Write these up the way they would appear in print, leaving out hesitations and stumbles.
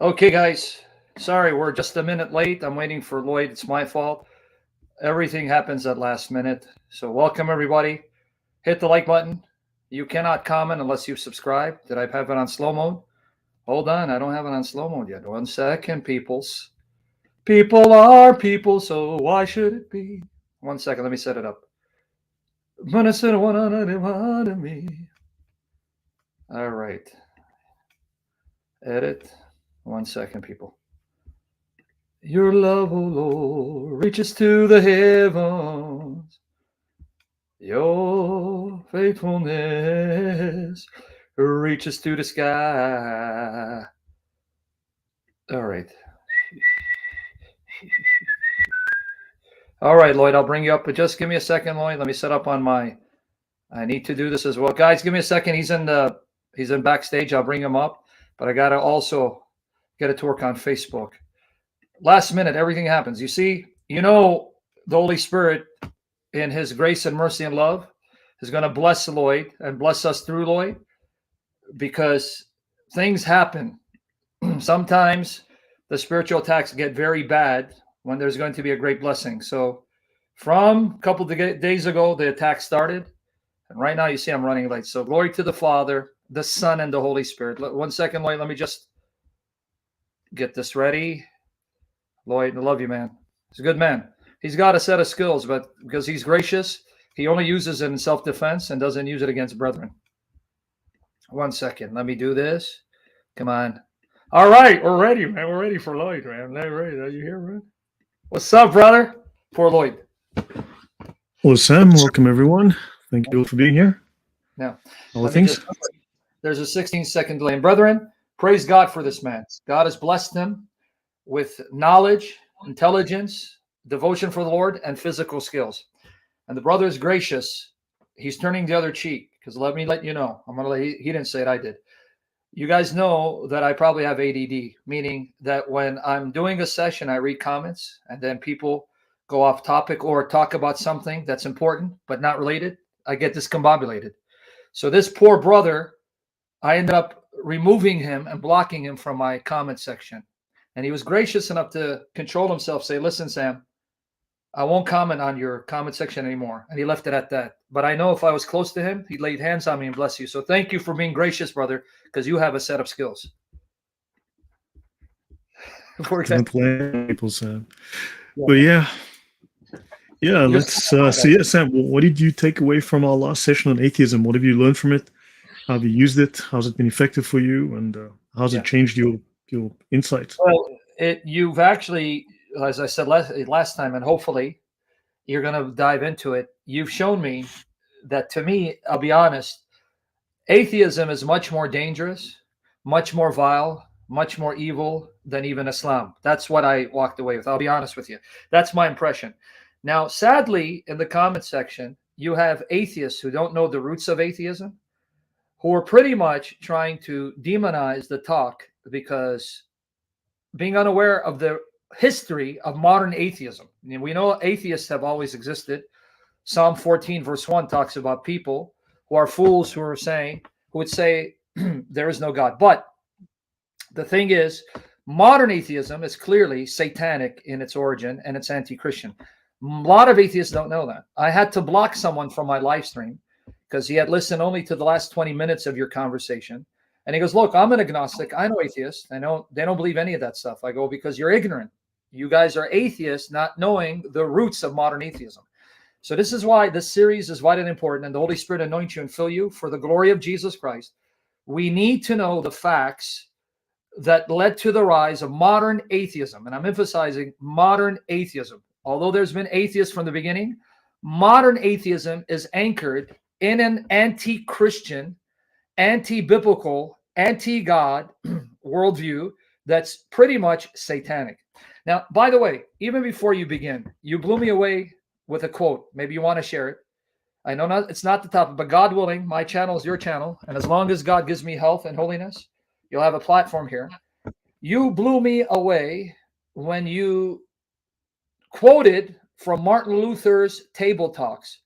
Okay, guys. Sorry, we're just a minute late. I'm waiting for Lloyd. It's my fault. Everything happens at last minute. So, welcome everybody. Hit the like button. You cannot comment unless you subscribe. Did I have it on slow mode? Hold on, I don't have it on slow mode yet. 1 second, peoples. People are people, so why should it be? 1 second, let me set it up. All right. Edit. 1 second, people. Your love, O Lord, reaches to the heavens. Your faithfulness reaches to the sky. All right. All right, Lloyd, I'll bring you up, but just give me a second, Lloyd. Let me set up on my. I need to do this as well, guys. Give me a second. He's in backstage. I'll bring him up, but I gotta also get it to work on Facebook. Last minute, everything happens. You see, the Holy Spirit, in His grace and mercy and love, is going to bless Lloyd and bless us through Lloyd, because things happen. Sometimes the spiritual attacks get very bad when there's going to be a great blessing. So from a couple of days ago, the attack started. And right now, you see I'm running late. So glory to the Father, the Son, and the Holy Spirit. 1 second, Lloyd. Let me just get this ready. Lloyd, I love you, man. He's a good man. He's got a set of skills, but because he's gracious, he only uses it in self-defense and doesn't use it against brethren. 1 second. Let me do this. Come on. All right. We're ready, man. We're ready for Lloyd, man. Ready. Are you here, man? What's up, brother? Poor Lloyd. Hello, Sam. Welcome, everyone. Thank you all for being here. Now, all the things. There's a 16-second delay. And brethren, praise God for this man. God has blessed him with knowledge, intelligence, devotion for the Lord, and physical skills. And the brother is gracious. He's turning the other cheek, because let me let you know. He didn't say it, I did. You guys know that I probably have ADD, meaning that when I'm doing a session, I read comments, and then people go off topic or talk about something that's important but not related. I get discombobulated. So this poor brother, I ended up removing him and blocking him from my comment section. And he was gracious enough to control himself, say, listen, Sam, I won't comment on your comment section anymore. And he left it at that. But I know if I was close to him, he laid hands on me and bless you. So thank you for being gracious, brother, because you have a set of skills. For example, people, Sam. But yeah, let's see. Sam, what did you take away from our last session on atheism? What have you learned from it? How have you used it? How's it been effective for you? And how's it changed your insights? Well, you've actually, as I said last time, and hopefully you're going to dive into it, you've shown me that, to me, I'll be honest, atheism is much more dangerous, much more vile, much more evil than even Islam. That's what I walked away with. I'll be honest with you. That's my impression. Now, sadly, in the comment section, you have atheists who don't know the roots of atheism, who are pretty much trying to demonize the talk, because being unaware of the history of modern atheism. I mean, we know atheists have always existed. Psalm 14 verse 1 talks about people who are fools who would say there is no God. But the thing is, modern atheism is clearly satanic in its origin, and it's anti-Christian. A lot of atheists don't know that. I had to block someone from my live stream because he had listened only to the last 20 minutes of your conversation. And he goes, look, I'm an agnostic. I know atheists. I know they don't believe any of that stuff. I go, because you're ignorant. You guys are atheists, not knowing the roots of modern atheism. So this is why this series is vitally important, and the Holy Spirit anoint you and fill you for the glory of Jesus Christ. We need to know the facts that led to the rise of modern atheism. And I'm emphasizing modern atheism. Although there's been atheists from the beginning, modern atheism is anchored in an anti-Christian, anti-biblical, anti-God worldview that's pretty much satanic. Now, by the way, even before you begin, you blew me away with a quote. Maybe you want to share it. I know it's not the topic, but God willing, my channel is your channel. And as long as God gives me health and holiness, you'll have a platform here. You blew me away when you quoted from Martin Luther's Table Talks,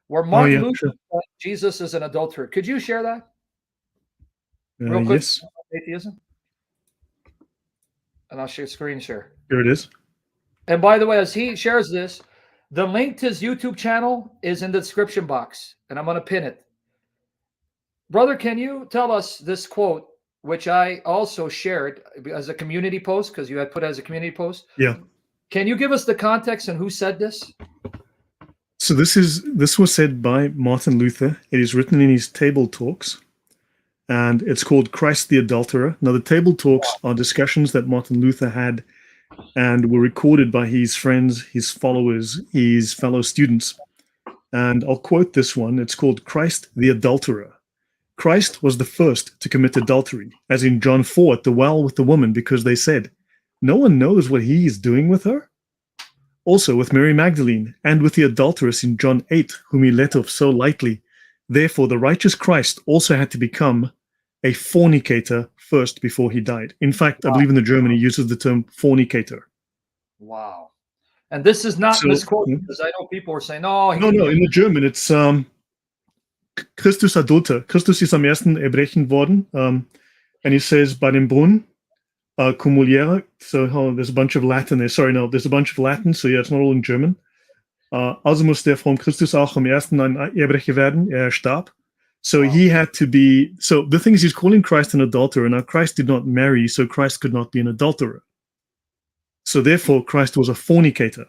where Martin Luther said Jesus is an adulterer. Could you share that? Real quick, yes. atheism. And I'll share screen share. Here it is. And by the way, as he shares this, the link to his YouTube channel is in the description box, and I'm going to pin it. Brother, can you tell us this quote, which I also shared as a community post, because you had put it as a community post? Yeah. Can you give us the context and who said this? So this was said by Martin Luther. It is written in his Table Talks, and it's called Christ the Adulterer. Now, the Table Talks are discussions that Martin Luther had and were recorded by his friends, his followers, his fellow students. And I'll quote this one. It's called Christ the Adulterer. Christ was the first to commit adultery, as in John 4 at the well with the woman, because they said, "No one knows what he is doing with her." Also with Mary Magdalene and with the adulteress in John 8, whom he let off so lightly. Therefore, the righteous Christ also had to become a fornicator first before he died. In fact, I believe in the German he uses the term fornicator. Wow. And this is not misquoted, because I know people were saying, no. No, in the German, it's Christus Adulter. Christus ist am ersten erbrechen worden. And he says, bei dem Brunnen, cumuliere. So there's a bunch of Latin there. Sorry, no, there's a bunch of Latin. So yeah, it's not all in German. Also muss der von Christus auch am ersten ein Erbrecher werden. Starb. So he had to be, so the thing is he's calling Christ an adulterer. Now Christ did not marry, so Christ could not be an adulterer. So therefore Christ was a fornicator.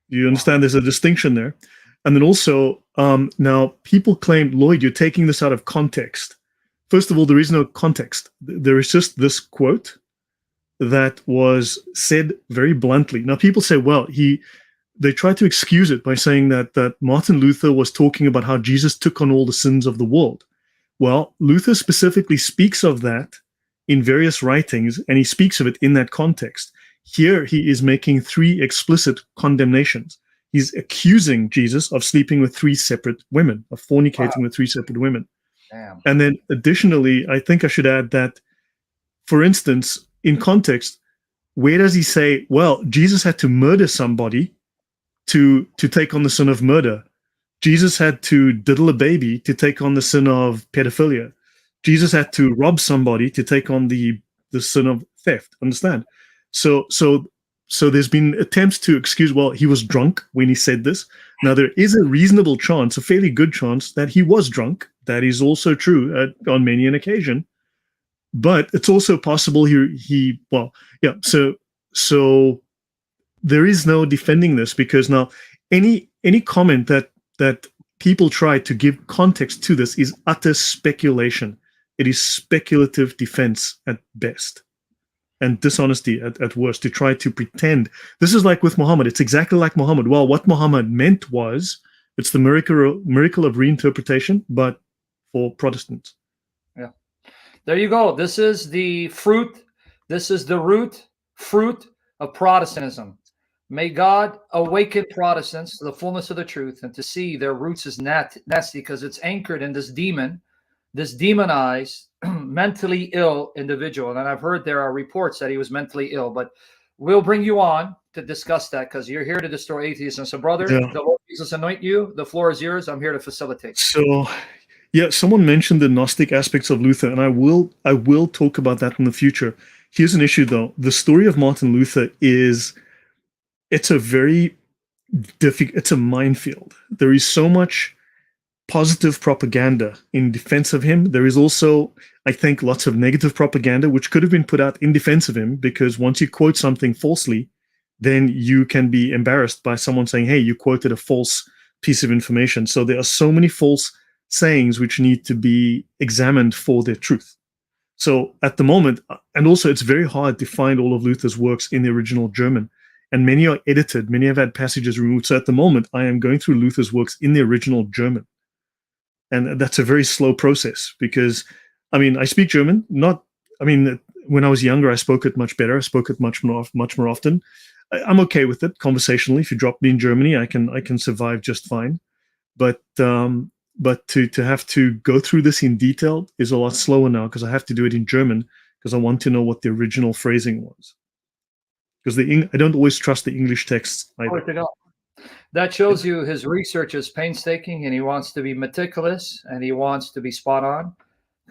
You understand there's a distinction there. And then also, now people claim, Lloyd, you're taking this out of context. First of all, there is no context. There is just this quote that was said very bluntly. Now people say, well, they try to excuse it by saying that Martin Luther was talking about how Jesus took on all the sins of the world. Well, Luther specifically speaks of that in various writings, and he speaks of it in that context. Here he is making three explicit condemnations. He's accusing Jesus of sleeping with three separate women, of fornicating with three separate women. Damn. And then additionally, I think I should add that, for instance, in context, where does he say, well, Jesus had to murder somebody to take on the sin of murder? Jesus had to diddle a baby to take on the sin of pedophilia. Jesus had to rob somebody to take on the sin of theft. Understand? So there's been attempts to excuse, well, he was drunk when he said this. Now, there is a reasonable chance, a fairly good chance, that he was drunk. That is also true on many an occasion. But it's also possible so there is no defending this, because now any comment that people try to give context to this is utter speculation. It is speculative defense at best, and dishonesty at worst, to try to pretend. This is like with Muhammad. It's exactly like Muhammad. Well, what Muhammad meant was, it's the miracle of reinterpretation, but for Protestants. Yeah. There you go. This is the fruit. This is the root fruit of Protestantism. May God awaken Protestants to the fullness of the truth and to see their roots is nasty, because it's anchored in this demon, this demonized, mentally ill individual. And I've heard there are reports that he was mentally ill, but we'll bring you on to discuss that, because you're here to destroy atheism. So, brother, the Lord Jesus anoint you. The floor is yours. I'm here to facilitate. So, yeah, someone mentioned the Gnostic aspects of Luther, and I will talk about that in the future. Here's an issue, though. The story of Martin Luther it's a minefield. There is so much positive propaganda in defense of him. There is also, I think, lots of negative propaganda which could have been put out in defense of him, because once you quote something falsely, then you can be embarrassed by someone saying, hey, you quoted a false piece of information. So there are so many false sayings which need to be examined for their truth. So at the moment, and also it's very hard to find all of Luther's works in the original German, and many are edited, many have had passages removed. So at the moment, I am going through Luther's works in the original German. And that's a very slow process, because, I mean, I speak German. When I was younger, I spoke it much better. I spoke it much more often. I'm okay with it conversationally. If you drop me in Germany, I can survive just fine. But to have to go through this in detail is a lot slower now, because I have to do it in German, because I want to know what the original phrasing was. Because I don't always trust the English texts either. That shows you his research is painstaking, and he wants to be meticulous, and he wants to be spot on.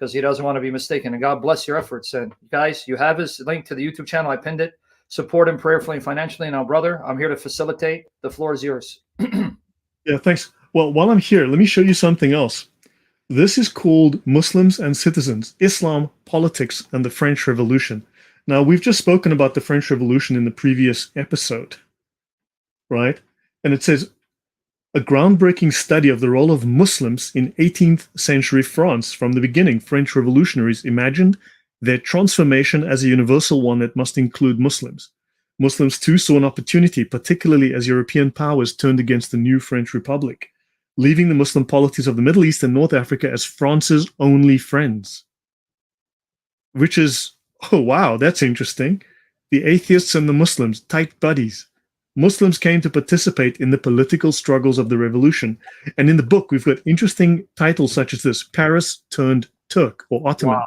because he doesn't want to be mistaken. And God bless your efforts. And guys, you have his link to the YouTube channel. I pinned it. Support him prayerfully and financially. Now, brother, I'm here to facilitate. The floor is yours. Yeah, thanks. Well, while I'm here, let me show you something else. This is called Muslims and Citizens, Islam, Politics, and the French Revolution. Now, we've just spoken about the French Revolution in the previous episode, right? And it says, a groundbreaking study of the role of Muslims in 18th century France. From the beginning, French revolutionaries imagined their transformation as a universal one that must include Muslims. Muslims too saw an opportunity, particularly as European powers turned against the new French Republic, leaving the Muslim polities of the Middle East and North Africa as France's only friends. Which is, oh wow, that's interesting. The atheists and the Muslims, tight buddies. Muslims came to participate in the political struggles of the revolution. And in the book, we've got interesting titles such as this: Paris turned Turk or Ottoman, wow.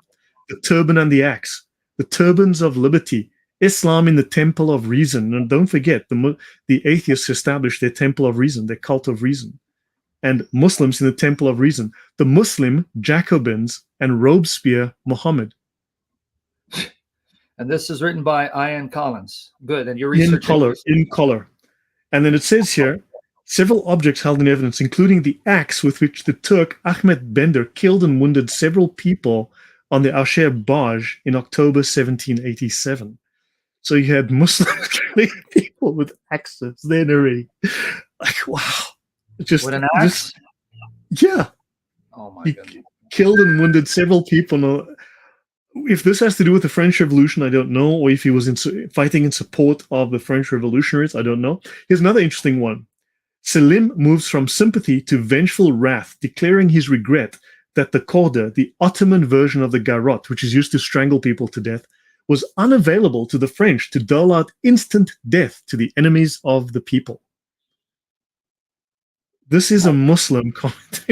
The Turban and the Axe, the Turbans of Liberty, Islam in the Temple of Reason. And don't forget, the atheists established their Temple of Reason, their cult of reason. And Muslims in the Temple of Reason, the Muslim Jacobins, and Robespierre Muhammad. And this is written by Ian Collins. Good. And your research in color. And then it says here, several objects held in evidence, including the axe with which the Turk Ahmed Bender killed and wounded several people on the Ausher Barge in October 1787. So you had Muslims killing people with axes then already. Like, wow. With an axe? Yeah. Oh my goodness. Killed and wounded several people. If this has to do with the French Revolution, I don't know. Or if he was fighting in support of the French revolutionaries, I don't know. Here's another interesting one. Selim moves from sympathy to vengeful wrath, declaring his regret that the Korda, the Ottoman version of the garrote, which is used to strangle people to death, was unavailable to the French to dole out instant death to the enemies of the people. This is a Muslim comment.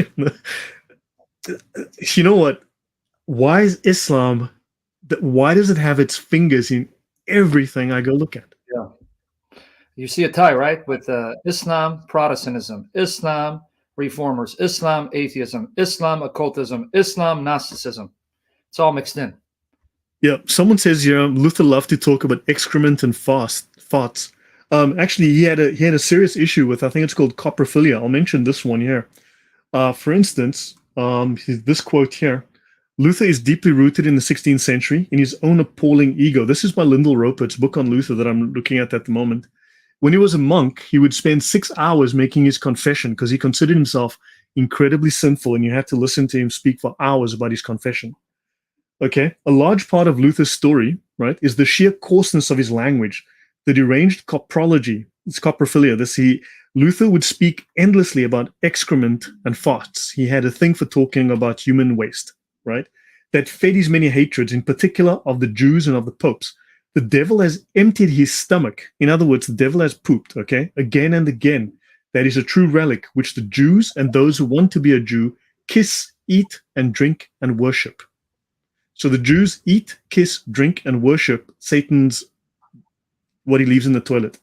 You know what? Why is Islam, why does it have its fingers in everything I go look at? Yeah. You see a tie, right? With Islam, Protestantism, Islam, Reformers, Islam, atheism, Islam, occultism, Islam, Gnosticism. It's all mixed in. Yeah. Someone says here, Luther loved to talk about excrement and farts. Actually, he had a serious issue with, I think it's called coprophilia. I'll mention this one here. For instance, this quote here. Luther is deeply rooted in the 16th century in his own appalling ego. This is by Lyndall Ropert's book on Luther that I'm looking at the moment. When he was a monk, he would spend 6 hours making his confession because he considered himself incredibly sinful, and you had to listen to him speak for hours about his confession. Okay, a large part of Luther's story, right, is the sheer coarseness of his language, the deranged coprology, it's coprophilia. Luther would speak endlessly about excrement and farts. He had a thing for talking about human waste. Right, that fed his many hatreds, in particular of the Jews and of the popes. The devil has emptied his stomach. In other words, the devil has pooped, okay, again and again. That is a true relic, which the Jews and those who want to be a Jew kiss, eat, and drink and worship. So the Jews eat, kiss, drink, and worship Satan's, what he leaves in the toilet.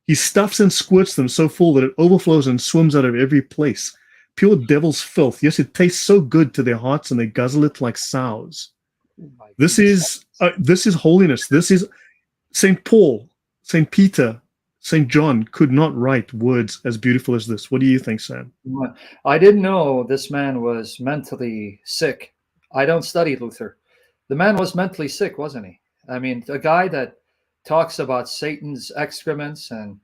He stuffs and squirts them so full that it overflows and swims out of every place. Pure devil's filth. Yes, it tastes so good to their hearts, and they guzzle it like sows. This is holiness. This is St. Paul, St. Peter, St. John could not write words as beautiful as this. What do you think, Sam? I didn't know this man was mentally sick. I don't study Luther. The man was mentally sick, wasn't he? I mean, a guy that talks about Satan's excrements and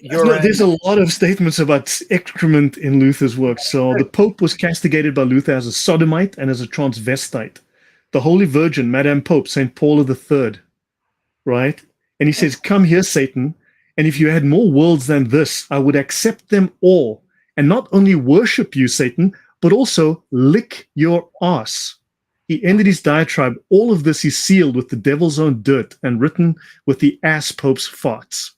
there's a lot of statements about excrement in Luther's work. So the Pope was castigated by Luther as a sodomite and as a transvestite. The Holy Virgin, Madame Pope, St. Paul III, right? And he says, come here, Satan, and if you had more worlds than this, I would accept them all, and not only worship you, Satan, but also lick your ass. He ended his diatribe. All of this is sealed with the devil's own dirt and written with the ass Pope's farts.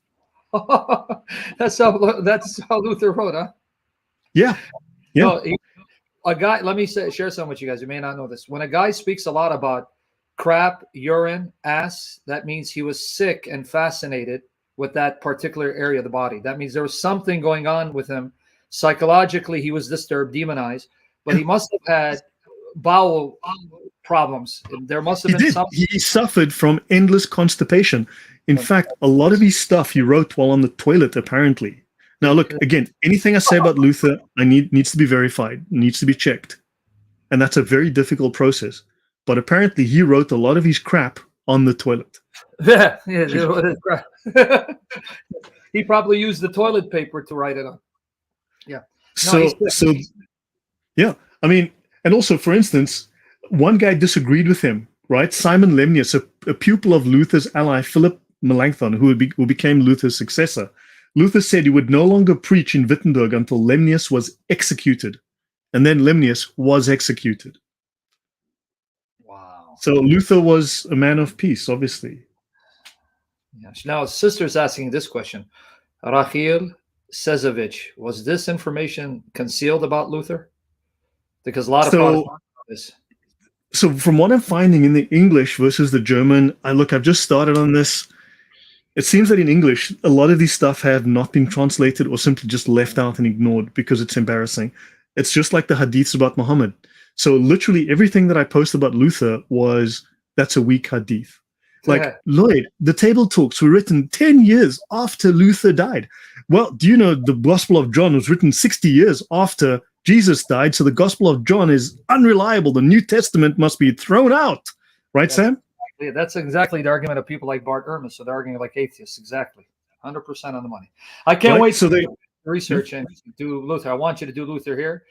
That's how Luther wrote, huh? Yeah. No, a guy. Let me share something with you guys. You may not know this. When a guy speaks a lot about crap, urine, ass, that means he was sick and fascinated with that particular area of the body. That means there was something going on with him psychologically. He was disturbed, demonized, but he must have had bowel problems. There must have He been did. some. He suffered from endless constipation. In fact, a lot of his stuff he wrote while on the toilet, apparently. Now, look, again, anything I say about Luther, needs to be verified, needs to be checked. And that's a very difficult process. But apparently he wrote a lot of his crap on the toilet. Yeah, he probably used the toilet paper to write it on. Yeah. Yeah. I mean, and also, for instance, one guy disagreed with him, right? Simon Lemnius, a pupil of Luther's ally Philip Melanchthon, who became Luther's successor. Luther said he would no longer preach in Wittenberg until Lemnius was executed. And then Lemnius was executed. Wow. So Luther was a man of peace, obviously. Yes. Now, sister's asking this question. Rachel Sezovich, was this information concealed about Luther? Because a lot of Protestants know this. So from what I'm finding in the English versus the German, I've just started on this. It seems that in English, a lot of these stuff have not been translated or simply just left out and ignored because it's embarrassing. It's just like the hadiths about Muhammad. So literally everything that I post about Luther that's a weak hadith. Like, Lloyd, the table talks were written 10 years after Luther died. Well, do you know the Gospel of John was written 60 years after Jesus died? So the Gospel of John is unreliable. The New Testament must be thrown out. Right, Sam? That's exactly the argument of people like Bart Ehrman. So they're arguing like atheists. Exactly. 100% on the money. I can't wait to research and do Luther. I want you to do Luther here.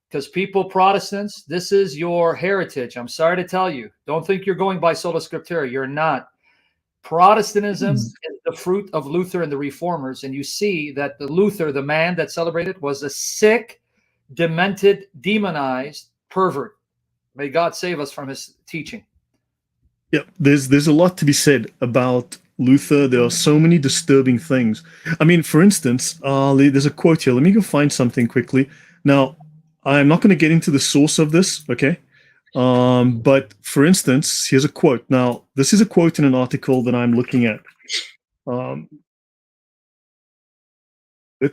Because Protestants, this is your heritage. I'm sorry to tell you. Don't think you're going by sola scriptura. You're not. Protestantism is the fruit of Luther and the Reformers. And you see that the Luther, the man that celebrated, was a sick, demented, demonized pervert. May God save us from his teaching. Yeah, there's a lot to be said about Luther. There are so many disturbing things. I mean, for instance, there's a quote here. Let me go find something quickly. Now, I'm not going to get into the source of this, okay? But for instance, here's a quote. Now, this is a quote in an article that I'm looking at. Let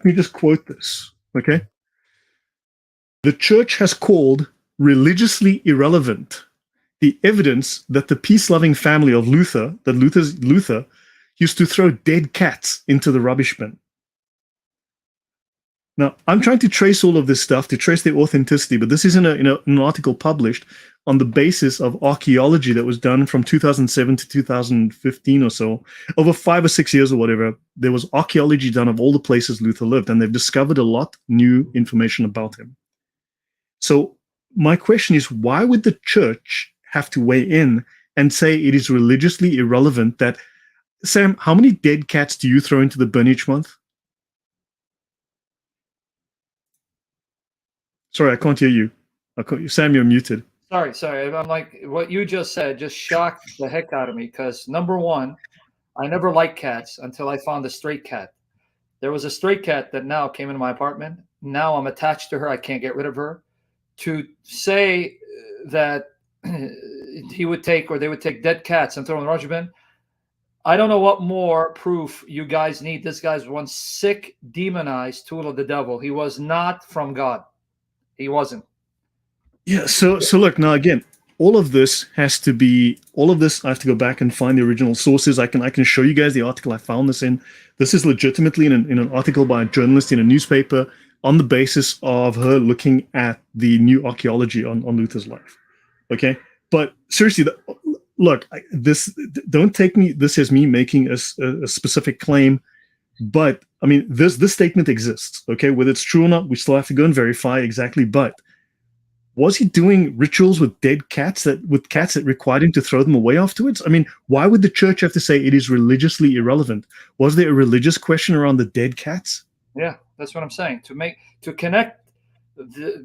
me just quote this, okay? The church has called religiously irrelevant the evidence that the peace-loving family of Luther, Luther used to throw dead cats into the rubbish bin. Now, I'm trying to trace all of this stuff, to trace the authenticity, but this is in an article published on the basis of archaeology that was done from 2007 to 2015 or so. Over 5 or 6 years or whatever, there was archaeology done of all the places Luther lived, and they've discovered a lot new information about him. So my question is, why would the church have to weigh in and say it is religiously irrelevant that, Sam, how many dead cats do you throw into the bin each month? Sorry, I can't hear you. Sam, you're muted. Sorry. I'm like, what you just said just shocked the heck out of me because, number one, I never liked cats until I found a stray cat. There was a stray cat that now came into my apartment. Now I'm attached to her. I can't get rid of her. To say that they would take dead cats and throw in the rubbish bin, I don't know what more proof you guys need. This guy's one sick, demonized tool of the devil. He was not from God. He wasn't. Yeah. So look, now again, all of this I have to go back and find the original sources. I can show you guys the article I found this in. This is legitimately in an article by a journalist in a newspaper on the basis of her looking at the new archaeology on Luther's life. Okay. But seriously, look, don't take this as me making a specific claim, but I mean, this statement exists. Okay. Whether it's true or not, we still have to go and verify exactly. But was he doing rituals with dead cats that required him to throw them away afterwards? I mean, why would the church have to say it is religiously irrelevant? Was there a religious question around the dead cats? Yeah, that's what I'm saying. To connect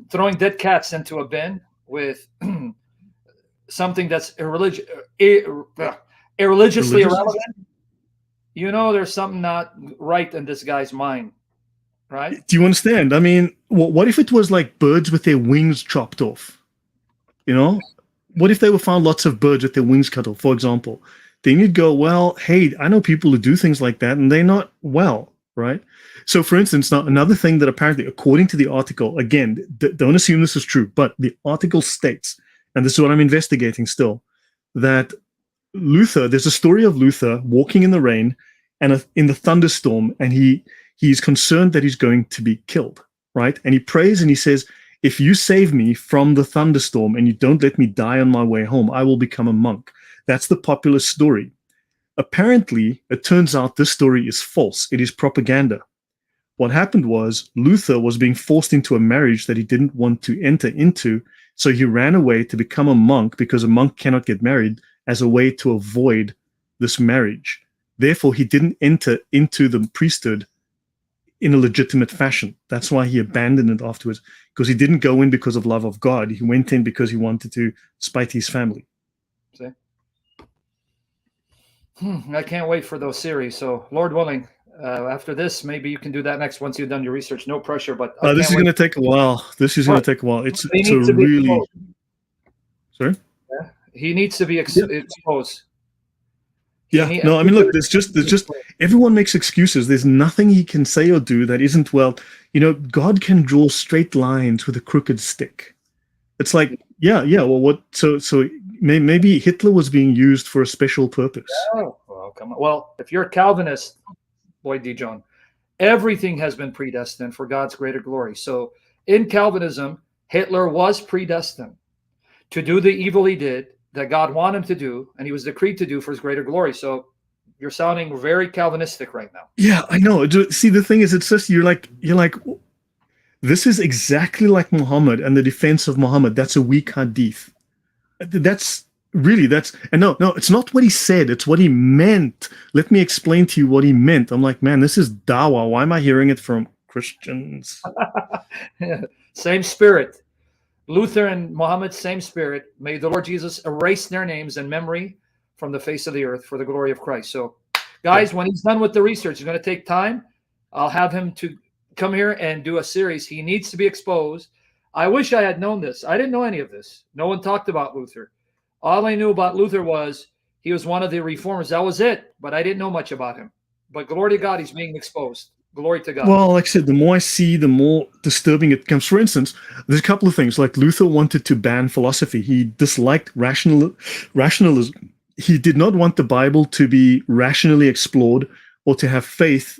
throwing dead cats into a bin with something that's irreligiously irrelevant, there's something not right in this guy's mind. Right? Do you understand? I mean, what if it was like birds with their wings chopped off? What if they were found lots of birds with their wings cut off, for example? Then you'd go, well, hey, I know people who do things like that, and they're not well, right? So, for instance, now another thing that apparently, according to the article, again, don't assume this is true, but the article states and this is what I'm investigating still, that Luther, there's a story of Luther walking in the rain and in the thunderstorm, and he's concerned that he's going to be killed, right? And he prays and he says, if you save me from the thunderstorm and you don't let me die on my way home, I will become a monk. That's the popular story. Apparently, it turns out this story is false. It is propaganda. What happened was Luther was being forced into a marriage that he didn't want to enter into, so he ran away to become a monk, because a monk cannot get married, as a way to avoid this marriage. Therefore, he didn't enter into the priesthood in a legitimate fashion. That's why he abandoned it afterwards, because he didn't go in because of love of God. He went in because he wanted to spite his family. See? I can't wait for those series. So, Lord willing, after this, maybe you can do that next once you've done your research. No pressure, but this is going to take a while. This is going to take a while. It's a really... Sorry? Yeah. He needs to be exposed. Yeah, no, I mean, look, there's just everyone makes excuses. There's nothing he can say or do that isn't, well, God can draw straight lines with a crooked stick. It's like, well, what? So maybe Hitler was being used for a special purpose. Oh, well, come on. Well, if you're a Calvinist, Lloyd D. Jones, everything has been predestined for God's greater glory. So in Calvinism, Hitler was predestined to do the evil he did, that God wanted him to do, and he was decreed to do for his greater glory. So you're sounding very Calvinistic right now. Yeah, I know. See, the thing is, it's just, you're like, this is exactly like Muhammad and the defense of Muhammad. That's a weak hadith. And no, it's not what he said. It's what he meant. Let me explain to you what he meant. I'm like, man, this is dawah. Why am I hearing it from Christians? Yeah. Same spirit. Luther and Muhammad, same spirit. May the Lord Jesus erase their names and memory from the face of the earth for the glory of Christ. So, guys, when he's done with the research, it's going to take time. I'll have him to come here and do a series. He needs to be exposed. I wish I had known this. I didn't know any of this. No one talked about Luther. All I knew about Luther was he was one of the reformers. That was it. But I didn't know much about him. But glory to God, he's being exposed. Glory to God. Well, like I said, the more I see, the more disturbing it becomes. For instance, there's a couple of things. Like Luther wanted to ban philosophy. He disliked rationalism. He did not want the Bible to be rationally explored or to have faith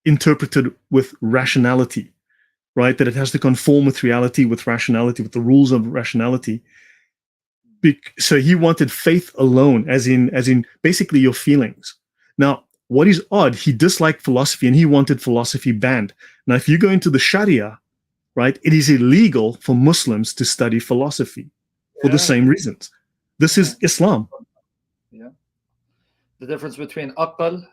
interpreted with rationality, right? That it has to conform with reality, with rationality, with the rules of rationality. So he wanted faith alone, as in basically your feelings. Now, what is odd, he disliked philosophy and he wanted philosophy banned. Now, if you go into the Sharia, right, it is illegal for Muslims to study philosophy for the same reasons. This is Islam. Yeah. The difference between aql,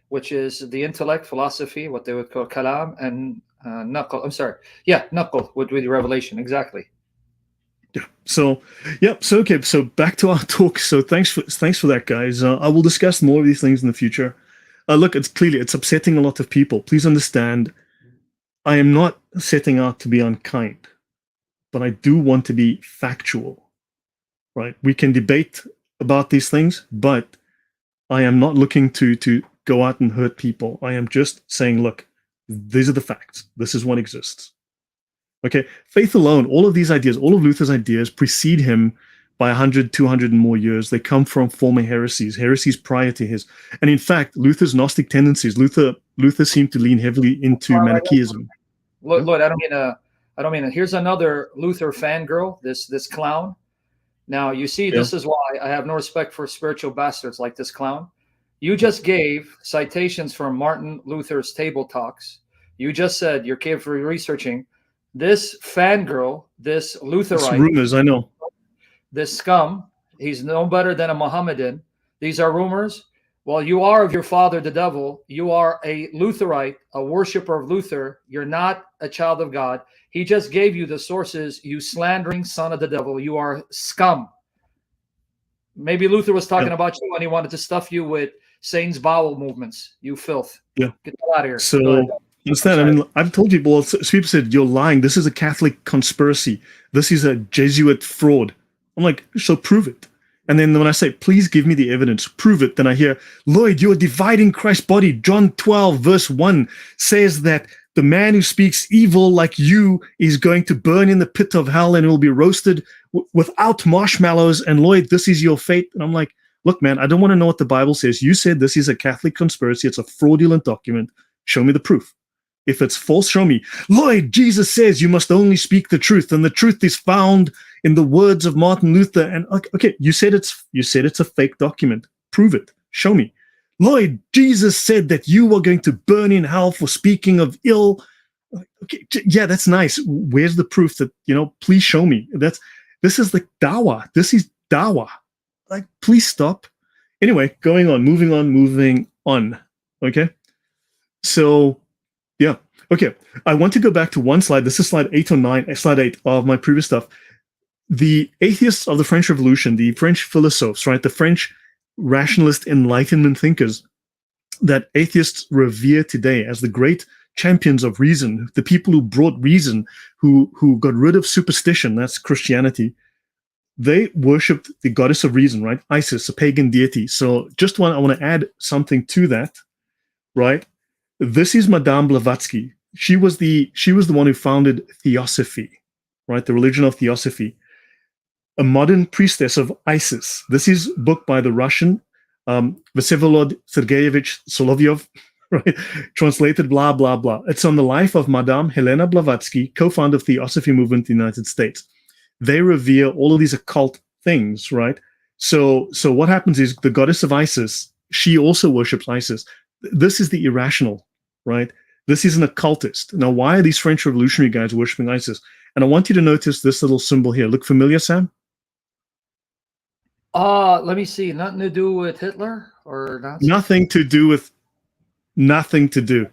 which is the intellect, philosophy, what they would call kalam, and naql. I'm sorry. Yeah, naql would be the revelation. Exactly. Yeah. So, okay. So back to our talk. So thanks for that, guys. I will discuss more of these things in the future. Look, it's upsetting a lot of people. Please understand, I am not setting out to be unkind, but I do want to be factual, right? We can debate about these things, but I am not looking to go out and hurt people. I am just saying, look, these are the facts. This is what exists. Okay, faith alone, all of these ideas, all of Luther's ideas precede him by 100, 200 and more years. They come from former heresies prior to his. And in fact, Luther's Gnostic tendencies, Luther seemed to lean heavily into Manichaeism. Lord, I don't mean it. Here's another Luther fangirl, this clown. Now, you see, this is why I have no respect for spiritual bastards like this clown. You just gave citations from Martin Luther's Table Talks. You just said you're carefully researching. This fangirl, this Lutherite. It's rumors, I know. This scum, he's no better than a Mohammedan. These are rumors. Well, you are of your father, the devil. You are a Lutherite, a worshiper of Luther. You're not a child of God. He just gave you the sources, you slandering son of the devil. You are scum. Maybe Luther was talking about you and he wanted to stuff you with Satan's bowel movements. You filth. Yeah. Get out of here. So, understand, I mean, I've told people, people said, you're lying. This is a Catholic conspiracy. This is a Jesuit fraud. I'm like, so prove it. And then when I say, please give me the evidence, prove it, then I hear, Lloyd, you're dividing Christ's body. John 12, verse 1 says that the man who speaks evil like you is going to burn in the pit of hell and will be roasted without marshmallows. And Lloyd, this is your fate. And I'm like, look, man, I don't want to know what the Bible says. You said this is a Catholic conspiracy. It's a fraudulent document. Show me the proof. If it's false, show me. Lloyd, Jesus says you must only speak the truth, and the truth is found in the words of Martin Luther. And okay, you said it's a fake document. Prove it. Show me. Lloyd, Jesus said that you are going to burn in hell for speaking of ill. Okay, yeah, that's nice. Where's the proof that, please show me. This is like dawah. This is dawah. Like, please stop. Anyway, moving on. Okay. So, yeah. Okay. I want to go back to one slide. This is slide 8 of my previous stuff. The atheists of the French Revolution, the French philosophes, right? The French rationalist Enlightenment thinkers that atheists revere today as the great champions of reason, the people who brought reason, who got rid of superstition, that's Christianity. They worshipped the goddess of reason, right? Isis, a pagan deity. So I want to add something to that, right? This is Madame Blavatsky. She was the one who founded Theosophy, right? The religion of Theosophy. A modern priestess of Isis. This is a book by the Russian Vsevolod Sergeyevich Solovyov, right? Translated, blah, blah, blah. It's on the life of Madame Helena Blavatsky, co-founder of the Theosophy movement in the United States. They revere all of these occult things, right? So what happens is the goddess of Isis, she also worships Isis. This is the irrational, right? This is an occultist. Now, why are these French revolutionary guys worshiping Isis? And I want you to notice this little symbol here. Look familiar, Sam? Let me see. Nothing to do with Hitler or not? Nothing to do. Nothing to do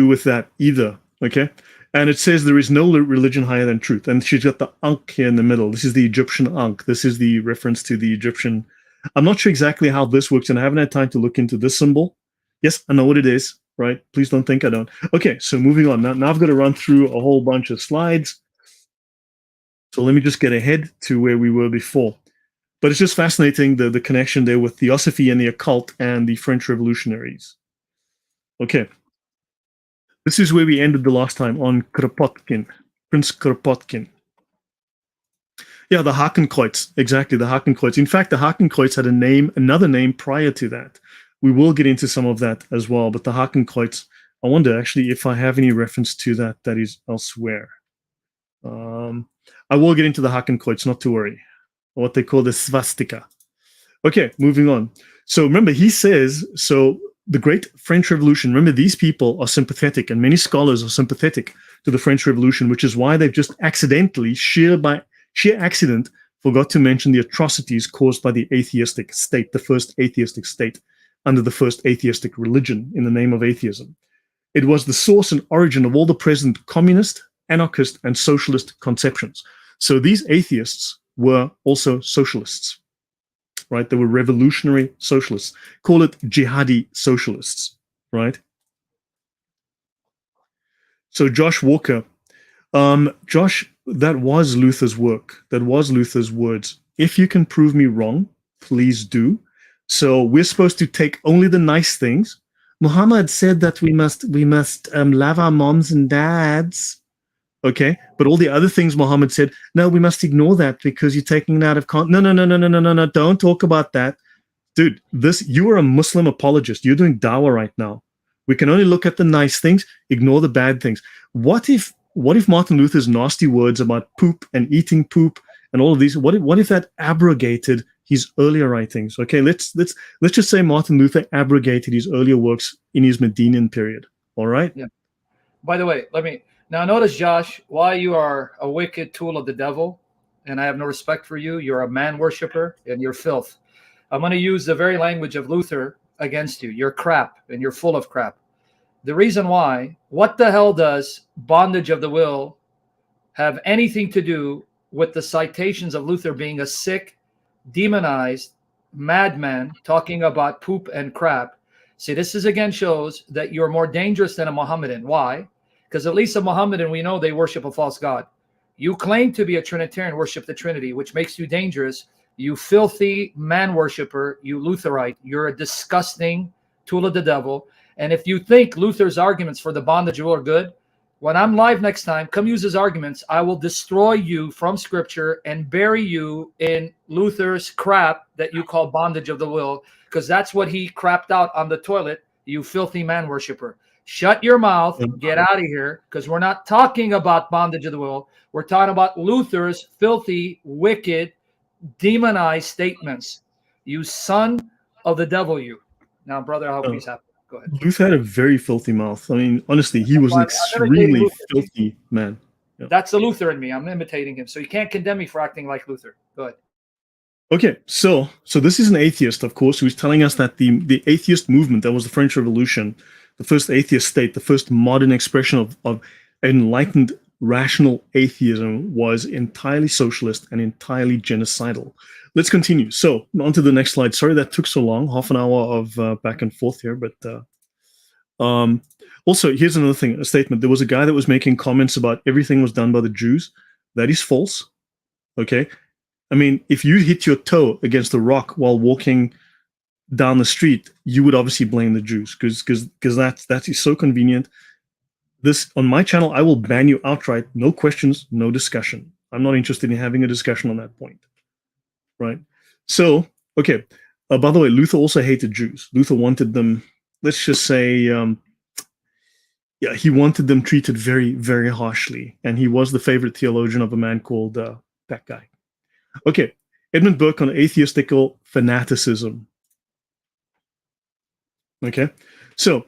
with that either. Okay. And it says there is no religion higher than truth. And she's got the Ankh here in the middle. This is the Egyptian Ankh. This is the reference to the Egyptian. I'm not sure exactly how this works, and I haven't had time to look into this symbol. Yes, I know what it is, right? Please don't think I don't. Okay, so moving on. Now I've got to run through a whole bunch of slides. So let me just get ahead to where we were before. But it's just fascinating, the connection there with Theosophy and the occult and the French revolutionaries. Okay. This is where we ended the last time, on Kropotkin, Prince Kropotkin. Yeah, the Hakenkreuz, exactly, the Hakenkreuz. In fact, the Hakenkreuz had another name prior to that. We will get into some of that as well, but the Hakenkreuz, I wonder actually if I have any reference to that is elsewhere. I will get into the Hakenkreuz, not to worry. What they call the swastika. Okay, moving on. So remember, he says, the Great French Revolution, remember, these people are sympathetic, and many scholars are sympathetic to the French Revolution, which is why they've just accidentally, sheer accident, forgot to mention the atrocities caused by the atheistic state, the first atheistic state, under the first atheistic religion in the name of atheism. It was the source and origin of all the present communist, anarchist, and socialist conceptions. So these atheists were also socialists, right? They were revolutionary socialists. Call it jihadi socialists, right? So Josh Walker, Josh, that was Luther's work. That was Luther's words. If you can prove me wrong, please do. So we're supposed to take only the nice things. Muhammad said that we must love our moms and dads. Okay, but all the other things Muhammad said, no, we must ignore that because you're taking it out of context. No, don't talk about that. Dude, you are a Muslim apologist. You're doing dawah right now. We can only look at the nice things, ignore the bad things. What if Martin Luther's nasty words about poop and eating poop and all of these, what if that abrogated his earlier writings? Okay, let's just say Martin Luther abrogated his earlier works in his Medinian period. All right? Yeah. By the way, now notice, Josh, why you are a wicked tool of the devil, and I have no respect for you. You're a man worshiper, and you're filth. I'm going to use the very language of Luther against you. You're crap, and you're full of crap. The reason why, what the hell does bondage of the will have anything to do with the citations of Luther being a sick, demonized madman talking about poop and crap? See, this again shows that you're more dangerous than a Mohammedan. Why? Because at least a Mohammedan, we know they worship a false god. You claim to be a Trinitarian, worship the Trinity, which makes you dangerous. You filthy man worshiper, you Lutherite. You're a disgusting tool of the devil. And if you think Luther's arguments for the bondage rule are good, when I'm live next time, come use his arguments. I will destroy you from Scripture and bury you in Luther's crap that you call bondage of the will, because that's what he crapped out on the toilet, you filthy man worshiper. Shut your mouth, get out of here, because we're not talking about bondage of the will. We're talking about Luther's filthy, wicked, demonized statements. You son of the devil, you. Now, brother, I hope he's happy. Go ahead. Luther had a very filthy mouth. I mean, honestly, he was an extremely filthy man. Yeah. That's the Luther in me. I'm imitating him. So you can't condemn me for acting like Luther. Go ahead. Okay, so this is an atheist, of course, who's telling us that the atheist movement, that was the French Revolution, the first atheist state, the first modern expression of enlightened, rational atheism, was entirely socialist and entirely genocidal. Let's continue. So on to the next slide. Sorry that took so long, half an hour of back and forth here. But also, here's another thing, a statement. There was a guy that was making comments about everything was done by the Jews. That is false. Okay? I mean, if you hit your toe against a rock while walking down the street, you would obviously blame the Jews because that is so convenient. This, on my channel, I will ban you outright. No questions, no discussion. I'm not interested in having a discussion on that point. Right. So, okay. By the way, Luther also hated Jews. Luther wanted them, let's just say, he wanted them treated very, very harshly. And he was the favorite theologian of a man called that guy. Okay. Edmund Burke on atheistical fanaticism. Okay. So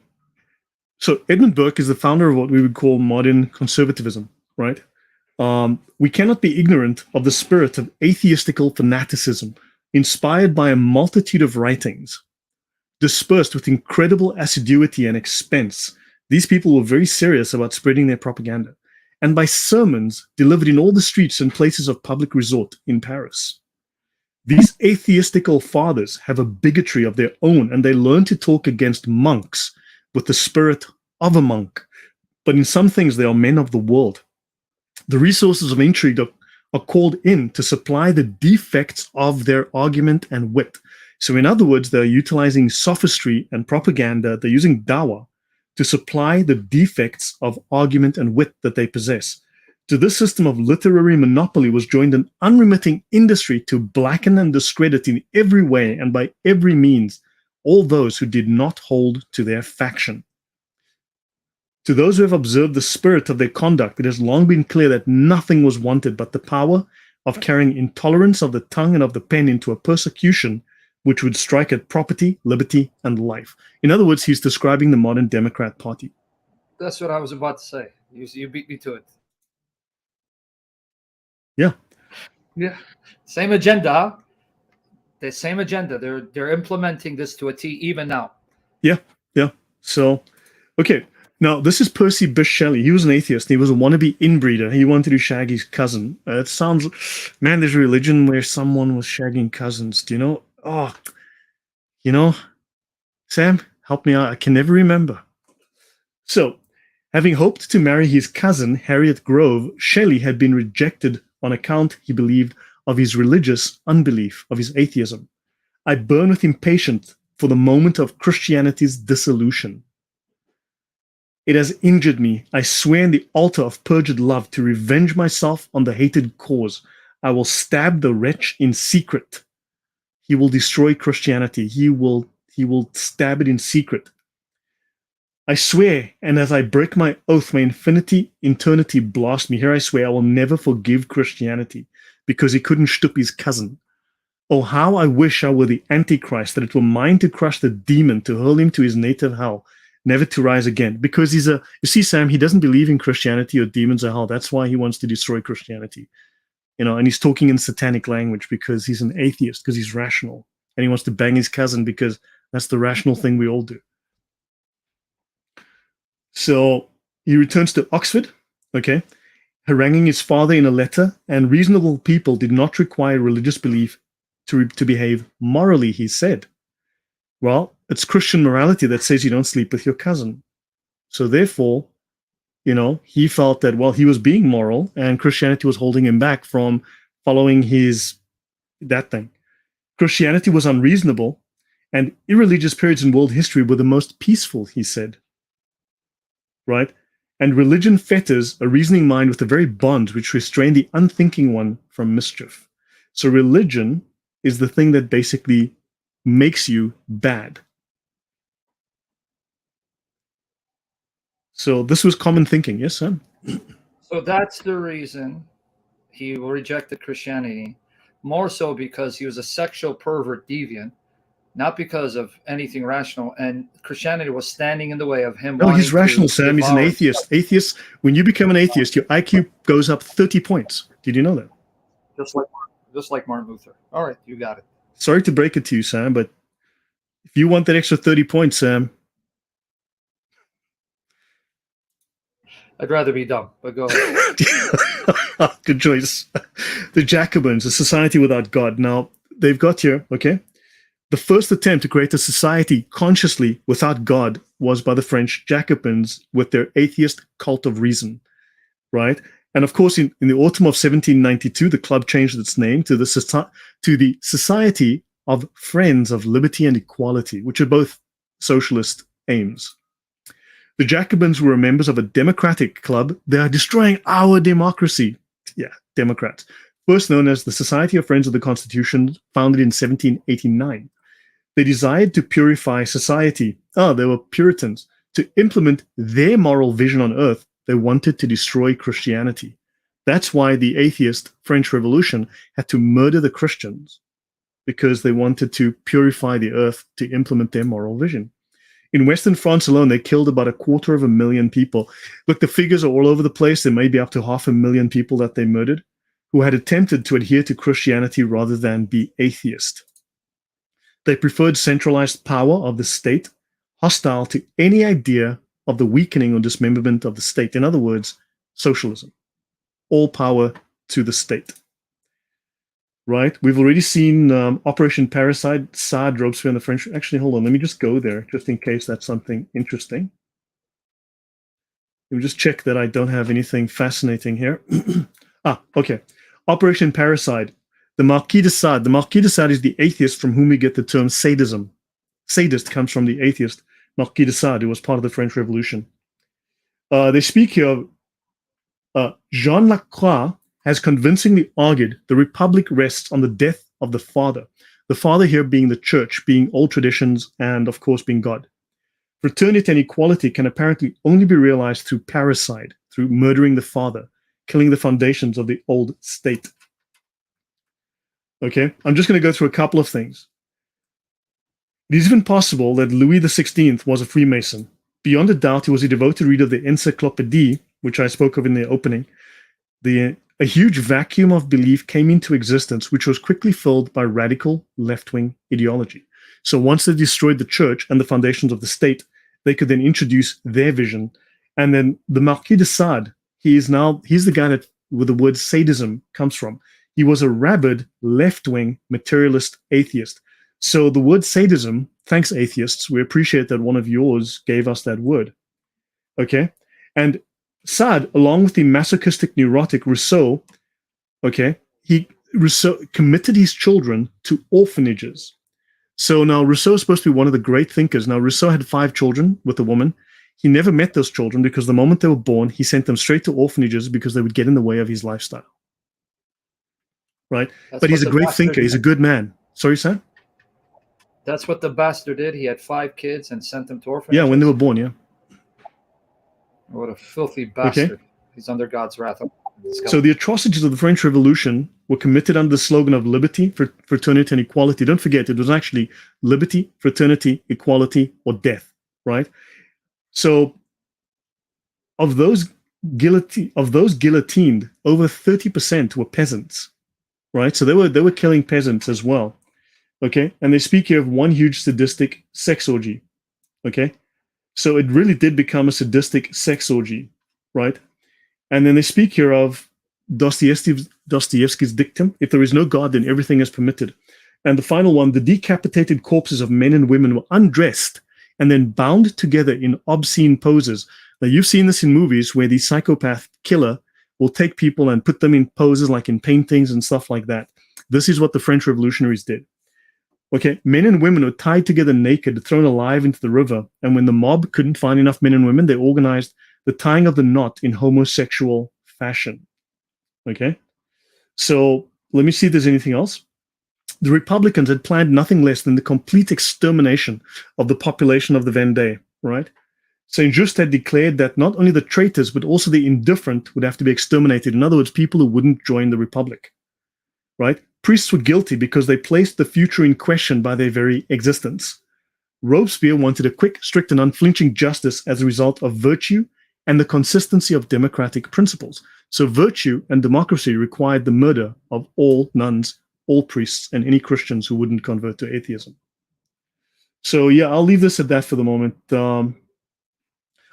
Edmund Burke is the founder of what we would call modern conservatism, right? We cannot be ignorant of the spirit of atheistical fanaticism, inspired by a multitude of writings, dispersed with incredible assiduity and expense. These people were very serious about spreading their propaganda, and by sermons delivered in all the streets and places of public resort in Paris. These atheistical fathers have a bigotry of their own, and they learn to talk against monks with the spirit of a monk. But in some things, they are men of the world. The resources of intrigue are called in to supply the defects of their argument and wit. So in other words, they're utilizing sophistry and propaganda. They're using dawah to supply the defects of argument and wit that they possess. To this system of literary monopoly was joined an unremitting industry to blacken and discredit in every way and by every means all those who did not hold to their faction. To those who have observed the spirit of their conduct, it has long been clear that nothing was wanted but the power of carrying intolerance of the tongue and of the pen into a persecution which would strike at property, liberty, and life. In other words, he's describing the modern Democrat Party. That's what I was about to say. You beat me to it. Yeah. Yeah. Same agenda. The same agenda. They're implementing this to a T even now. Yeah. Yeah. So, okay. Now, this is Percy Bysshe Shelley. He was an atheist. He was a wannabe inbreeder. He wanted to shag his cousin. It sounds, man, there's a religion where someone was shagging cousins. Do you know? Oh, Sam, help me out. I can never remember. So, having hoped to marry his cousin, Harriet Grove, Shelley had been rejected on account, he believed, of his religious unbelief, of his atheism. I burn with impatience for the moment of Christianity's dissolution. It has injured me. I swear in the altar of perjured love to revenge myself on the hated cause. I will stab the wretch in secret. He will destroy Christianity. He will stab it in secret. I swear, and as I break my oath, may eternity blast me. Here I swear I will never forgive Christianity because he couldn't shtup his cousin. Oh, how I wish I were the Antichrist, that it were mine to crush the demon, to hurl him to his native hell, never to rise again. Because you see, Sam, he doesn't believe in Christianity or demons or hell. That's why he wants to destroy Christianity. And he's talking in satanic language because he's an atheist, because he's rational. And he wants to bang his cousin because that's the rational thing we all do. So he returns to Oxford, okay, haranguing his father in a letter, and reasonable people did not require religious belief to behave morally, he said. Well, it's Christian morality that says you don't sleep with your cousin. So therefore, he felt that, well, he was being moral and Christianity was holding him back from following that thing. Christianity was unreasonable and irreligious periods in world history were the most peaceful, he said. Right? And religion fetters a reasoning mind with the very bonds which restrain the unthinking one from mischief. So religion is the thing that basically makes you bad. So this was common thinking, yes, Sam? So that's the reason he rejected Christianity, more so because he was a sexual pervert deviant, not because of anything rational. And Christianity was standing in the way of him. No, he's rational, Sam. He's an atheist. Atheist. When you become an atheist, your IQ goes up 30 points. Did you know that? Just like Martin Luther. All right, you got it. Sorry to break it to you, Sam, but if you want that extra 30 points, Sam, I'd rather be dumb, but go ahead. Good choice. The Jacobins, a society without God. Now, they've got here, okay? The first attempt to create a society consciously without God was by the French Jacobins with their atheist cult of reason, right? And of course, in the autumn of 1792, the club changed its name to the Society of Friends of Liberty and Equality, which are both socialist aims. The Jacobins were members of a democratic club. They are destroying our democracy. Yeah, Democrats. First known as the Society of Friends of the Constitution, founded in 1789. They desired to purify society. They were Puritans. To implement their moral vision on earth, they wanted to destroy Christianity. That's why the atheist French Revolution had to murder the Christians, because they wanted to purify the earth to implement their moral vision. In Western France alone, they killed about 250,000 people. Look, the figures are all over the place. There may be up to 500,000 people that they murdered who had attempted to adhere to Christianity rather than be atheist. They preferred centralized power of the state, hostile to any idea of the weakening or dismemberment of the state. In other words, socialism. All power to the state. Right? We've already seen Operation Parasite, Sade, Robespierre, and the French. Actually, hold on. Let me just go there, just in case that's something interesting. Let me just check that I don't have anything fascinating here. Okay. Operation Parasite. The Marquis de Sade. The Marquis de Sade is the atheist from whom we get the term sadism. Sadist comes from the atheist Marquis de Sade, who was part of the French Revolution. They speak here of Jean Lacroix has convincingly argued the Republic rests on the death of the Father. The Father here being the Church, being old traditions, and of course being God. Fraternity and equality can apparently only be realized through parricide, through murdering the Father, killing the foundations of the old state. Okay, I'm just going to go through a couple of things. It is even possible that Louis XVI was a Freemason. Beyond a doubt, he was a devoted reader of the Encyclopédie, which I spoke of in the opening. A huge vacuum of belief came into existence, which was quickly filled by radical left-wing ideology. So once they destroyed the church and the foundations of the state, they could then introduce their vision. And then the Marquis de Sade, he's the guy that where the word sadism comes from. He was a rabid left-wing materialist atheist. So the word sadism, thanks atheists, we appreciate that one of yours gave us that word. Okay? And Sade, along with the masochistic neurotic Rousseau, Rousseau committed his children to orphanages. So now Rousseau is supposed to be one of the great thinkers. Now Rousseau had 5 children with a woman. He never met those children because the moment they were born, he sent them straight to orphanages because they would get in the way of his lifestyle. Right? But he's a great thinker. He's a good man. Sorry, Sam? That's what the bastard did. He had 5 kids and sent them to orphanages. Yeah, when they were born, yeah. What a filthy bastard. Okay. He's under God's wrath. So the atrocities of the French Revolution were committed under the slogan of liberty, fraternity, and equality. Don't forget, it was actually liberty, fraternity, equality, or death, right? So of those guillotined, over 30% were peasants, right? So they were killing peasants as well, okay? And they speak here of one huge sadistic sex orgy, okay? So it really did become a sadistic sex orgy, right? And then they speak here of Dostoevsky's dictum: if there is no God, then everything is permitted. And the final one, the decapitated corpses of men and women were undressed and then bound together in obscene poses. Now, you've seen this in movies where the psychopath killer will take people and put them in poses like in paintings and stuff like that. This is what the French revolutionaries did. Okay, men and women were tied together naked, thrown alive into the river, and when the mob couldn't find enough men and women, they organized the tying of the knot in homosexual fashion. Okay, so let me see if there's anything else. The Republicans had planned nothing less than the complete extermination of the population of the Vendée, right? Saint Just had declared that not only the traitors, but also the indifferent would have to be exterminated. In other words, people who wouldn't join the Republic, right? Priests were guilty because they placed the future in question by their very existence. Robespierre wanted a quick, strict, and unflinching justice as a result of virtue and the consistency of democratic principles. So virtue and democracy required the murder of all nuns, all priests, and any Christians who wouldn't convert to atheism. So yeah, I'll leave this at that for the moment. There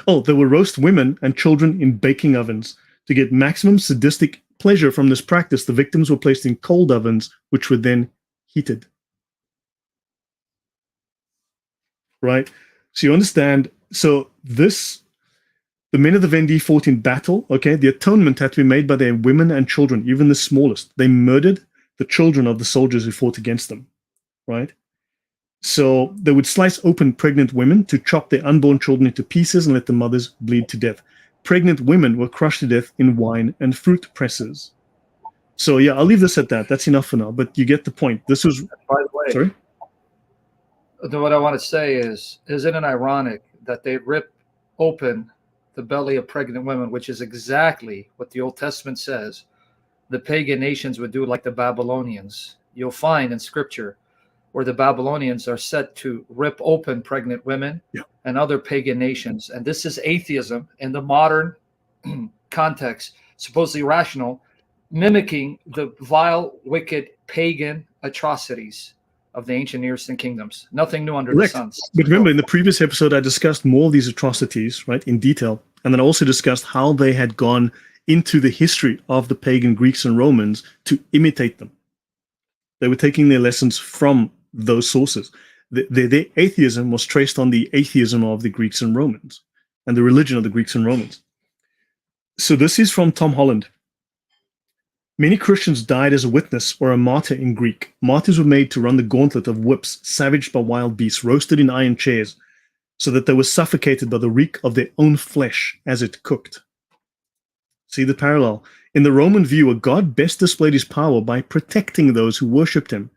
were roast women and children in baking ovens. To get maximum sadistic pleasure from this practice, the victims were placed in cold ovens, which were then heated. Right? So you understand, the men of the Vendée fought in battle, okay? The atonement had to be made by their women and children, even the smallest. They murdered the children of the soldiers who fought against them, right? So they would slice open pregnant women to chop their unborn children into pieces and let the mothers bleed to death. Pregnant women were crushed to death in wine and fruit presses. So yeah, I'll leave this at that. That's enough for now, but you get the point. This was, by the way, sorry? What I want to say is, isn't it ironic that they rip open the belly of pregnant women, which is exactly what the Old Testament says the pagan nations would do, like the Babylonians. You'll find in scripture where the Babylonians are set to rip open pregnant women and other pagan nations. And this is atheism in the modern context, supposedly rational, mimicking the vile, wicked, pagan atrocities of the ancient Near Eastern kingdoms. Nothing new under the sun. But remember, in the previous episode, I discussed more of these atrocities, right, in detail. And then I also discussed how they had gone into the history of the pagan Greeks and Romans to imitate them. They were taking their lessons from those sources. Their atheism was traced on the atheism of the Greeks and Romans and the religion of the Greeks and Romans. So this is from Tom Holland. Many Christians died as a witness or a martyr in Greek. Martyrs were made to run the gauntlet of whips, savaged by wild beasts, roasted in iron chairs, so that they were suffocated by the reek of their own flesh as it cooked. See the parallel? In the Roman view, a god best displayed his power by protecting those who worshipped him,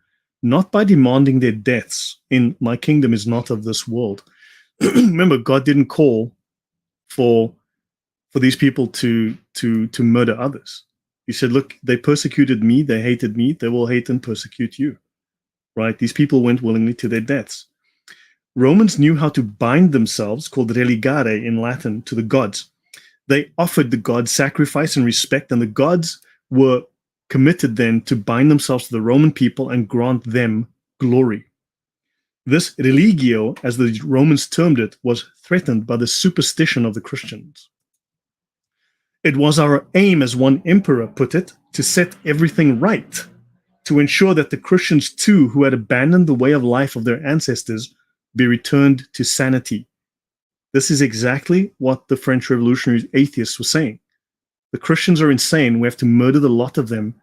not by demanding their deaths in "my kingdom is not of this world." Remember, God didn't call for these people to murder others. He said, look, they persecuted me, they hated me, they will hate and persecute you. Right? These people went willingly to their deaths. Romans knew how to bind themselves, called religare in Latin, to the gods. They offered the gods sacrifice and respect, and the gods were committed then to bind themselves to the Roman people and grant them glory. This religio, as the Romans termed it, was threatened by the superstition of the Christians. It was our aim, as one emperor put it, to set everything right, to ensure that the Christians too, who had abandoned the way of life of their ancestors, be returned to sanity. This is exactly what the French revolutionary atheists were saying. The Christians are insane. We have to murder the lot of them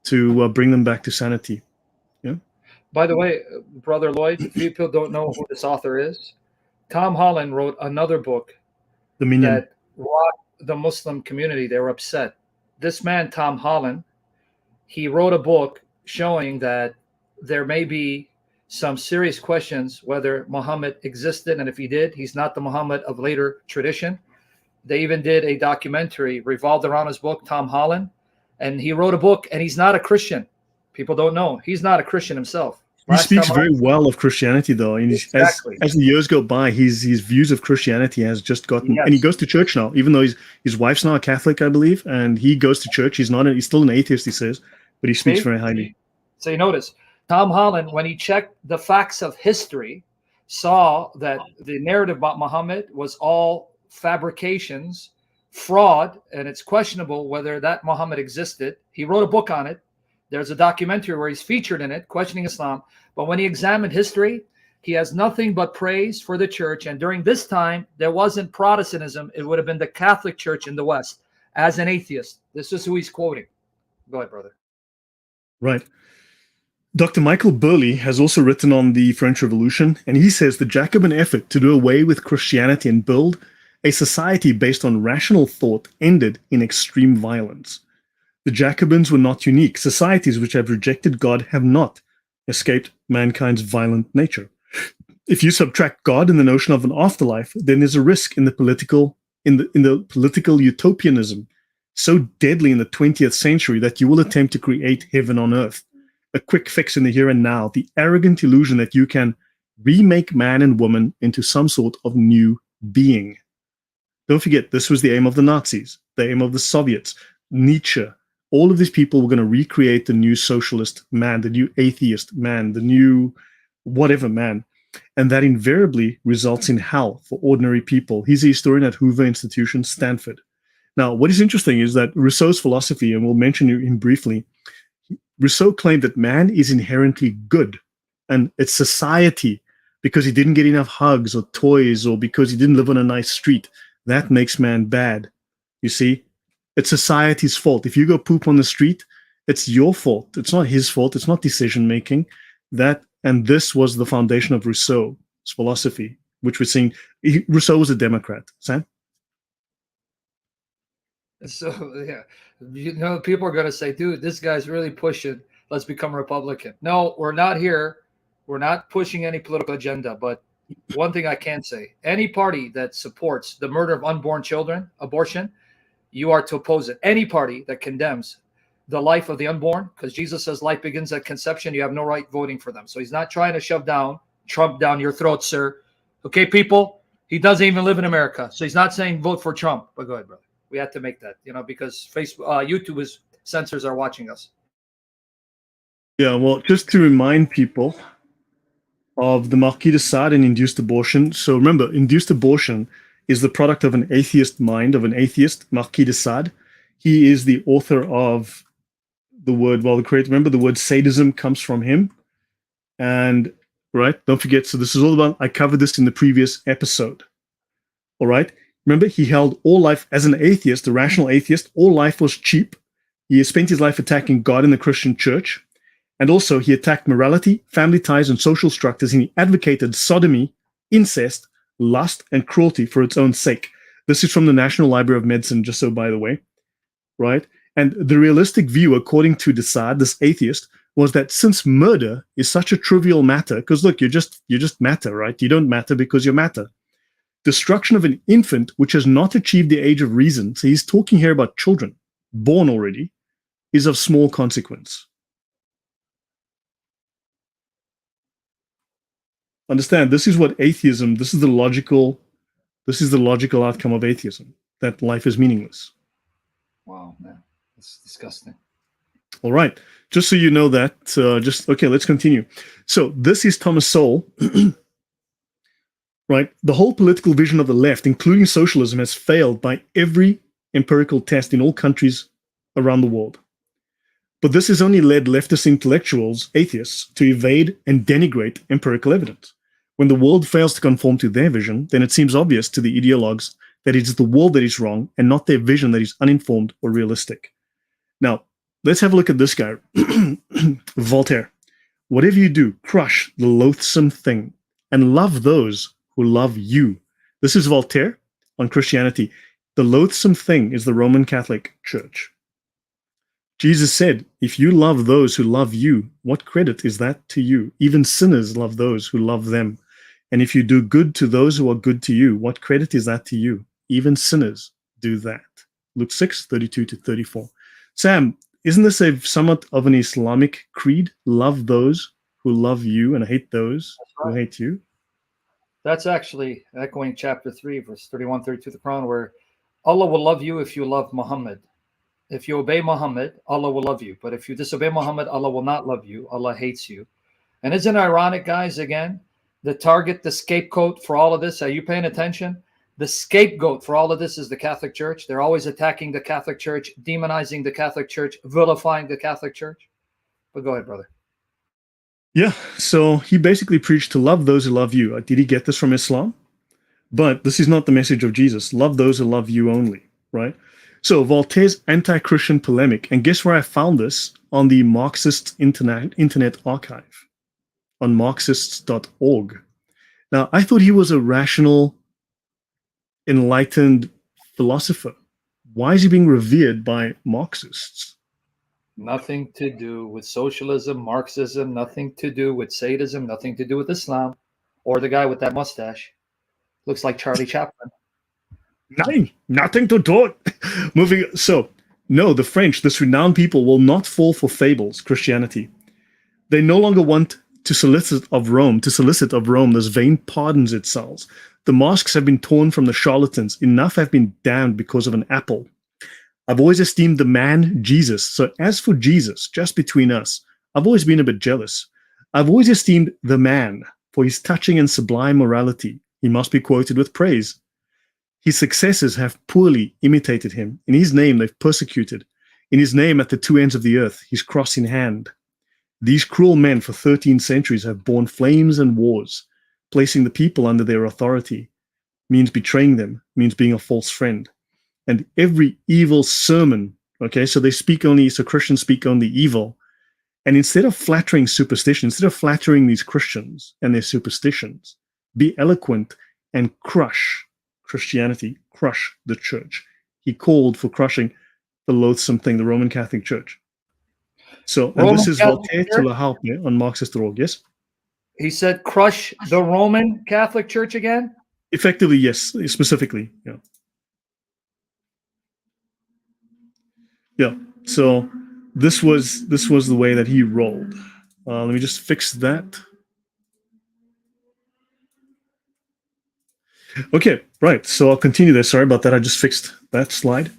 to bring them back to sanity. Yeah. By the way, Brother Lloyd, people don't know who this author is. Tom Holland wrote another book that rocked the Muslim community. They were upset. This man, Tom Holland, he wrote a book showing that there may be some serious questions whether Muhammad existed, and if he did, he's not the Muhammad of later tradition. They even did a documentary revolved around his book, Tom Holland, and he wrote a book, and he's not a Christian. People don't know. He's not a Christian himself. He speaks very well of Christianity, though. And exactly. as the years go by, his views of Christianity has just gotten... Yes. And he goes to church now, even though his wife's now a Catholic, I believe, and he goes to church. He's still an atheist, he says, but he speaks very highly. So you notice, Tom Holland, when he checked the facts of history, saw that the narrative about Muhammad was all fabrications, fraud, and it's questionable whether that Muhammad existed. He wrote a book on it. There's a documentary where he's featured in it, questioning Islam. But when he examined history, he has nothing but praise for the church. And during this time, there wasn't Protestantism. It would have been the Catholic Church in the West. As an atheist, this is who he's quoting. Go ahead, brother. Right. Dr. Michael Burley has also written on the French Revolution, and he says the Jacobin effort to do away with Christianity and build a society based on rational thought ended in extreme violence. The Jacobins were not unique. Societies which have rejected God have not escaped mankind's violent nature. If you subtract God and the notion of an afterlife, then there's a risk in the political utopianism so deadly in the 20th century that you will attempt to create heaven on earth, a quick fix in the here and now, the arrogant illusion that you can remake man and woman into some sort of new being. Don't forget, this was the aim of the Nazis, the aim of the Soviets, Nietzsche. All of these people were going to recreate the new socialist man, the new atheist man, the new whatever man. And that invariably results in hell for ordinary people. He's a historian at Hoover Institution, Stanford. Now, what is interesting is that Rousseau's philosophy, and we'll mention him briefly, Rousseau claimed that man is inherently good, and it's society, because he didn't get enough hugs or toys, or because he didn't live on a nice street, that makes man bad. You see, it's society's fault. If you go poop on the street, it's your fault. It's not his fault. It's not decision making. And this was the foundation of Rousseau's philosophy, which we're seeing. Rousseau was a Democrat. Sam? So, yeah, people are going to say, dude, this guy's really pushing, let's become Republican. No, we're not here. We're not pushing any political agenda. But one thing I can say, any party that supports the murder of unborn children, abortion, you are to oppose it. Any party that condemns the life of the unborn, because Jesus says life begins at conception, you have no right voting for them. So he's not trying to shove Trump down your throat, sir. Okay, people? He doesn't even live in America. So he's not saying vote for Trump. But go ahead, brother. We had to make that, because Facebook, YouTube censors are watching us. Yeah, well, just to remind people of the Marquis de Sade and induced abortion. So remember, induced abortion is the product of an atheist mind, of an atheist, Marquis de Sade. He is the author of the word, remember the word sadism comes from him. And, right, don't forget, so this is all about, I covered this in the previous episode. All right, remember, he held all life as an atheist, a rational atheist, all life was cheap. He spent his life attacking God and the Christian church. And also he attacked morality, family ties, and social structures, and he advocated sodomy, incest, lust, and cruelty for its own sake. This is from the National Library of Medicine, just so by the way, right? And the realistic view, according to de Sade, this atheist, was that since murder is such a trivial matter, because look, you're just matter, right? You don't matter because you're matter. Destruction of an infant which has not achieved the age of reason, so he's talking here about children, born already, is of small consequence. Understand, this is what atheism, this is the logical outcome of atheism, that life is meaningless. Wow, man, that's disgusting. All right, just so you know that, okay, let's continue. So this is Thomas Sowell, right? The whole political vision of the left, including socialism, has failed by every empirical test in all countries around the world. But this has only led leftist intellectuals, atheists, to evade and denigrate empirical evidence. When the world fails to conform to their vision, then it seems obvious to the ideologues that it is the world that is wrong and not their vision that is uninformed or realistic. Now, let's have a look at this guy, Voltaire. Whatever you do, crush the loathsome thing and love those who love you. This is Voltaire on Christianity. The loathsome thing is the Roman Catholic Church. Jesus said, if you love those who love you, what credit is that to you? Even sinners love those who love them. And if you do good to those who are good to you, what credit is that to you? Even sinners do that. Luke 6:32-34. Sam, isn't this somewhat of an Islamic creed? Love those who love you and hate those who hate you? That's actually echoing chapter 3, verse 31-32 of the Quran, where Allah will love you if you love Muhammad. If you obey Muhammad, Allah will love you. But if you disobey Muhammad, Allah will not love you. Allah hates you. And isn't it ironic, guys, again, the target, the scapegoat for all of this? Are you paying attention? The scapegoat for all of this is the Catholic Church. They're always attacking the Catholic Church, demonizing the Catholic Church, vilifying the Catholic Church. But go ahead, brother. Yeah, so he basically preached to love those who love you. Did he get this from Islam? But this is not the message of Jesus. Love those who love you only, right? So Voltaire's anti-Christian polemic, and guess where I found this? on the Marxist Internet Archive on Marxists.org. Now, I thought he was a rational, enlightened philosopher. Why is he being revered by Marxists? Nothing to do with socialism, Marxism, nothing to do with sadism, nothing to do with Islam, or the guy with that mustache. Looks like Charlie Chaplin. Nothing to do. Moving. So, no, the French, this renowned people, will not fall for fables, Christianity. They no longer want to solicit of Rome those vain pardons it sells. The masks have been torn from the charlatans. Enough have been damned because of an apple. I've always esteemed the man Jesus. So as for Jesus, just between us, I've always been a bit jealous. I've always esteemed the man for his touching and sublime morality. He must be quoted with praise. His successors have poorly imitated him. In his name they've persecuted. In his name at the two ends of the earth, his cross in hand. These cruel men for 13 centuries have borne flames and wars. Placing the people under their authority means betraying them, means being a false friend. And every evil sermon, okay, so Christians speak only evil. And instead of flattering superstition, instead of flattering these Christians and their superstitions, be eloquent and crush Christianity, crush the church. He called for crushing the loathsome thing, the Roman Catholic Church. So, and this is Voltaire to La Harpe on Marxist.org, yes? He said, crush the Roman Catholic Church again? Effectively, yes, specifically, yeah. Yeah, so this was the way that he rolled. Let me just fix that. Okay, right, so I'll continue there. Sorry about that, I just fixed that slide.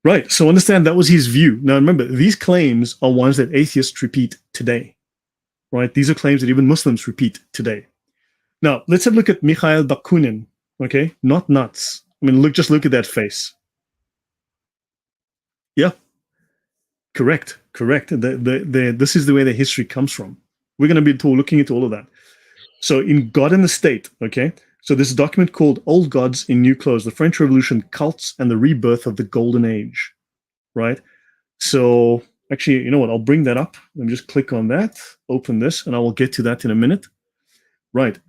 Right, so understand that was his view. Now remember, these claims are ones that atheists repeat today. Right, these are claims that even Muslims repeat today. Now, let's have a look at Mikhail Bakunin, okay? Not nuts. I mean, just look at that face. Yeah, correct. This is the way the history comes from. We're going to be looking into all of that. So in God and the State, okay? So this document called Old Gods in New Clothes, the French Revolution, Cults, and the Rebirth of the Golden Age, right? So actually, you know what? I'll bring that up. Let me just click on that, open this, and I will get to that in a minute. Right.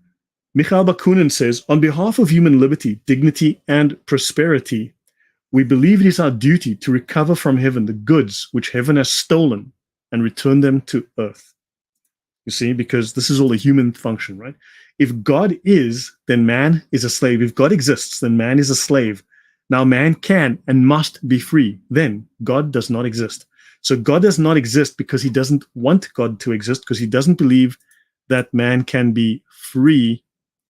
Mikhail Bakunin says, on behalf of human liberty, dignity, and prosperity, we believe it is our duty to recover from heaven the goods which heaven has stolen and return them to earth. You see, because this is all a human function, right? If God is, then man is a slave. If God exists, then man is a slave. Now man can and must be free. Then God does not exist. So God does not exist because he doesn't want God to exist, because he doesn't believe that man can be free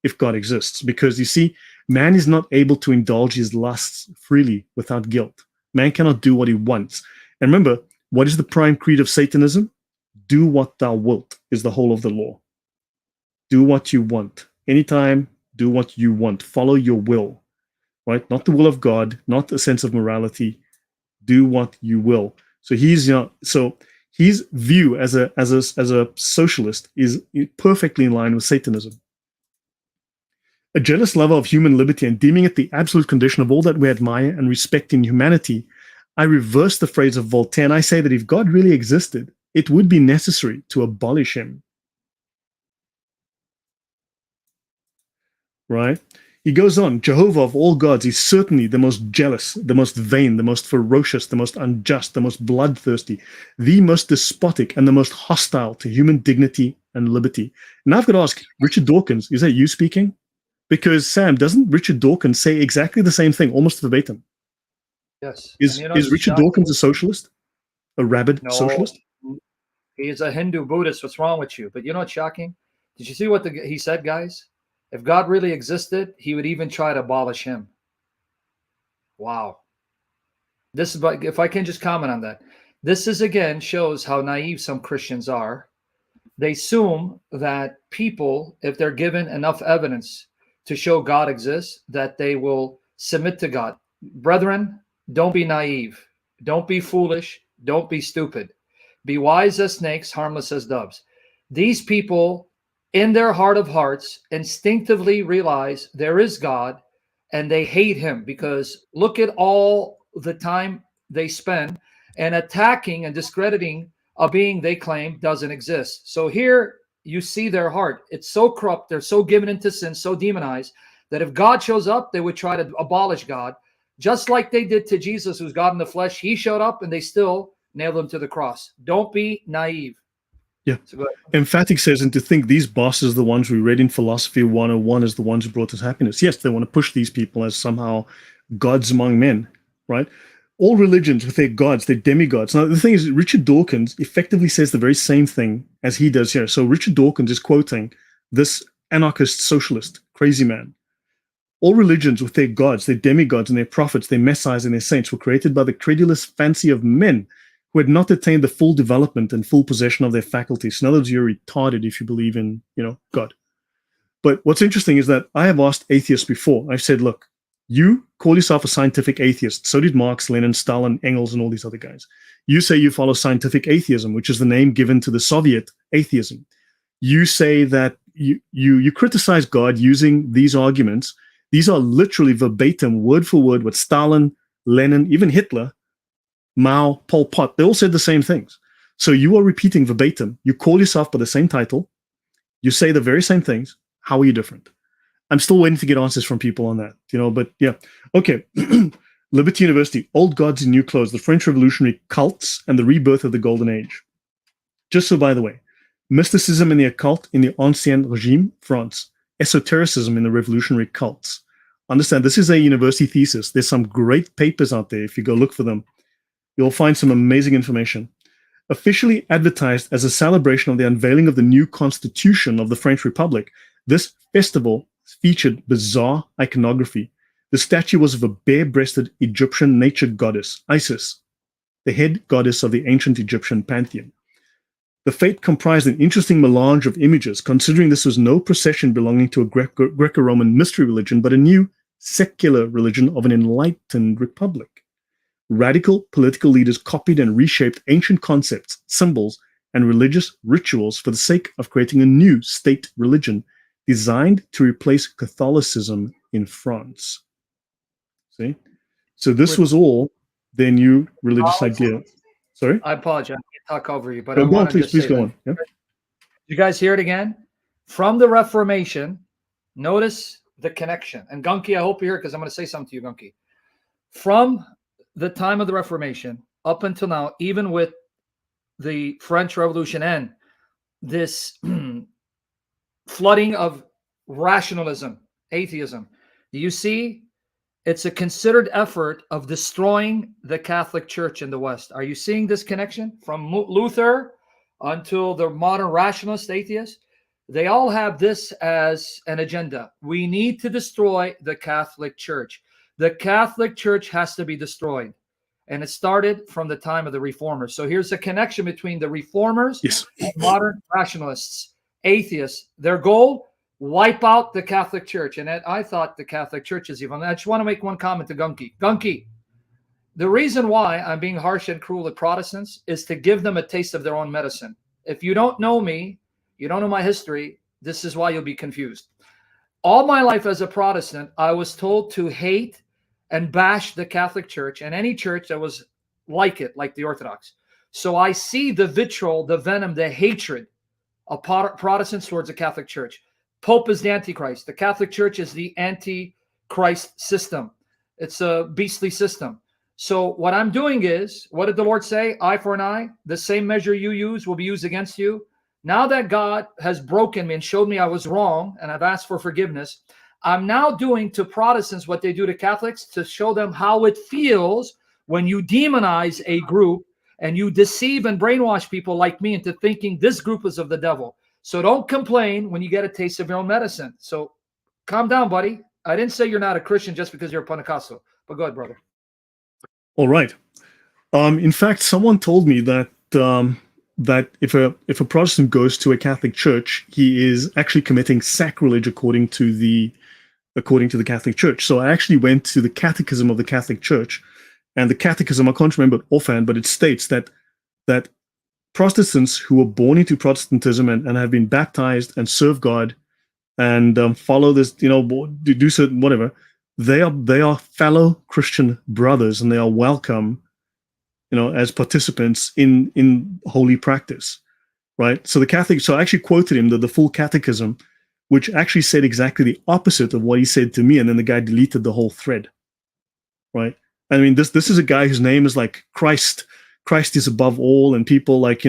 if God exists. Because you see, man is not able to indulge his lusts freely without guilt. Man cannot do what he wants. And remember, what is the prime creed of Satanism? Do what thou wilt is the whole of the law. Do what you want. Anytime, do what you want. Follow your will, right? Not the will of God, not a sense of morality. Do what you will. So his view as a socialist is perfectly in line with Satanism. A jealous lover of human liberty and deeming it the absolute condition of all that we admire and respect in humanity, I reverse the phrase of Voltaire and I say that if God really existed, it would be necessary to abolish him. Right? He goes on, Jehovah of all gods is certainly the most jealous, the most vain, the most ferocious, the most unjust, the most bloodthirsty, the most despotic, and the most hostile to human dignity and liberty. And I've got to ask, Richard Dawkins, is that you speaking? Because, Sam, doesn't Richard Dawkins say exactly the same thing, almost verbatim? Yes. Is Richard Dawkins a socialist? A rabid socialist? He is a Hindu Buddhist. What's wrong with you? But you know what's shocking? Did you see what he said, guys? If God really existed, he would even try to abolish him. Wow. This is, if I can just comment on that. This is, again, shows how naive some Christians are. They assume that people, if they're given enough evidence to show God exists, that they will submit to God. Brethren, don't be naive. Don't be foolish. Don't be stupid. Be wise as snakes, harmless as doves. These people, in their heart of hearts, instinctively realize there is God, and they hate him because look at all the time they spend and attacking and discrediting a being they claim doesn't exist. So here you see their heart. It's so corrupt. They're so given into sin, so demonized, that if God shows up, they would try to abolish God, just like they did to Jesus, who's God in the flesh. He showed up and they still nailed him to the cross. Don't be naive. Yeah. So Emphatic says, and to think these bosses, the ones we read in Philosophy 101, as the ones who brought us happiness. Yes, they want to push these people as somehow gods among men, right? All religions with their gods, their demigods. Now, the thing is, Richard Dawkins effectively says the very same thing as he does here. So Richard Dawkins is quoting this anarchist socialist, crazy man. All religions with their gods, their demigods, and their prophets, their messiahs, and their saints were created by the credulous fancy of men who had not attained the full development and full possession of their faculties. In other words, you're retarded if you believe in, God. But what's interesting is that I have asked atheists before. I've said, look, you call yourself a scientific atheist. So did Marx, Lenin, Stalin, Engels, and all these other guys. You say you follow scientific atheism, which is the name given to the Soviet atheism. You say that you criticize God using these arguments. These are literally verbatim, word for word, what Stalin, Lenin, even Hitler, Mao, Pol Pot, they all said the same things. So you are repeating verbatim. You call yourself by the same title. You say the very same things. How are you different? I'm still waiting to get answers from people on that, but yeah. Okay. Liberty University, Old Gods in New Clothes, the French Revolutionary Cults and the Rebirth of the Golden Age. Just so, by the way, mysticism in the occult in the Ancien Regime, France. Esotericism in the revolutionary cults. Understand, this is a university thesis. There's some great papers out there. If you go look for them, you'll find some amazing information. Officially advertised as a celebration of the unveiling of the new constitution of the French Republic, this festival featured bizarre iconography. The statue was of a bare-breasted Egyptian nature goddess, Isis, the head goddess of the ancient Egyptian pantheon. The fete comprised an interesting melange of images, considering this was no procession belonging to a Greco-Roman mystery religion, but a new secular religion of an enlightened republic. Radical political leaders copied and reshaped ancient concepts, symbols, and religious rituals for the sake of creating a new state religion designed to replace Catholicism in France. See? So this was all their new religious idea. Sorry? I apologize. I can't talk over you, but no, I want to please, just please say go that. on. Yep. You guys hear it again? From the Reformation, notice the connection. And Gunky, I hope you're here because I'm going to say something to you, Gunky. From the time of the Reformation up until now, even with the French Revolution and this flooding of rationalism, atheism, do you see it's a considered effort of destroying the Catholic Church in the West? Are you seeing this connection from Luther until the modern rationalist atheists? They all have this as an agenda. We need to destroy the Catholic Church. The Catholic Church has to be destroyed. And it started from the time of the Reformers. So here's the connection between the Reformers and modern rationalists, atheists. Their goal, wipe out the Catholic Church. And I thought the Catholic Church is evil. And I just want to make one comment to Gunky. Gunky, the reason why I'm being harsh and cruel with Protestants is to give them a taste of their own medicine. If you don't know me, you don't know my history, this is why you'll be confused. All my life as a Protestant, I was told to hate and bash the Catholic Church and any church that was like it, like the Orthodox. So I see the vitriol, the venom, the hatred of Protestants towards the Catholic Church. Pope is the Antichrist. The Catholic Church is the Antichrist system. It's a beastly system. So what I'm doing is, what did the Lord say? Eye for an eye. The same measure you use will be used against you. Now that God has broken me and showed me I was wrong, and I've asked for forgiveness, I'm now doing to Protestants what they do to Catholics to show them how it feels when you demonize a group and you deceive and brainwash people like me into thinking this group is of the devil. So don't complain when you get a taste of your own medicine. So calm down, buddy. I didn't say you're not a Christian just because you're a Pentecostal. But go ahead, brother. All right. In fact, someone told me that that if a Protestant goes to a Catholic church, he is actually committing sacrilege according to the Catholic Church. So I actually went to the Catechism of the Catholic Church, and the Catechism, I can't remember offhand, but it states that Protestants who were born into Protestantism and have been baptized and serve God and follow this, do certain whatever, they are fellow Christian brothers, and they are welcome as participants in holy practice, right? So the Catholic, so I actually quoted him the full catechism, which actually said exactly the opposite of what he said to me, and then the guy deleted the whole thread, right? I mean, this is a guy whose name is like Christ is above all, and people like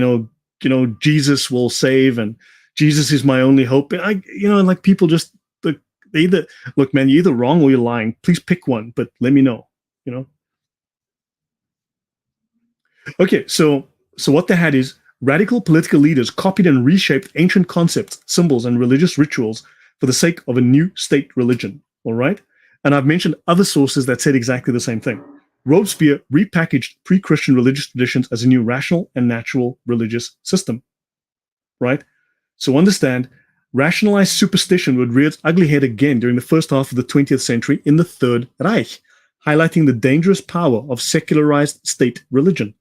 Jesus will save, and Jesus is my only hope. Like people just they either look, man, you're either wrong or you're lying. Please pick one, but let me know. Okay, so what they had is radical political leaders copied and reshaped ancient concepts, symbols, and religious rituals for the sake of a new state religion. All right, and I've mentioned other sources that said exactly the same thing. Robespierre repackaged pre-Christian religious traditions as a new rational and natural religious system, right? So understand, rationalized superstition would rear its ugly head again during the first half of the 20th century in the Third Reich, highlighting the dangerous power of secularized state religion.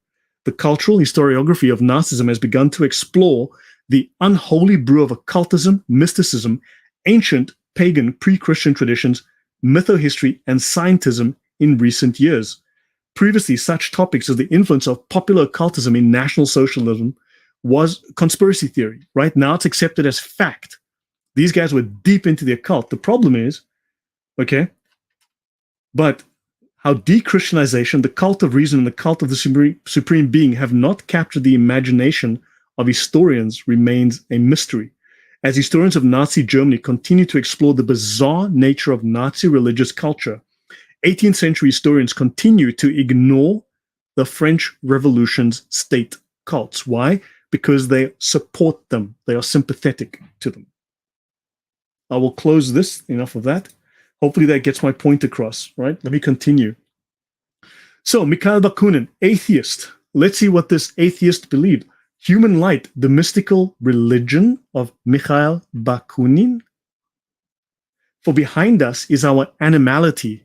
The cultural historiography of Nazism has begun to explore the unholy brew of occultism, mysticism, ancient pagan pre-Christian traditions, mythohistory, and scientism in recent years. Previously, such topics as the influence of popular occultism in National Socialism was conspiracy theory. Right now, it's accepted as fact. These guys were deep into the occult. The problem is, but how de-Christianization, the cult of reason, and the cult of the supreme being have not captured the imagination of historians remains a mystery. As historians of Nazi Germany continue to explore the bizarre nature of Nazi religious culture, 18th century historians continue to ignore the French Revolution's state cults. Why? Because they support them. They are sympathetic to them. I will close this. Enough of that. Hopefully that gets my point across, right? Let me continue. So, Mikhail Bakunin, atheist. Let's see what this atheist believed. Human light, the mystical religion of Mikhail Bakunin. For behind us is our animality,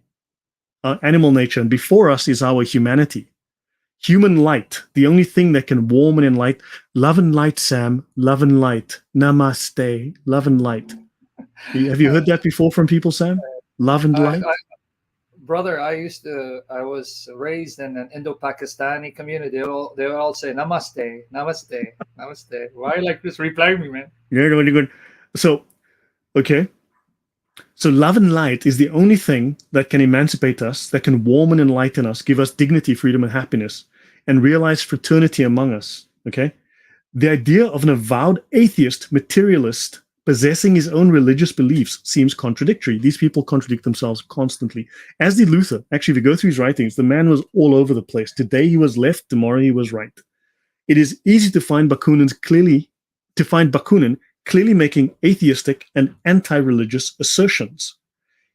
our animal nature, and before us is our humanity. Human light, the only thing that can warm and enlighten. Love and light, Sam. Love and light. Namaste. Love and light. Have you heard that before from people, Sam? Love and light? Brother, I was raised in an Indo-Pakistani community. They all say namaste, namaste, namaste. Why you like this? Reply me, man. Yeah, really good. So, okay. So love and light is the only thing that can emancipate us, that can warm and enlighten us, give us dignity, freedom, and happiness, and realize fraternity among us, okay? The idea of an avowed atheist, materialist, possessing his own religious beliefs seems contradictory. These people contradict themselves constantly. As did Luther. Actually, if you go through his writings, the man was all over the place. Today he was left, tomorrow he was right. It is easy to find Bakunin clearly making atheistic and anti-religious assertions.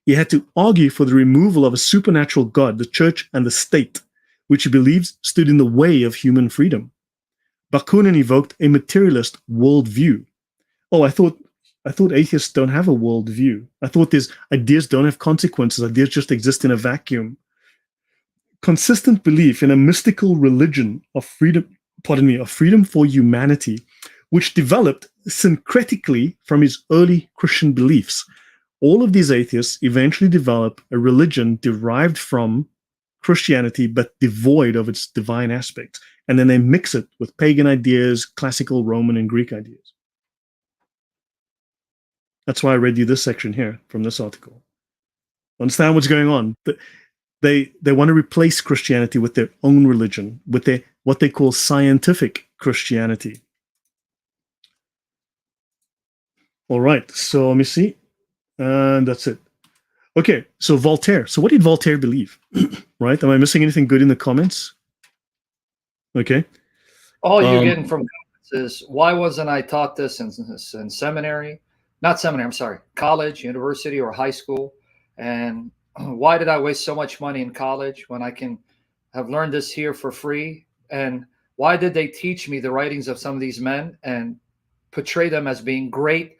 He had to argue for the removal of a supernatural God, the church and the state, which he believes stood in the way of human freedom. Bakunin evoked a materialist worldview. Oh, I thought atheists don't have a worldview. I thought these ideas don't have consequences. Ideas just exist in a vacuum. Consistent belief in a mystical religion of freedom, of freedom for humanity, which developed syncretically from his early Christian beliefs. All of these atheists eventually develop a religion derived from Christianity, but devoid of its divine aspects. And then they mix it with pagan ideas, classical Roman and Greek ideas. That's why I read you this section here from this article. Understand what's going on? They want to replace Christianity with their own religion, with their what they call scientific Christianity. All right, so let me see. And that's it. Okay, so Voltaire. So what did Voltaire believe? Right? Am I missing anything good in the comments? Okay. All you're getting from comments is, why wasn't I taught this in seminary? Not seminary, I'm sorry, college, university, or high school? And why did I waste so much money in college when I can have learned this here for free? And why did they teach me the writings of some of these men and portray them as being great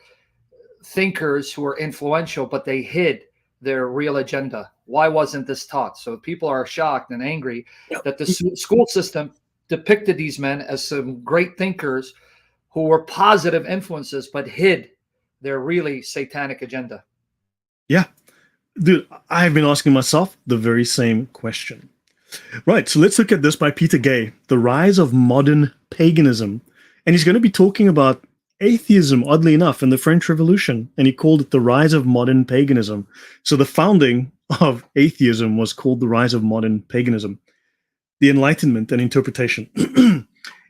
thinkers who were influential, but they hid their real agenda? Why wasn't this taught? So people are shocked and angry that the school system depicted these men as some great thinkers who were positive influences, but hid their really satanic agenda. Yeah. Dude, I've been asking myself the very same question. Right, so let's look at this by Peter Gay, The Rise of Modern Paganism. And he's going to be talking about atheism, oddly enough, in the French Revolution. And he called it the rise of modern paganism. So the founding of atheism was called the rise of modern paganism, the Enlightenment and interpretation.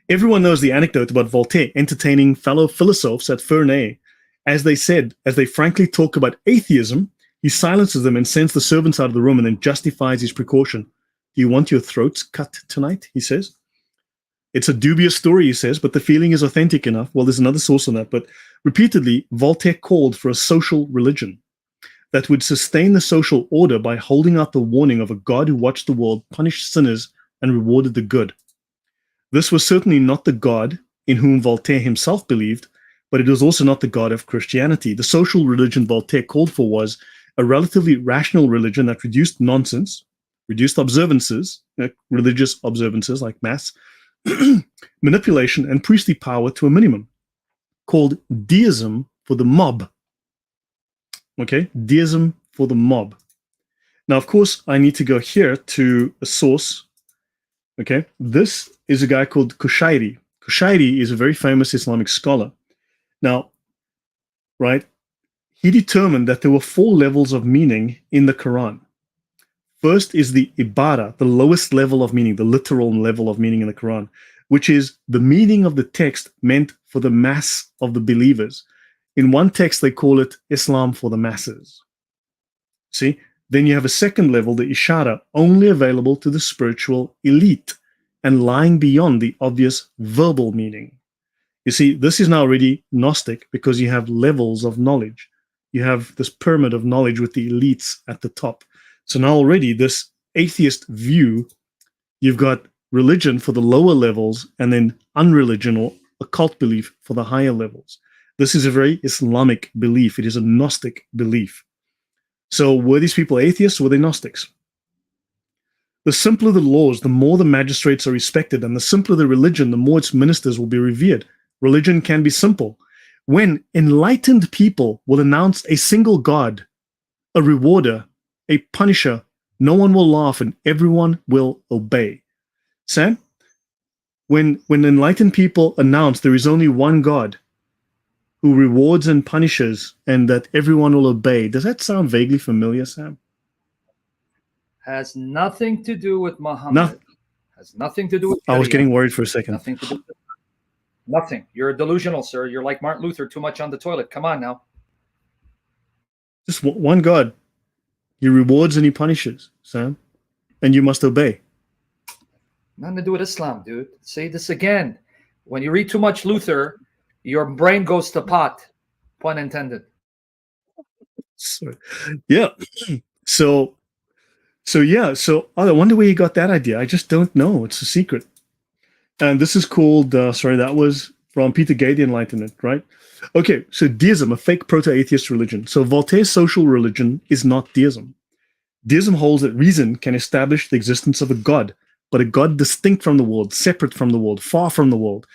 Everyone knows the anecdote about Voltaire entertaining fellow philosophers at Ferney. As they frankly talk about atheism, he silences them and sends the servants out of the room and then justifies his precaution. Do you want your throats cut tonight? He says. It's a dubious story, he says, but the feeling is authentic enough. Well, there's another source on that, but repeatedly, Voltaire called for a social religion that would sustain the social order by holding out the warning of a God who watched the world, punished sinners, and rewarded the good. This was certainly not the God in whom Voltaire himself believed, but it was also not the God of Christianity. The social religion Voltaire called for was a relatively rational religion that reduced nonsense, reduced observances, religious observances like Mass, manipulation, and priestly power to a minimum, called deism for the mob. Okay, deism for the mob. Now, of course, I need to go here to a source. Okay, this is a guy called Kushairi. Kushairi is a very famous Islamic scholar. Now, right, he determined that there were 4 levels of meaning in the Quran. First is the ibara, the lowest level of meaning, the literal level of meaning in the Quran, which is the meaning of the text meant for the mass of the believers. In one text, they call it Islam for the masses. See? Then you have a second level, the ishara, only available to the spiritual elite and lying beyond the obvious verbal meaning. You see, this is now already Gnostic because you have levels of knowledge. You have this pyramid of knowledge with the elites at the top. So now already this atheist view, you've got religion for the lower levels and then unreligion or occult belief for the higher levels. This is a very Islamic belief. It is a Gnostic belief. So were these people atheists or were they Gnostics? The simpler the laws, the more the magistrates are respected, and the simpler the religion, the more its ministers will be revered. Religion can be simple. When enlightened people will announce a single God, a rewarder, a punisher, no one will laugh and everyone will obey. Sam, when enlightened people announce there is only one God who rewards and punishes and that everyone will obey, does that sound vaguely familiar, Sam? Has nothing to do with Muhammad. Has nothing to do with Sharia. I was getting worried for a second. Nothing to do with nothing. You're delusional, sir. You're like Martin Luther, too much on the toilet. Come on now. Just one God. He rewards and he punishes, Sam. And you must obey. Nothing to do with Islam, dude. Say this again. When you read too much Luther, your brain goes to pot. Pun intended. So, yeah. So I wonder where you got that idea. I just don't know. It's a secret. And this is called, that was from Peter Gay, The Enlightenment, right? Okay, so deism, a fake proto-atheist religion. So Voltaire's social religion is not deism. Deism holds that reason can establish the existence of a God, but a God distinct from the world, separate from the world, far from the world.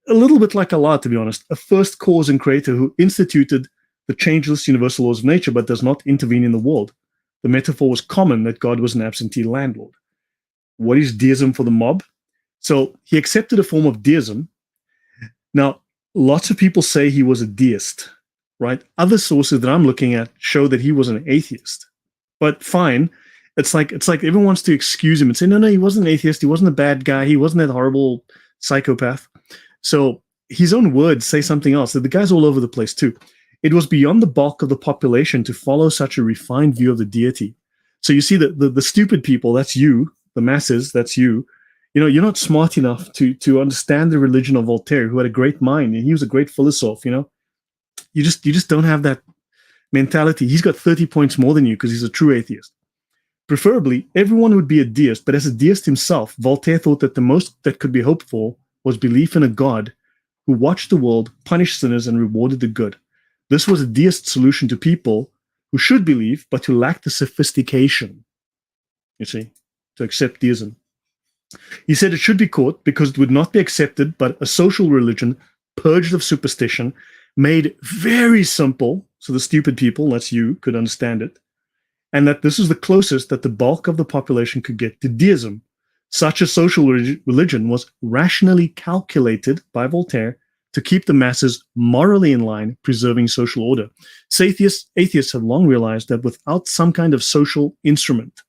A little bit like Allah, to be honest, a first cause and creator who instituted the changeless universal laws of nature, but does not intervene in the world. The metaphor was common that God was an absentee landlord. What is deism for the mob? So he accepted a form of deism. Now, lots of people say he was a deist, right? Other sources that I'm looking at show that he was an atheist. But fine, it's like everyone wants to excuse him and say, no, he wasn't an atheist. He wasn't a bad guy. He wasn't that horrible psychopath. So his own words say something else. The guy's all over the place too. It was beyond the bulk of the population to follow such a refined view of the deity. So you see that the stupid people, that's you, the masses, that's you. You know, you're not smart enough to understand the religion of Voltaire, who had a great mind, and he was a great philosopher, you know. You just don't have that mentality. He's got 30 points more than you because he's a true atheist. Preferably, everyone would be a deist, but as a deist himself, Voltaire thought that the most that could be hoped for was belief in a God who watched the world, punished sinners, and rewarded the good. This was a deist solution to people who should believe, but who lack the sophistication, you see, to accept deism. He said it should be caught because it would not be accepted, but a social religion purged of superstition, made very simple, so the stupid people, that's you, could understand it, and that this is the closest that the bulk of the population could get to deism, Such a social religion was rationally calculated by Voltaire to keep the masses morally in line, preserving social order. So atheists have long realized that without some kind of social instrument,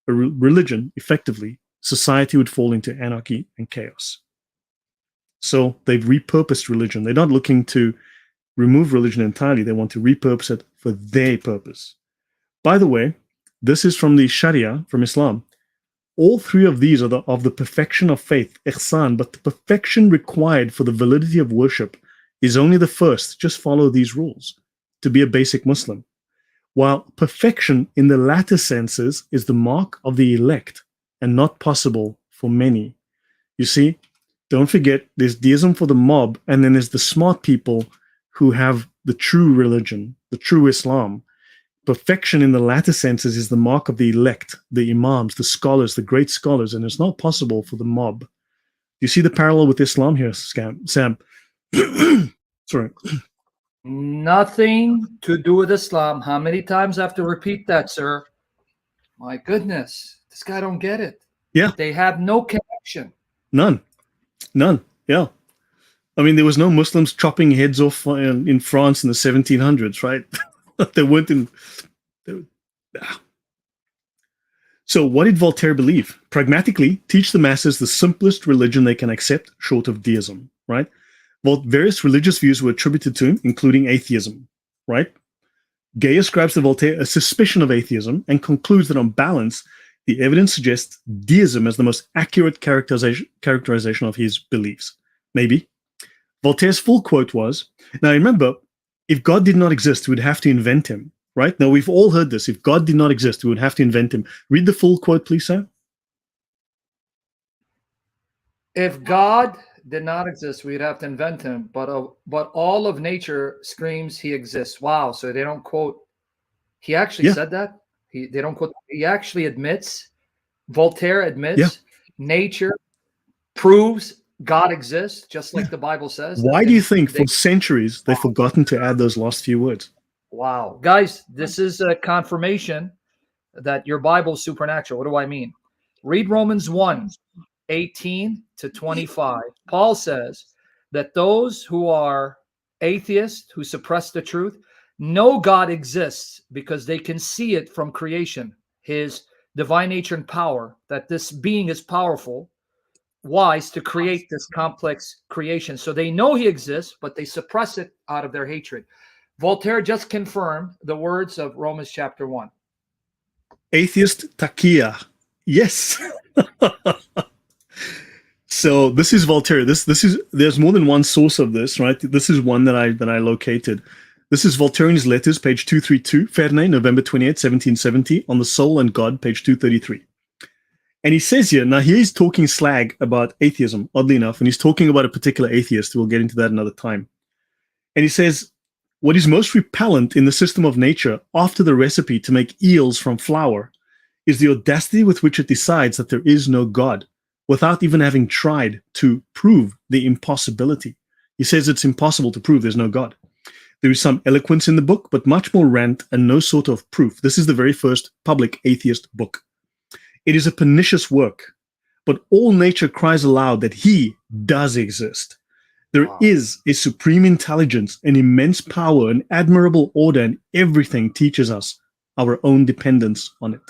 a religion, effectively, society would fall into anarchy and chaos. So they've repurposed religion. They're not looking to remove religion entirely. They want to repurpose it for their purpose. By the way, this is from the Sharia, from Islam. All three of these are of the perfection of faith, ihsan, but the perfection required for the validity of worship is only the first. Just follow these rules to be a basic Muslim. While perfection in the latter senses is the mark of the elect and not possible for many. You see, don't forget, there's deism for the mob, and then there's the smart people who have the true religion, the true Islam. Perfection in the latter senses is the mark of the elect, the imams, the scholars, the great scholars, and it's not possible for the mob. You see the parallel with Islam here, Sam? Sorry. Nothing to do with Islam. How many times I have to repeat that, sir? My goodness, this guy don't get it. Yeah. They have no connection. None. Yeah. I mean, there was no Muslims chopping heads off in France in the 1700s, right? They weren't in. So what did Voltaire believe? Pragmatically, teach the masses the simplest religion they can accept, short of deism, right? Various religious views were attributed to him, including atheism, right? Gay ascribes to Voltaire a suspicion of atheism and concludes that on balance, the evidence suggests deism as the most accurate characterization of his beliefs. Maybe. Voltaire's full quote was, now remember, if God did not exist, we would have to invent him, right? Now, we've all heard this. If God did not exist, we would have to invent him. Read the full quote, please, Sam. If God did not exist, we'd have to invent him. But all of nature screams he exists. Wow. So they don't quote. He actually said that. They don't quote. He actually admits. Voltaire admits nature proves God exists, just like the Bible says. Why do you think for centuries they've forgotten to add those last few words? Wow. Guys, this is a confirmation that your Bible is supernatural. What do I mean? Read Romans 1:18-25. Paul says that those who are atheists, who suppress the truth, know God exists because they can see it from creation, his divine nature and power, that this being is powerful, wise to create this complex creation. So they know he exists, but they suppress it out of their hatred. Voltaire just confirmed the words of Romans chapter 1. Atheist takia. Yes. So this is Voltaire. There's more than one source of this, right? This is one that I located. This is Voltaire in his letters, page 232, Ferney, November 28, 1770, on the soul and God, page 233. And he says here, now here he's talking slag about atheism, oddly enough, and he's talking about a particular atheist. We'll get into that another time. And he says, what is most repellent in the system of nature after the recipe to make eels from flour is the audacity with which it decides that there is no God, without even having tried to prove the impossibility. He says it's impossible to prove there's no God. There is some eloquence in the book, but much more rant and no sort of proof. This is the very first public atheist book. It is a pernicious work, but all nature cries aloud that he does exist. There is a supreme intelligence, an immense power, an admirable order, and everything teaches us our own dependence on it.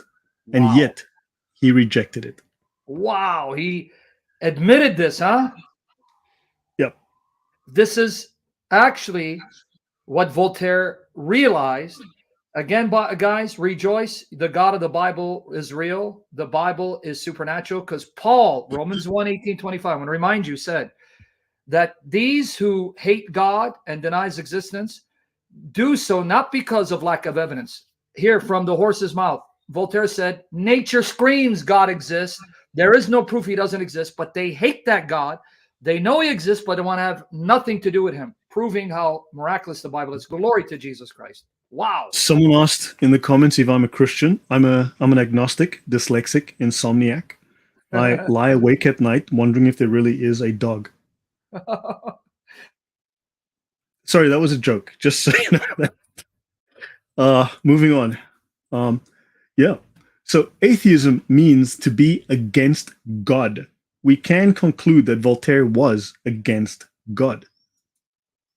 And yet, he rejected it. Wow, he admitted this, huh? Yep. This is actually what Voltaire realized. Again, guys, rejoice. The God of the Bible is real. The Bible is supernatural, because Paul, Romans 1:18-25, I want to remind you, said that these who hate God and denies existence do so not because of lack of evidence. Here, from the horse's mouth, Voltaire said, nature screams God exists. There is no proof he doesn't exist, but they hate that God. They know he exists, but they want to have nothing to do with him, proving how miraculous the Bible is. Glory to Jesus Christ. Wow. Someone asked in the comments if I'm a Christian. I'm an agnostic, dyslexic, insomniac. I lie awake at night wondering if there really is a dog. Sorry, that was a joke. Just so you know that. Moving on. Yeah. So atheism means to be against God. We can conclude that Voltaire was against God.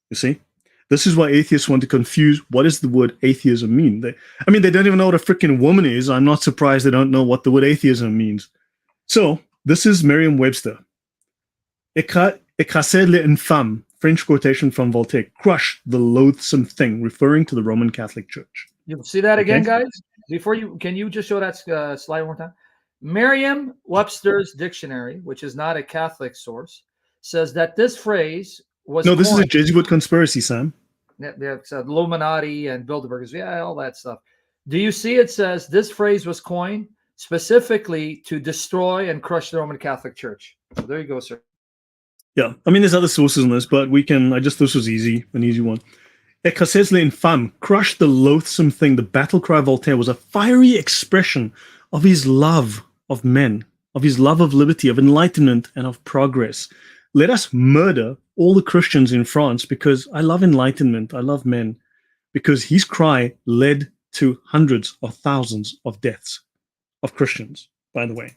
You see? This is why atheists want to confuse what does the word atheism mean. They don't even know what a freaking woman is. I'm not surprised they don't know what the word atheism means. So this is Merriam-Webster. Écraser l'infâme, French quotation from Voltaire, crush the loathsome thing, referring to the Roman Catholic Church. You see that again, guys? Can you just show that slide one more time? Merriam-Webster's dictionary, which is not a Catholic source, says that this phrase was this is a Jesuit conspiracy, Sam. It's Illuminati and Bilderbergers, all that stuff. Do you see it says this phrase was coined specifically to destroy and crush the Roman Catholic Church? So there you go, sir. Yeah, there's other sources on this, but this was an easy one. Écraser l'infâme, crush the loathsome thing. The battle cry of Voltaire was a fiery expression of his love of men, of his love of liberty, of enlightenment, and of progress. Let us murder all the Christians in France because I love enlightenment, I love men, because his cry led to hundreds of thousands of deaths of Christians, by the way.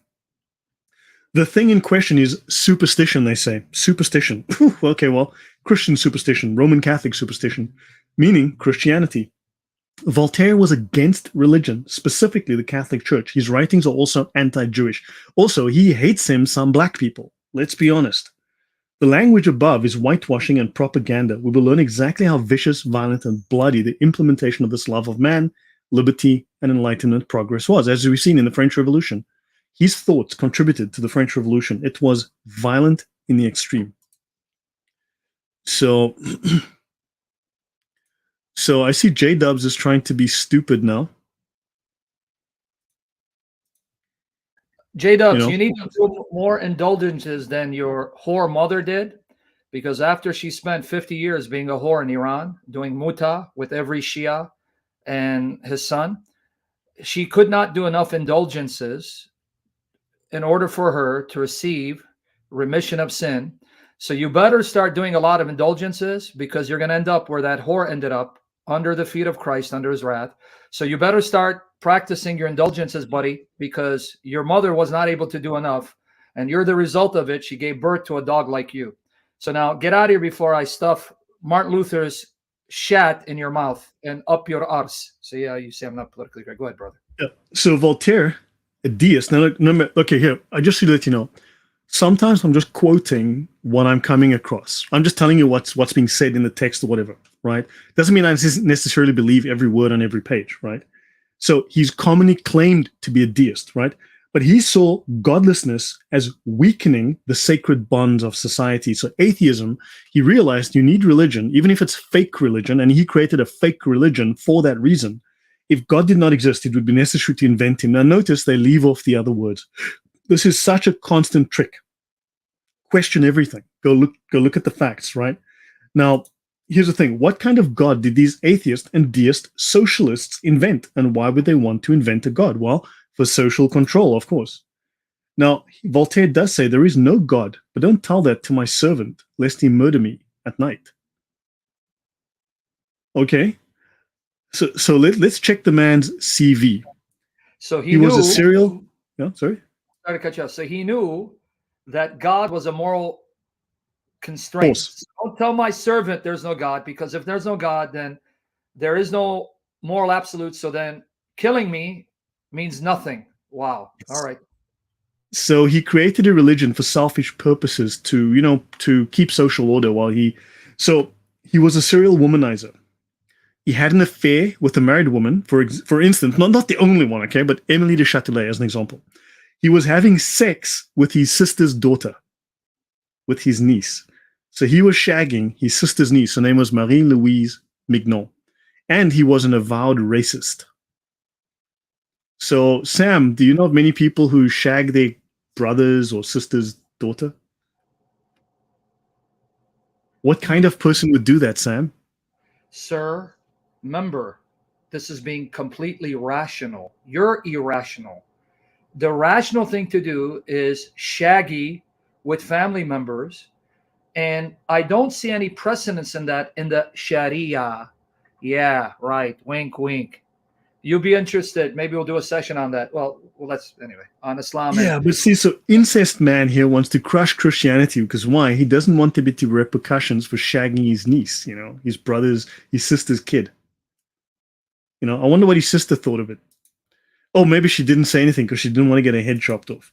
The thing in question is superstition, they say. Superstition. Okay, well, Christian superstition, Roman Catholic superstition, meaning Christianity. Voltaire was against religion, specifically the Catholic Church. His writings are also anti-Jewish. Also, he hates some black people. Let's be honest. The language above is whitewashing and propaganda. We will learn exactly how vicious, violent, and bloody the implementation of this love of man, liberty, and enlightenment progress was, as we've seen in the French Revolution. His thoughts contributed to the French Revolution. It was violent in the extreme. So I see J-Dubs is trying to be stupid now. J-Dubs, you need to do more indulgences than your whore mother did, because after she spent 50 years being a whore in Iran, doing muta with every Shia and his son, she could not do enough indulgences in order for her to receive remission of sin. So you better start doing a lot of indulgences, because you're going to end up where that whore ended up, under the feet of Christ, under his wrath. So you better start practicing your indulgences, buddy, because your mother was not able to do enough, and you're the result of it. She gave birth to a dog like you. So now get out of here before I stuff Martin Luther's shat in your mouth and up your arse. So yeah, you say I'm not politically correct. Go ahead, brother. Yeah. So Voltaire, a deist. Now, okay, here, I just should let you know. Sometimes I'm just quoting what I'm coming across. I'm just telling you what's being said in the text or whatever, right? Doesn't mean I necessarily believe every word on every page, right? So he's commonly claimed to be a deist, right? But he saw godlessness as weakening the sacred bonds of society. So atheism, he realized you need religion, even if it's fake religion, and he created a fake religion for that reason. If God did not exist, it would be necessary to invent him. Now notice they leave off the other words. This is such a constant trick. Question everything. Go look at the facts, right? Now, here's the thing. What kind of God did these atheist and deist socialists invent? And why would they want to invent a God? Well, for social control, of course. Now, Voltaire does say there is no God, but don't tell that to my servant, lest he murder me at night. Okay? So let's check the man's CV. So he was a serial... Yeah, sorry? Sorry to cut you off. So he knew that God was a moral constraint. So don't tell my servant there's no God, because if there's no God, then there is no moral absolute. So then killing me means nothing. Wow. All right. So he created a religion for selfish purposes to keep social order so he was a serial womanizer. He had an affair with a married woman, for instance, not the only one, okay, but Emily de Châtelet as an example. He was having sex with his sister's daughter, with his niece. So he was shagging his sister's niece. Her name was Marie-Louise Mignon. And he was an avowed racist. So, Sam, do you know of many people who shag their brother's or sister's daughter? What kind of person would do that, Sam? Sir, remember, this is being completely rational. You're irrational. The rational thing to do is shaggy with family members. And I don't see any precedence in that in the Sharia. Yeah, right. Wink, wink. You'll be interested. Maybe we'll do a session on that. Well, let's anyway on Islam. Yeah, but see, so incest man here wants to crush Christianity because why? He doesn't want there to be repercussions for shagging his niece, his brother's, his sister's kid. I wonder what his sister thought of it. Oh, maybe she didn't say anything because she didn't want to get her head chopped off.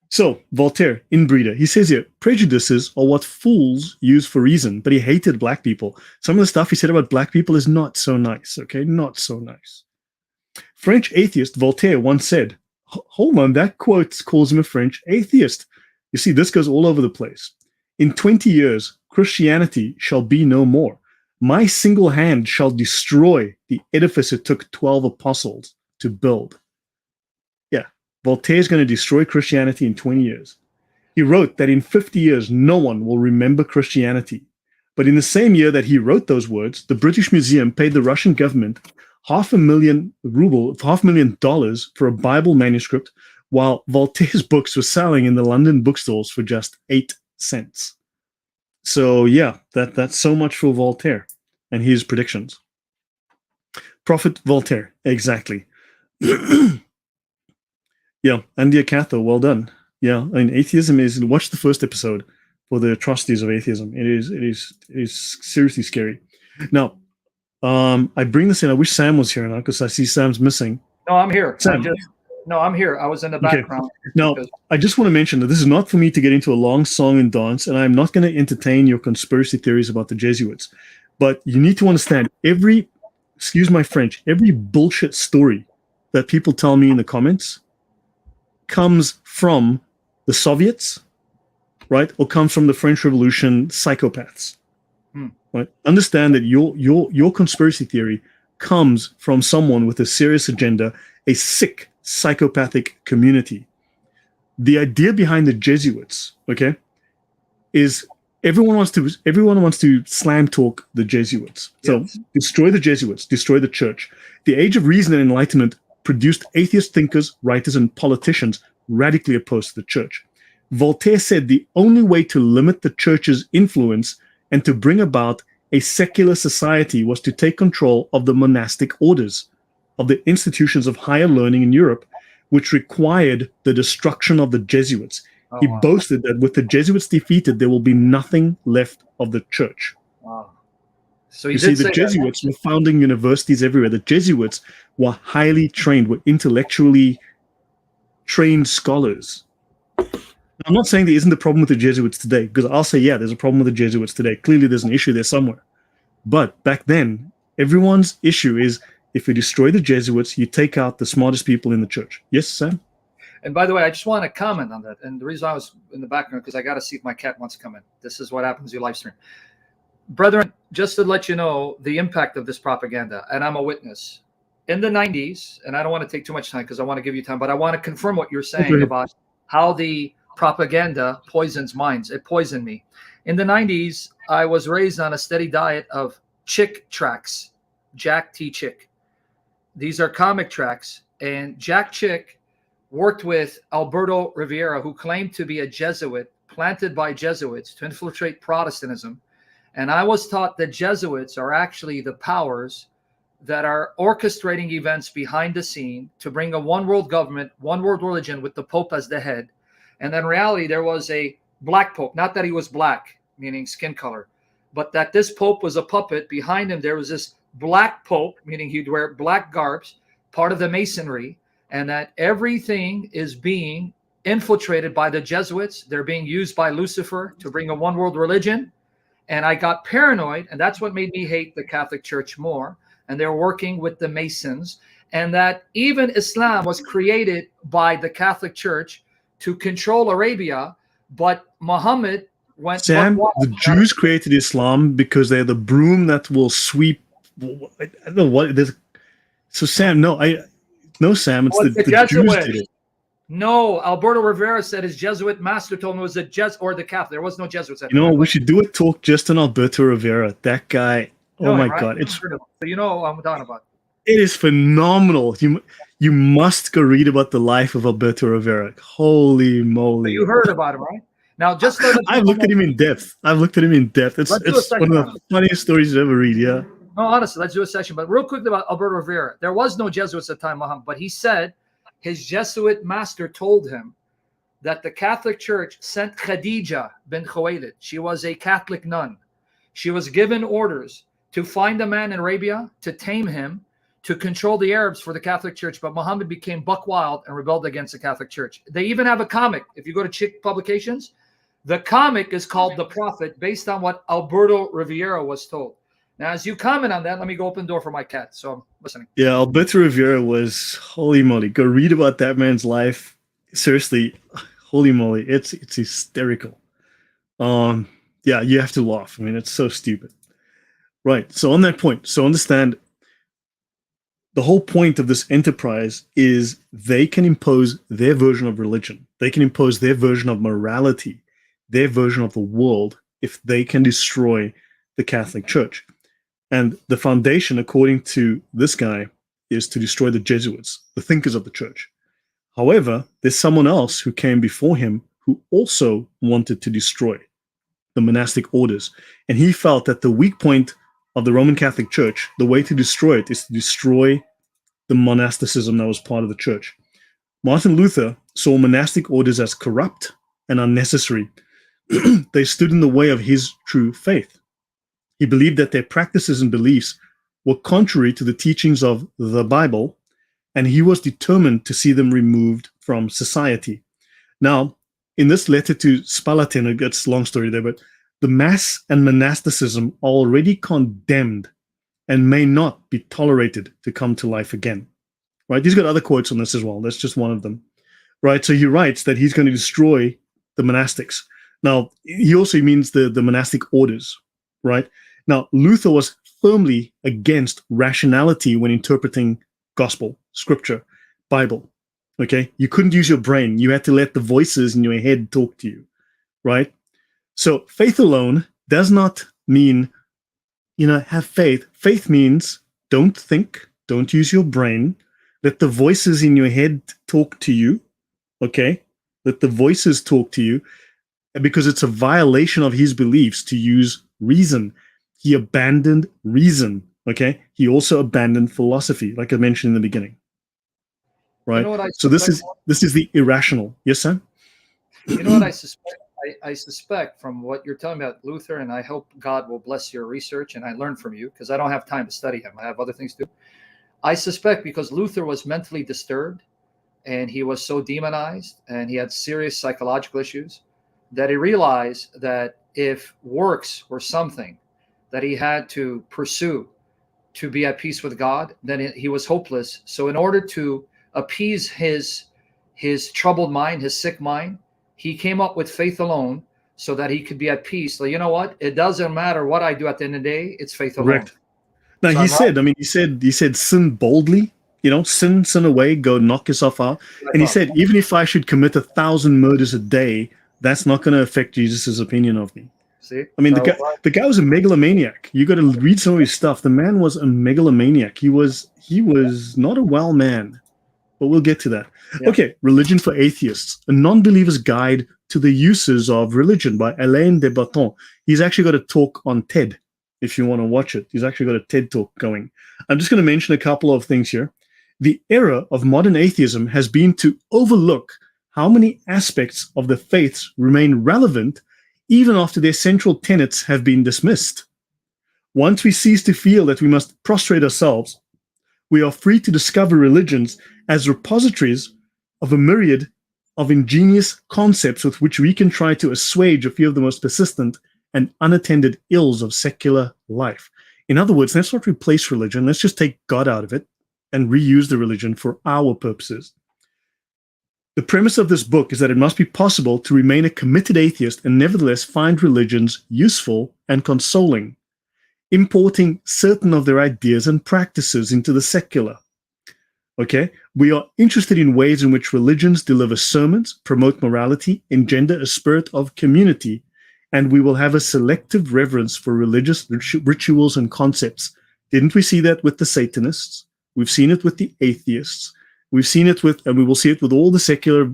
So, Voltaire, inbreeder, he says here, prejudices are what fools use for reason, but he hated black people. Some of the stuff he said about black people is not so nice, okay? Not so nice. French atheist Voltaire once said, hold on, that quote calls him a French atheist. You see, this goes all over the place. In 20 years, Christianity shall be no more. My single hand shall destroy the edifice it took 12 apostles to build. Yeah, Voltaire's going to destroy Christianity in 20 years. He wrote that in 50 years, no one will remember Christianity. But in the same year that he wrote those words, the British Museum paid the Russian government $500,000 for a Bible manuscript, while Voltaire's books were selling in the London bookstores for just 8 cents. So yeah, that's so much for Voltaire and his predictions. Prophet Voltaire, exactly. Yeah, Andy Catho, well done. Yeah, I mean, atheism is. Watch the first episode for the atrocities of atheism. It is seriously scary. Now, I bring this in. I wish Sam was here now because I see Sam's missing. No, I'm here. Sam. I'm here. I was in the background. Okay. Now, I just want to mention that this is not for me to get into a long song and dance, and I'm not going to entertain your conspiracy theories about the Jesuits. But you need to understand excuse my French, every bullshit story that people tell me in the comments comes from the Soviets, right? Or comes from the French Revolution psychopaths. Right? Understand that your conspiracy theory comes from someone with a serious agenda, a sick psychopathic community. The idea behind the Jesuits, okay, is everyone wants to slam talk the Jesuits. So yes. Destroy the Jesuits, destroy the church. The Age of Reason and Enlightenment produced atheist thinkers, writers, and politicians radically opposed to the church. Voltaire said the only way to limit the church's influence and to bring about a secular society was to take control of the monastic orders, of the institutions of higher learning in Europe, which required the destruction of the Jesuits. He boasted that with the Jesuits defeated, there will be nothing left of the church. Wow. So the Jesuits were founding universities everywhere. The Jesuits were highly trained, were intellectually trained scholars. I'm not saying there isn't a problem with the Jesuits today, because I'll say, yeah, there's a problem with the Jesuits today. Clearly, there's an issue there somewhere. But back then, everyone's issue is if you destroy the Jesuits, you take out the smartest people in the church. Yes, Sam? And by the way, I just want to comment on that. And the reason I was in the background, because I got to see if my cat wants to come in. This is what happens in your live stream. Brethren, just to let you know the impact of this propaganda, and I'm a witness. In the 90s, and I don't want to take too much time because I want to give you time, but I want to confirm what you're saying about how the propaganda poisons minds. It poisoned me. In the 90s, I was raised on a steady diet of Chick tracks, Jack T. Chick. These are comic tracks, and Jack Chick worked with Alberto Rivera, who claimed to be a Jesuit planted by Jesuits to infiltrate Protestantism. And I was taught that Jesuits are actually the powers that are orchestrating events behind the scene to bring a one world government, one world religion with the Pope as the head. And then in reality, there was a black Pope, not that he was black, meaning skin color, but that this Pope was a puppet. Behind him, there was this black Pope, meaning he'd wear black garbs, part of the Masonry, and that everything is being infiltrated by the Jesuits. They're being used by Lucifer to bring a one world religion. And I got paranoid, and that's what made me hate the Catholic Church more. And they're working with the Masons, and that even Islam was created by the Catholic Church to control Arabia, but Muhammad went. Sam, the Jews created Islam because they're the broom that will sweep. I don't know what. So Sam, no, Sam, it's the Jews did it. No, Alberto Rivera said his Jesuit master told him it was or the Catholic. There was no Jesuits. We should do a talk just on Alberto Rivera. That guy. Oh my God! It's so you know what I'm talking about. It is phenomenal. You must go read about the life of Alberto Rivera. Holy moly! So you heard about him, right? Now, I've looked at him in depth. It's one of the funniest stories you ever read. Yeah. No, honestly, let's do a session. But real quickly about Alberto Rivera. There was no Jesuits at the time, Muhammad, but he said his Jesuit master told him that the Catholic Church sent Khadija bin Khuwaylid. She was a Catholic nun. She was given orders to find a man in Arabia, to tame him, to control the Arabs for the Catholic Church. But Muhammad became buck wild and rebelled against the Catholic Church. They even have a comic. If you go to Chick Publications, the comic is called The Prophet, based on what Alberto Rivera was told. Now, as you comment on that, let me go open the door for my cat. So I'm listening. Yeah, Alberto Rivera was, holy moly. Go read about that man's life. Seriously, holy moly. It's hysterical. Yeah, you have to laugh. I mean, it's so stupid. Right. So on that point, so understand the whole point of this enterprise is they can impose their version of religion. They can impose their version of morality, their version of the world, if they can destroy the Catholic Church. And the foundation, according to this guy, is to destroy the Jesuits, the thinkers of the church. However, there's someone else who came before him who also wanted to destroy the monastic orders. And he felt that the weak point of the Roman Catholic Church, the way to destroy it is to destroy the monasticism that was part of the church. Martin Luther saw monastic orders as corrupt and unnecessary. They stood in the way of his true faith. He believed that their practices and beliefs were contrary to the teachings of the Bible, and he was determined to see them removed from society. Now, in this letter to Spalatin, it's a long story there, but the mass and monasticism are already condemned and may not be tolerated to come to life again. Right? He's got other quotes on this as well. That's just one of them. Right? So he writes that he's going to destroy the monastics. Now, he also means the monastic orders. Right? Now, Luther was firmly against rationality when interpreting gospel, scripture, Bible. Okay? You couldn't use your brain. You had to let the voices in your head talk to you. Right? So faith alone does not mean, have faith. Faith means don't think, don't use your brain. Let the voices in your head talk to you. Okay? Let the voices talk to you, because it's a violation of his beliefs to use reason. He abandoned reason. Okay? He also abandoned philosophy, like I mentioned in the beginning. Right? So this is the irrational. Yes, sir? You know what I suspect? I suspect from what you're telling me about Luther, and I hope God will bless your research and I learn from you, because I don't have time to study him. I have other things to do. I suspect because Luther was mentally disturbed and he was so demonized and he had serious psychological issues, that he realized that if works were something that he had to pursue to be at peace with God, then he was hopeless. So in order to appease his troubled mind, his sick mind, he came up with faith alone so that he could be at peace. So you know what? It doesn't matter what I do at the end of the day. It's faith alone. Correct. Now so he said, sin boldly, sin away, go knock yourself out. And he said, even if I should commit 1,000 murders a day, that's not going to affect Jesus's opinion of me. See? I mean, the guy was a megalomaniac. You got to read some of his stuff. The man was a megalomaniac. He was not a well man. But we'll get to that. Yeah. Okay, Religion for Atheists, a non-believer's guide to the uses of religion by Alain de Botton. He's actually got a talk on TED, if you want to watch it. He's actually got a TED talk going. I'm just going to mention a couple of things here. The error of modern atheism has been to overlook how many aspects of the faiths remain relevant even after their central tenets have been dismissed. Once we cease to feel that we must prostrate ourselves, we are free to discover religions as repositories of a myriad of ingenious concepts with which we can try to assuage a few of the most persistent and unattended ills of secular life. In other words, let's not replace religion. Let's just take God out of it and reuse the religion for our purposes. The premise of this book is that it must be possible to remain a committed atheist and nevertheless find religions useful and consoling, importing certain of their ideas and practices into the secular. Okay, we are interested in ways in which religions deliver sermons, promote morality, engender a spirit of community, and we will have a selective reverence for religious rituals and concepts. Didn't we see that with the Satanists? We've seen it with the atheists. We've seen it with, and we will see it with all the secular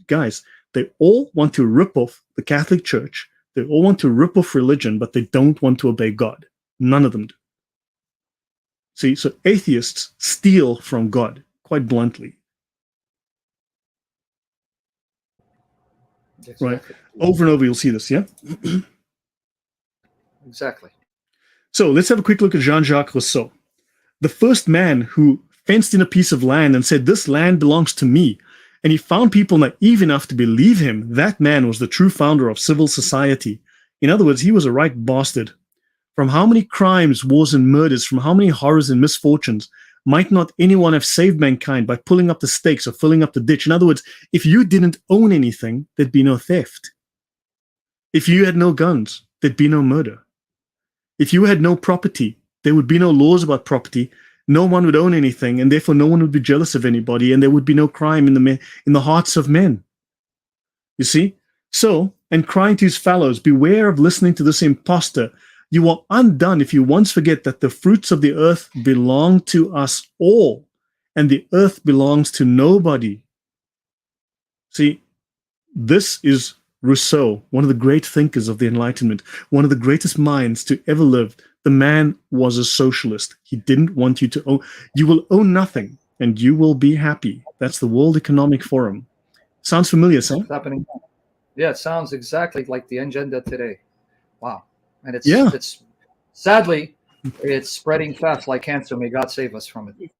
guys. They all want to rip off the Catholic Church. They all want to rip off religion, but they don't want to obey God. None of them do. See, so atheists steal from God, quite bluntly. Exactly. Right? Over and over, you'll see this, yeah? Exactly. So let's have a quick look at Jean-Jacques Rousseau, the first man who fenced in a piece of land and said, this land belongs to me. And he found people naive enough to believe him. That man was the true founder of civil society. In other words, he was a right bastard. From how many crimes, wars, and murders, from how many horrors and misfortunes, might not anyone have saved mankind by pulling up the stakes or filling up the ditch? In other words, if you didn't own anything, there'd be no theft. If you had no guns, there'd be no murder. If you had no property, there would be no laws about property. No one would own anything, and therefore no one would be jealous of anybody, and there would be no crime in the hearts of men. You see? So, and crying to his fellows, beware of listening to this impostor. You are undone if you once forget that the fruits of the earth belong to us all, and the earth belongs to nobody. See, this is Rousseau, one of the great thinkers of the Enlightenment, one of the greatest minds to ever live. The man was a socialist. He didn't want you to own. You will own nothing, and you will be happy. That's the World Economic Forum. Sounds familiar, son? What's happening? Yeah, it sounds exactly like the agenda today. Wow. And it's sadly, it's spreading fast like cancer. May God save us from it.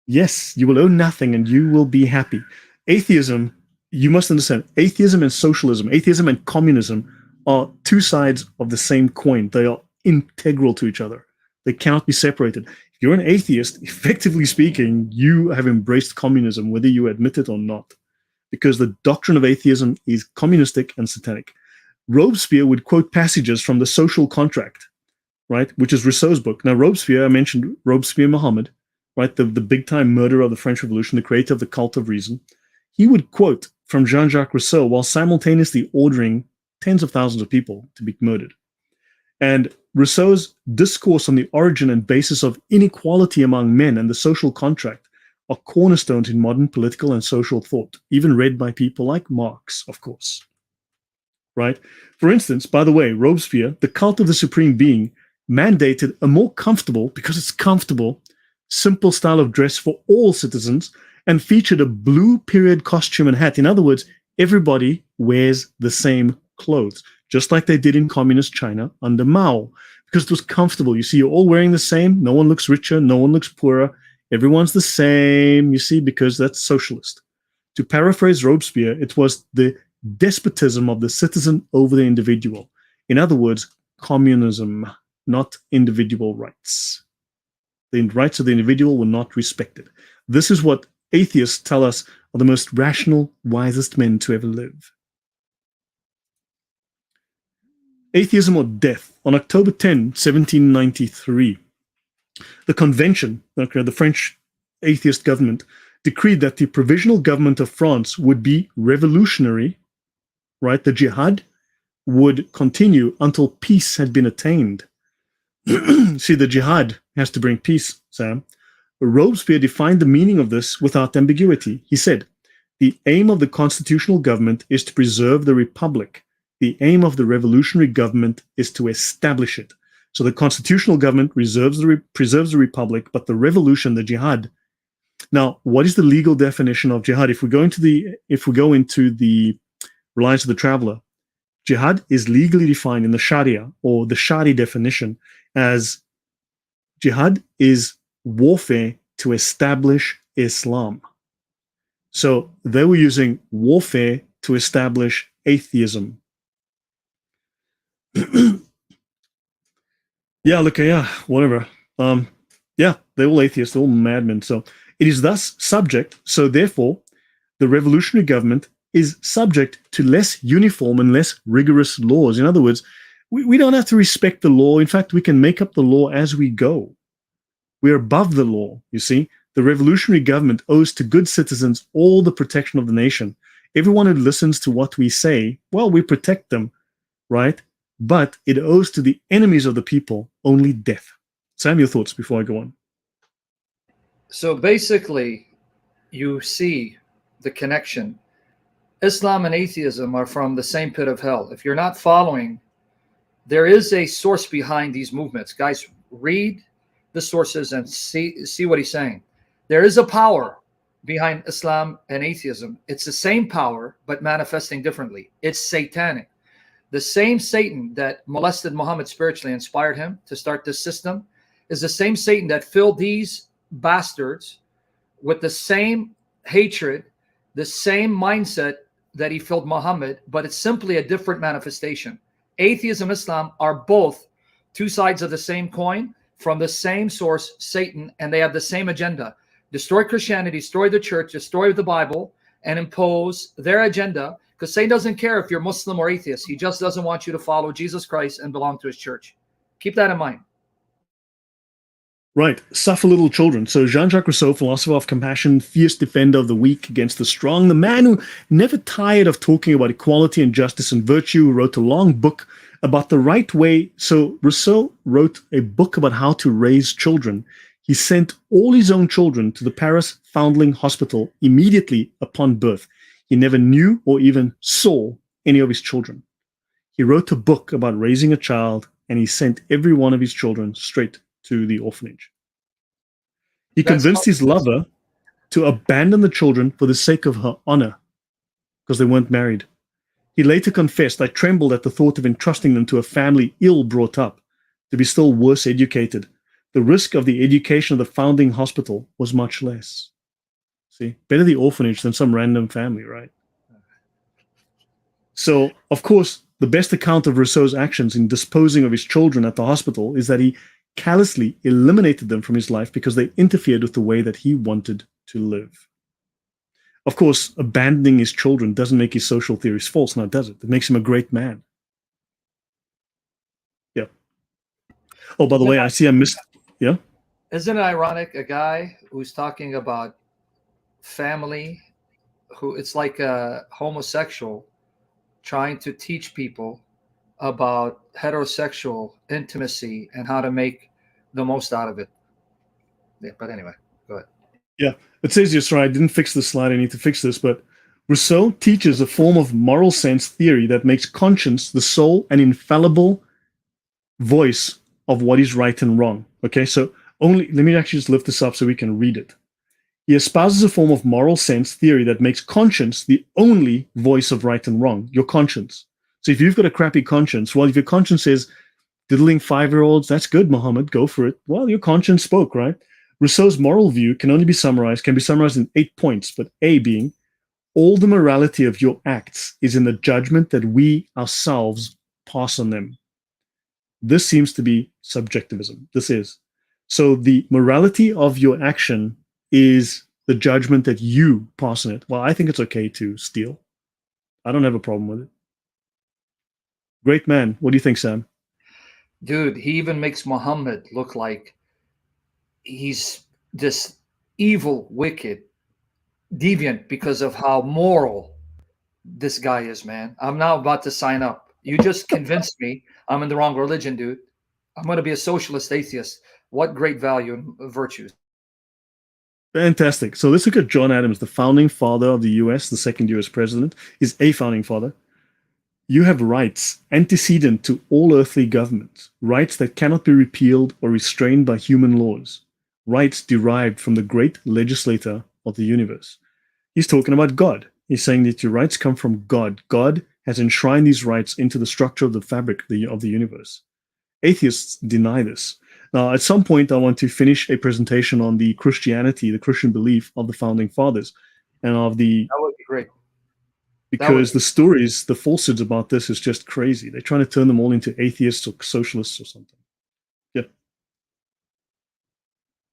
Yes, you will own nothing and you will be happy. Atheism, you must understand, atheism and socialism, atheism and communism are two sides of the same coin. They are integral to each other. They cannot be separated. If you're an atheist, effectively speaking, you have embraced communism, whether you admit it or not, because the doctrine of atheism is communistic and satanic. Robespierre would quote passages from The Social Contract, right, which is Rousseau's book. Now, Robespierre, I mentioned Robespierre Mohammed, right, the big-time murderer of the French Revolution, the creator of the cult of reason. He would quote from Jean-Jacques Rousseau while simultaneously ordering tens of thousands of people to be murdered. And Rousseau's discourse on the origin and basis of inequality among men and the social contract are cornerstones in modern political and social thought, even read by people like Marx, of course. Right? For instance, by the way, Robespierre, the cult of the supreme being, mandated a more comfortable, because it's comfortable, simple style of dress for all citizens and featured a blue period costume and hat. In other words, everybody wears the same clothes, just like they did in communist China under Mao, because it was comfortable. You see, you're all wearing the same. No one looks richer. No one looks poorer. Everyone's the same, you see, because that's socialist. To paraphrase Robespierre, it was the despotism of the citizen over the individual. In other words, communism, not individual rights. The rights of the individual were not respected. This is what atheists tell us are the most rational, wisest men to ever live. Atheism or Death. On October 10, 1793, the convention, the French atheist government, decreed that the provisional government of France would be revolutionary, right? The jihad would continue until peace had been attained. See, the jihad has to bring peace, Sam. Robespierre defined the meaning of this without ambiguity. He said, the aim of the constitutional government is to preserve the republic. The aim of the revolutionary government is to establish it. So the constitutional government preserves the republic, but the revolution, the jihad. Now, what is the legal definition of jihad? If we go into the Reliance of the Traveler, jihad is legally defined in the Sharia, or the Shari definition, as jihad is warfare to establish Islam. So they were using warfare to establish atheism. Whatever. They're all atheists, they're all madmen. So it is thus subject, so therefore, the revolutionary government is subject to less uniform and less rigorous laws. In other words, we don't have to respect the law. In fact, we can make up the law as we go. We're above the law, you see. The revolutionary government owes to good citizens all the protection of the nation. Everyone who listens to what we say, well, we protect them, right? But it owes to the enemies of the people only death. Sam, your thoughts before I go on. So basically, you see the connection. Islam and atheism are from the same pit of hell. If you're not following, there is a source behind these movements. Guys, read the the sources and see what he's saying. There is a power behind Islam and atheism. It's the same power, but manifesting differently. It's satanic. The same Satan that molested Muhammad spiritually, inspired him to start this system, is the same Satan that filled these bastards with the same hatred, the same mindset that he filled Muhammad, but it's simply a different manifestation. Atheism and Islam are both two sides of the same coin from the same source, Satan, and they have the same agenda. Destroy Christianity, destroy the church, destroy the Bible, and impose their agenda, because Satan doesn't care if you're Muslim or atheist. He just doesn't want you to follow Jesus Christ and belong to his church. Keep that in mind. Right. Suffer little children. So Jean-Jacques Rousseau, philosopher of compassion, fierce defender of the weak against the strong, the man who never tired of talking about equality and justice and virtue, who wrote a long book about the right way. So Rousseau wrote a book about how to raise children. He sent all his own children to the Paris Foundling Hospital immediately upon birth. He never knew or even saw any of his children. He wrote a book about raising a child, and he sent every one of his children straight to the orphanage. He convinced his lover to abandon the children for the sake of her honor, because they weren't married. He later confessed, "I trembled at the thought of entrusting them to a family ill brought up, to be still worse educated. The risk of the education of the founding hospital was much less." See, better the orphanage than some random family, right? So, of course, the best account of Rousseau's actions in disposing of his children at the hospital is that he callously eliminated them from his life because they interfered with the way that he wanted to live. Of course, abandoning his children doesn't make his social theories false, now does it? It makes him a great man. Yeah. Oh, by the way, I see I missed... Yeah? Isn't it ironic, a guy who's talking about family, who it's like a homosexual trying to teach people about heterosexual intimacy and how to make the most out of it. Yeah, but anyway, go ahead. Yeah, it says here, sorry, I didn't fix the slide. I need to fix this. But Rousseau teaches a form of moral sense theory that makes conscience the sole and infallible voice of what is right and wrong. Okay, so let me actually just lift this up so we can read it. He espouses a form of moral sense theory that makes conscience the only voice of right and wrong, your conscience. So if you've got a crappy conscience, well, if your conscience says, diddling 5-year-olds, that's good, Muhammad, go for it. Well, your conscience spoke, right? Rousseau's moral view can be summarized in 8 points, but A being, all the morality of your acts is in the judgment that we ourselves pass on them. This seems to be subjectivism. This is. So the morality of your action is the judgment that you pass on it. Well, I think it's okay to steal. I don't have a problem with it. Great man. What do you think, Sam? Dude, he even makes Muhammad look like he's this evil, wicked, deviant because of how moral this guy is, man. I'm now about to sign up. You just convinced me I'm in the wrong religion, dude. I'm going to be a socialist atheist. What great value and virtues. Fantastic. So let's look at John Adams, the founding father of the US, the second US president. He's a founding father. You have rights antecedent to all earthly government, rights that cannot be repealed or restrained by human laws, rights derived from the great legislator of the universe. He's talking about God. He's saying that your rights come from God. God has enshrined these rights into the structure of the fabric of the universe. Atheists deny this. Now, at some point, I want to finish a presentation on the Christianity, the Christian belief of the founding fathers, and of the... That would be great. Because the stories, the falsehoods about this is just crazy. They're trying to turn them all into atheists or socialists or something. Yeah.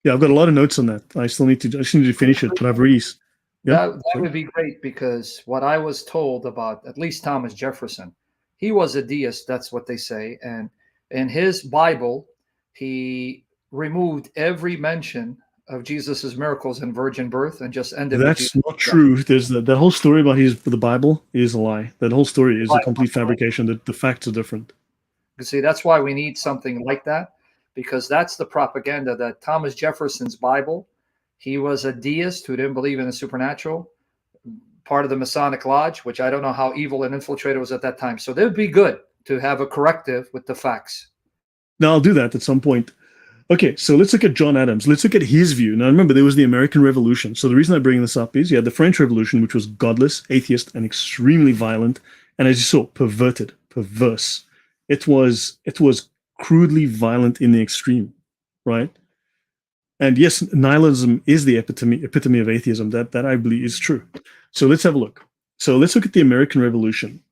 Yeah, I've got a lot of notes on that. I just need to finish it, but I've already... Yeah? That would be great, because what I was told about, at least Thomas Jefferson, he was a deist, that's what they say. And in his Bible, he removed every mention of Jesus's miracles and virgin birth and just ended. That's not true. There's that whole story about the Bible is a lie. That whole story is a complete fabrication. The facts are different. You see, that's why we need something like that, because that's the propaganda that Thomas Jefferson's Bible. He was a deist who didn't believe in the supernatural, part of the Masonic Lodge, which I don't know how evil and infiltrated was at that time. So it would be good to have a corrective with the facts. Now, I'll do that at some point. Okay, so let's look at John Adams. Let's look at his view. Now, remember, there was the American Revolution. So the reason I bring this up is you had the French Revolution, which was godless, atheist, and extremely violent. And as you saw, perverted, perverse. It was crudely violent in the extreme, right? And yes, nihilism is the epitome of atheism. That I believe is true. So let's have a look. So let's look at the American Revolution.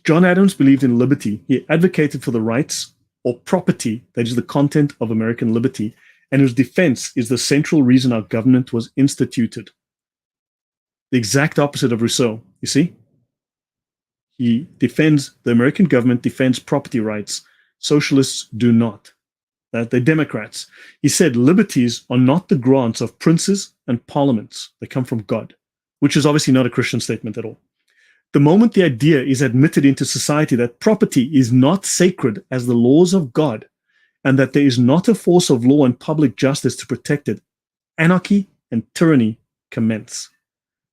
John Adams believed in liberty. He advocated for the rights or property, that is the content of American liberty, and whose defense is the central reason our government was instituted. The exact opposite of Rousseau, you see? He defends, the American government defends property rights. Socialists do not. They're Democrats. He said liberties are not the grants of princes and parliaments. They come from God, which is obviously not a Christian statement at all. The moment the idea is admitted into society that property is not sacred as the laws of God, and that there is not a force of law and public justice to protect it, anarchy and tyranny commence.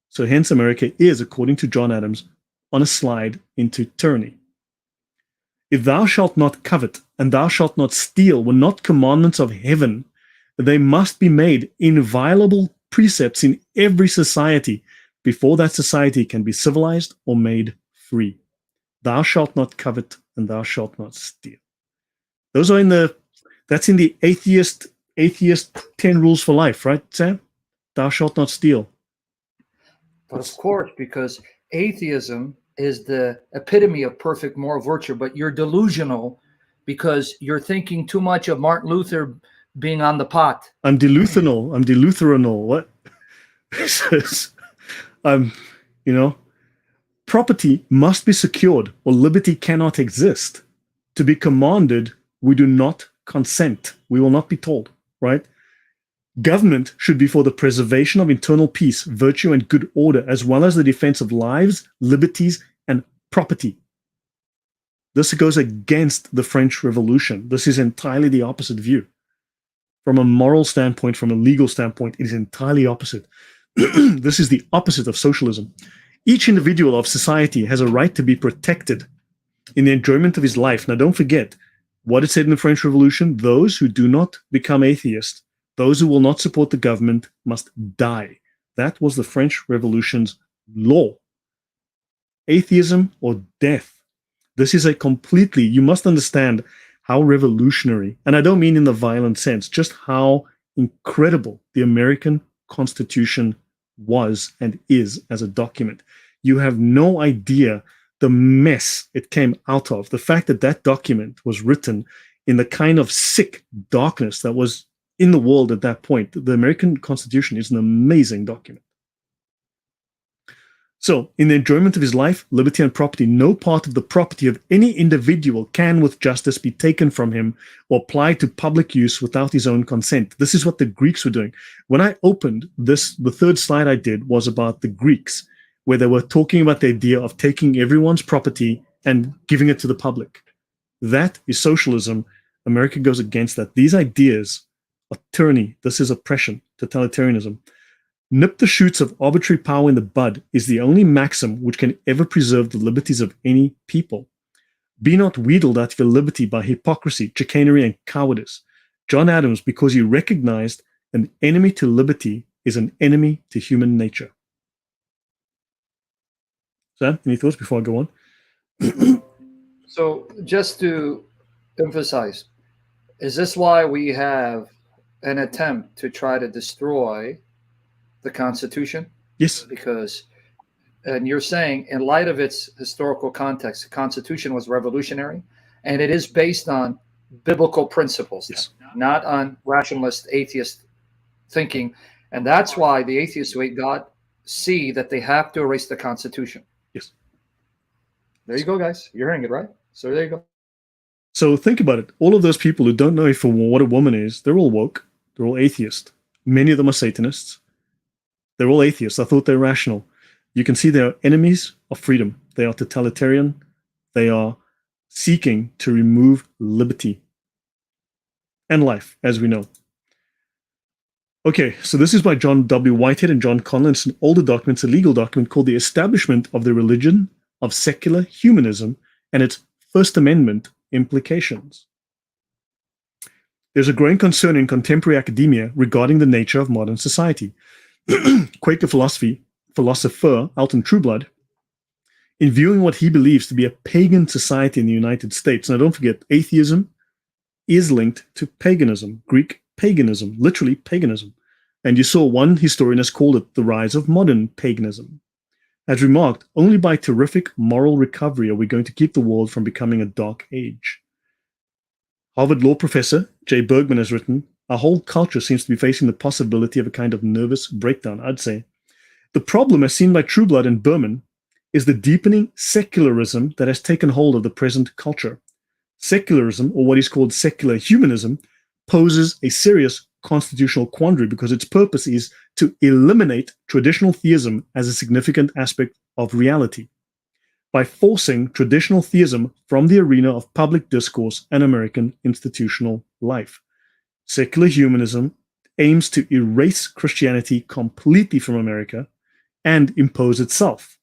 So hence America is, according to John Adams, on a slide into tyranny. If thou shalt not covet and thou shalt not steal were not commandments of heaven, they must be made inviolable precepts in every society before that society can be civilized or made free. Thou shalt not covet and thou shalt not steal. Those are that's in the atheist 10 rules for life, right, Sam? Thou shalt not steal. But of course, because atheism is the epitome of perfect moral virtue, but you're delusional because you're thinking too much of Martin Luther being on the pot. I'm delutheranal. What? Property must be secured or liberty cannot exist. To be commanded, we do not consent. We will not be told, right? Government should be for the preservation of internal peace, virtue, and good order, as well as the defense of lives, liberties, and property. This goes against the French Revolution. This is entirely the opposite view. From a moral standpoint, from a legal standpoint, it is entirely opposite. This is the opposite of socialism. Each individual of society has a right to be protected in the enjoyment of his life. Now, don't forget what it said in the French Revolution. Those who do not become atheists, those who will not support the government, must die. That was the French Revolution's law. Atheism or death. This is a completely, you must understand how revolutionary, and I don't mean in the violent sense, just how incredible the American Constitution was and is as a document. You have no idea the mess it came out of. The fact that that document was written in the kind of sick darkness that was in the world at that point. The American Constitution is an amazing document. So, in the enjoyment of his life, liberty, and property, no part of the property of any individual can with justice be taken from him or applied to public use without his own consent. This is what the Greeks were doing. When I opened this, the third slide I did was about the Greeks, where they were talking about the idea of taking everyone's property and giving it to the public. That is socialism. America goes against that. These ideas are tyranny. This is oppression, totalitarianism. Nip the shoots of arbitrary power in the bud is the only maxim which can ever preserve the liberties of any people. Be not wheedled out of your liberty by hypocrisy, chicanery, and cowardice. John Adams, because he recognized an enemy to liberty is an enemy to human nature. Sam, any thoughts before I go on? So just to emphasize, is this why we have an attempt to try to destroy the Constitution? Yes. Because, and you're saying, in light of its historical context, the Constitution was revolutionary, and it is based on biblical principles, yes, not on rationalist atheist thinking. And that's why the atheists who hate God see that they have to erase the Constitution. Yes. There you go, guys. You're hearing it, right? So there you go. So think about it. All of those people who don't know what a woman is, they're all woke. They're all atheists. Many of them are Satanists. They're all atheists. I thought they're rational. You can see they're enemies of freedom. They are totalitarian. They are seeking to remove liberty and life, as we know. Okay, so this is by John W. Whitehead and John Conlon. It's an older document, it's a legal document called The Establishment of the Religion of Secular Humanism and its First Amendment Implications. There's a growing concern in contemporary academia regarding the nature of modern society. Quaker philosopher Alton Trueblood, in viewing what he believes to be a pagan society in the United States. Now, don't forget, atheism is linked to paganism, Greek paganism, literally paganism. And you saw one historian has called it the rise of modern paganism. As remarked, only by terrific moral recovery are we going to keep the world from becoming a dark age. Harvard law professor Jay Bergman has written, our whole culture seems to be facing the possibility of a kind of nervous breakdown, I'd say. The problem, as seen by Trueblood and Berman, is the deepening secularism that has taken hold of the present culture. Secularism, or what is called secular humanism, poses a serious constitutional quandary because its purpose is to eliminate traditional theism as a significant aspect of reality by forcing traditional theism from the arena of public discourse and American institutional life. Secular humanism aims to erase Christianity completely from America and impose itself.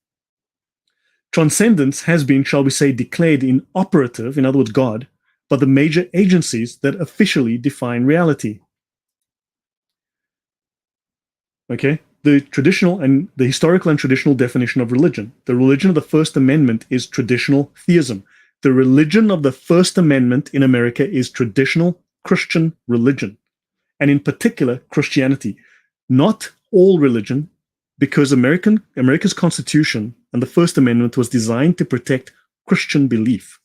Transcendence has been, shall we say, declared inoperative, in other words, God, by the major agencies that officially define reality. Okay? The historical and traditional definition of religion. The religion of the First Amendment is traditional theism. The religion of the First Amendment in America is traditional Christian religion, and in particular, Christianity. Not all religion, because America's Constitution and the First Amendment was designed to protect Christian belief.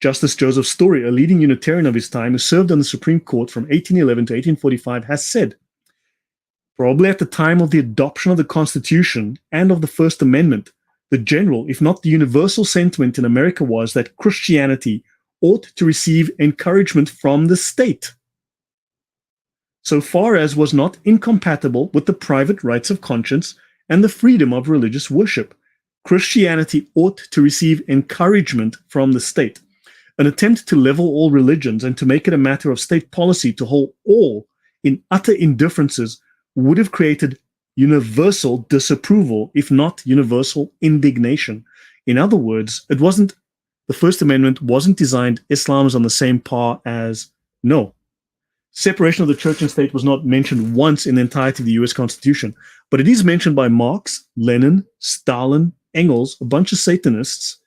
Justice Joseph Story, a leading Unitarian of his time who served on the Supreme Court from 1811 to 1845, has said, probably at the time of the adoption of the Constitution and of the First Amendment, the general, if not the universal sentiment in America was that Christianity ought to receive encouragement from the state, so far as was not incompatible with the private rights of conscience and the freedom of religious worship. Christianity ought to receive encouragement from the state. An attempt to level all religions and to make it a matter of state policy to hold all in utter indifferences would have created universal disapproval, if not universal indignation. In other words, the First Amendment wasn't designed, Islam is on the same par as, no. Separation of the church and state was not mentioned once in the entirety of the US Constitution, but it is mentioned by Marx, Lenin, Stalin, Engels, a bunch of Satanists,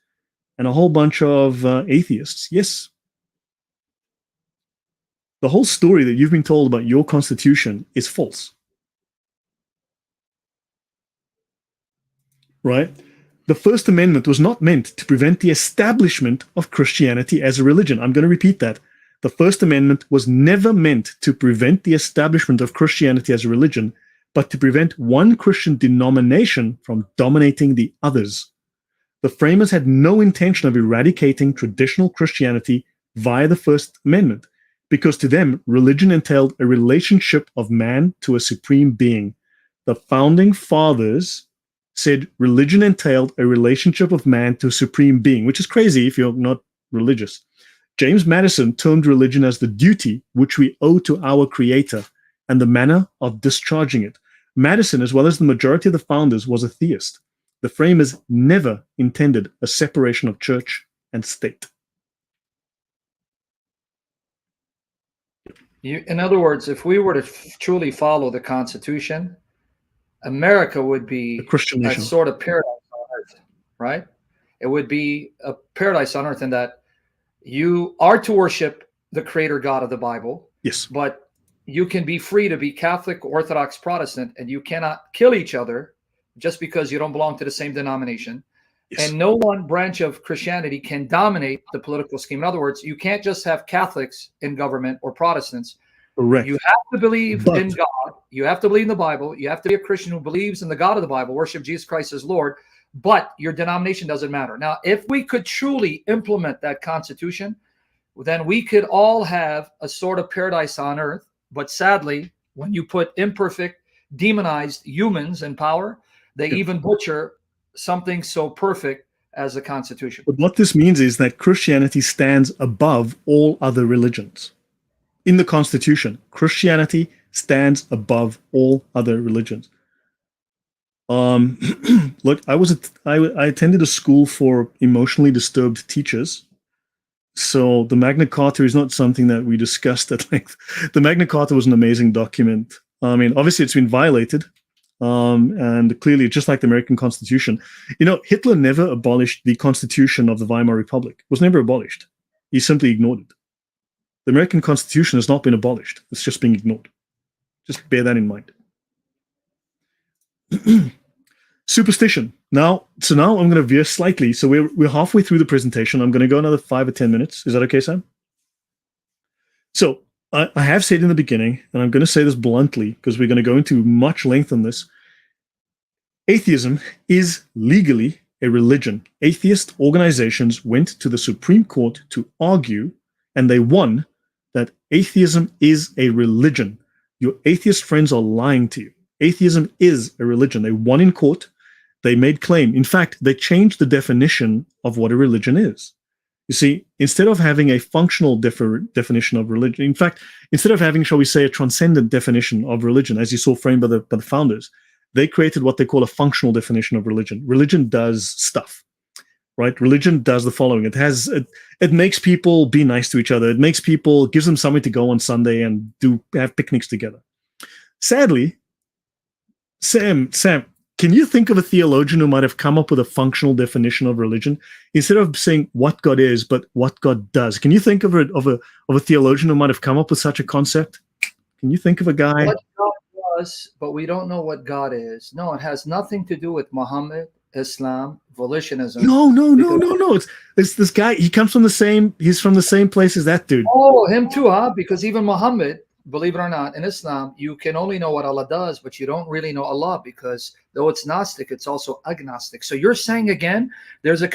and a whole bunch of atheists. Yes. The whole story that you've been told about your Constitution is false. Right? The First Amendment was not meant to prevent the establishment of Christianity as a religion. I'm going to repeat that. The First Amendment was never meant to prevent the establishment of Christianity as a religion, but to prevent one Christian denomination from dominating the others. The framers had no intention of eradicating traditional Christianity via the First Amendment, because to them, religion entailed a relationship of man to a supreme being. The founding fathers said religion entailed a relationship of man to a supreme being, which is crazy if you're not religious. James Madison termed religion as the duty which we owe to our Creator and the manner of discharging it. Madison, as well as the majority of the founders, was a theist. The framers never intended a separation of church and state. In other words, if we were to truly follow the Constitution, America would be a sort of paradise on earth, right? It would be a paradise on earth in that you are to worship the creator God of the Bible. Yes. But you can be free to be Catholic, Orthodox, Protestant, and you cannot kill each other just because you don't belong to the same denomination. Yes. And no one branch of Christianity can dominate the political scheme. In other words, you can't just have Catholics in government or Protestants. Correct. You have to believe in God. You have to believe in the Bible. You have to be a Christian who believes in the God of the Bible, worship Jesus Christ as Lord, but your denomination doesn't matter. Now, if we could truly implement that Constitution, then we could all have a sort of paradise on earth. But sadly, when you put imperfect, demonized humans in power, they even butcher something so perfect as the Constitution. But what this means is that Christianity stands above all other religions. In the Constitution, Christianity stands above all other religions. Look, I attended a school for emotionally disturbed teachers. So the Magna Carta is not something that we discussed at length. The Magna Carta was an amazing document. I mean, obviously it's been violated. And clearly, just like the American Constitution, Hitler never abolished the Constitution of the Weimar Republic. It was never abolished. He simply ignored it. The American Constitution has not been abolished. It's just being ignored. Just bear that in mind. Superstition. Now I'm going to veer slightly. So we're halfway through the presentation. I'm going to go another 5 or 10 minutes. Is that okay, Sam? So I have said in the beginning, and I'm going to say this bluntly because we're going to go into much length on this. Atheism is legally a religion. Atheist organizations went to the Supreme Court to argue, and they won, that atheism is a religion. Your atheist friends are lying to you. Atheism is a religion. They won in court. They made claim. In fact, they changed the definition of what a religion is. You see, instead of having a functional definition of religion, in fact, instead of having, shall we say, a transcendent definition of religion, as you saw framed by the founders, they created what they call a functional definition of religion. Religion does stuff, right? Religion does the following. It makes people be nice to each other. It gives them somewhere to go on Sunday and have picnics together. Sadly, Sam, can you think of a theologian who might have come up with a functional definition of religion instead of saying what God is, but what God does? Can you think of a theologian who might have come up with such a concept? Can you think of a guy? What God was, but we don't know what God is. No, it has nothing to do with Muhammad, Islam, volitionism. No. It's this guy. He's from the same place as that dude. Oh, him too, huh? Because even Muhammad, believe it or not, in Islam, you can only know what Allah does, but you don't really know Allah, because though it's Gnostic, it's also agnostic. So you're saying again, there's a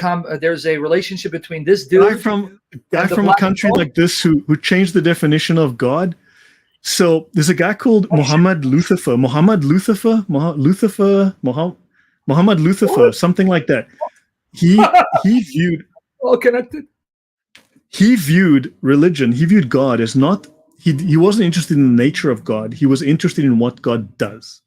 relationship between this dude, guy from a country like this who changed the definition of God. So there's a guy called Muhammad Lucifer, something like that. He viewed all connected. He viewed religion. He viewed God as not. He wasn't interested in the nature of God. He was interested in what God does,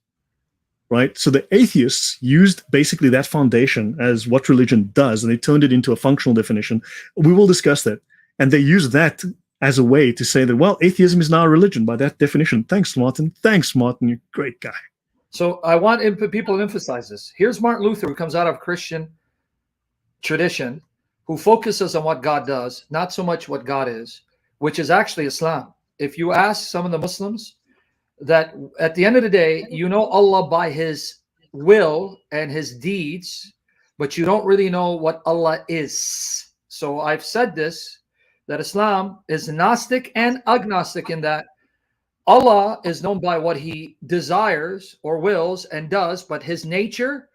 right? So the atheists used basically that foundation as what religion does, and they turned it into a functional definition. We will discuss that. And they used that as a way to say that, well, atheism is now a religion by that definition. Thanks, Martin. You're a great guy. So I want people to emphasize this. Here's Martin Luther, who comes out of Christian tradition, who focuses on what God does, not so much what God is, which is actually Islam. If you ask some of the Muslims, that at the end of the day, you know Allah by his will and his deeds, but you don't really know what Allah is. So I've said this, that Islam is Gnostic and agnostic, in that Allah is known by what he desires or wills and does, but his nature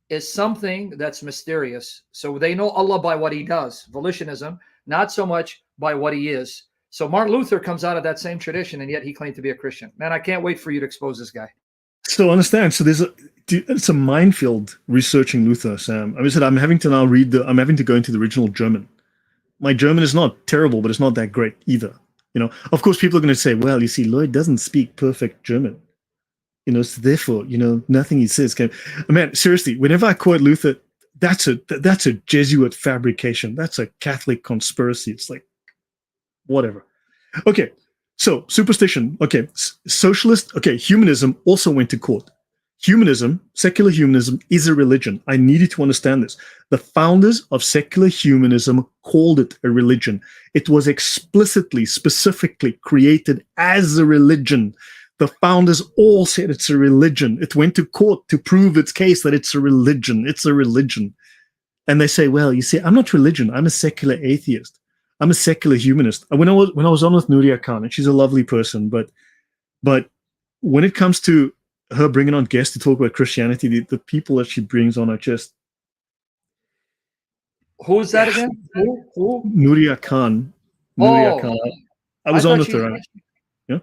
is something that's mysterious. So they know Allah by what he does, volitionism, not so much by what he is. So Martin Luther comes out of that same tradition, and yet he claimed to be a Christian. Man, I can't wait for you to expose this guy. So understand. So it's a minefield researching Luther, Sam. I mean, I'm having to go into the original German. My German is not terrible, but it's not that great either. Of course, people are going to say, well, you see, Lloyd doesn't speak perfect German. So therefore, nothing he says can. Man, seriously, whenever I quote Luther, that's a Jesuit fabrication. That's a Catholic conspiracy. It's like, whatever. Okay, so superstition. Okay, socialist. Okay, humanism also went to court. Humanism, secular humanism, is a religion. I need you to understand this. The founders of secular humanism called it a religion. It was specifically created as a religion. The founders all said it's a religion. It went to court to prove its case that it's a religion. It's a religion. And they say, well, you see, I'm not religion. I'm a secular atheist. I'm a secular humanist. When I was on with Nuria Khan, and she's a lovely person, but when it comes to her bringing on guests to talk about Christianity, the people that she brings on are just. Who is that again? Who? Nuria Khan. Khan. I was on with her. Yeah.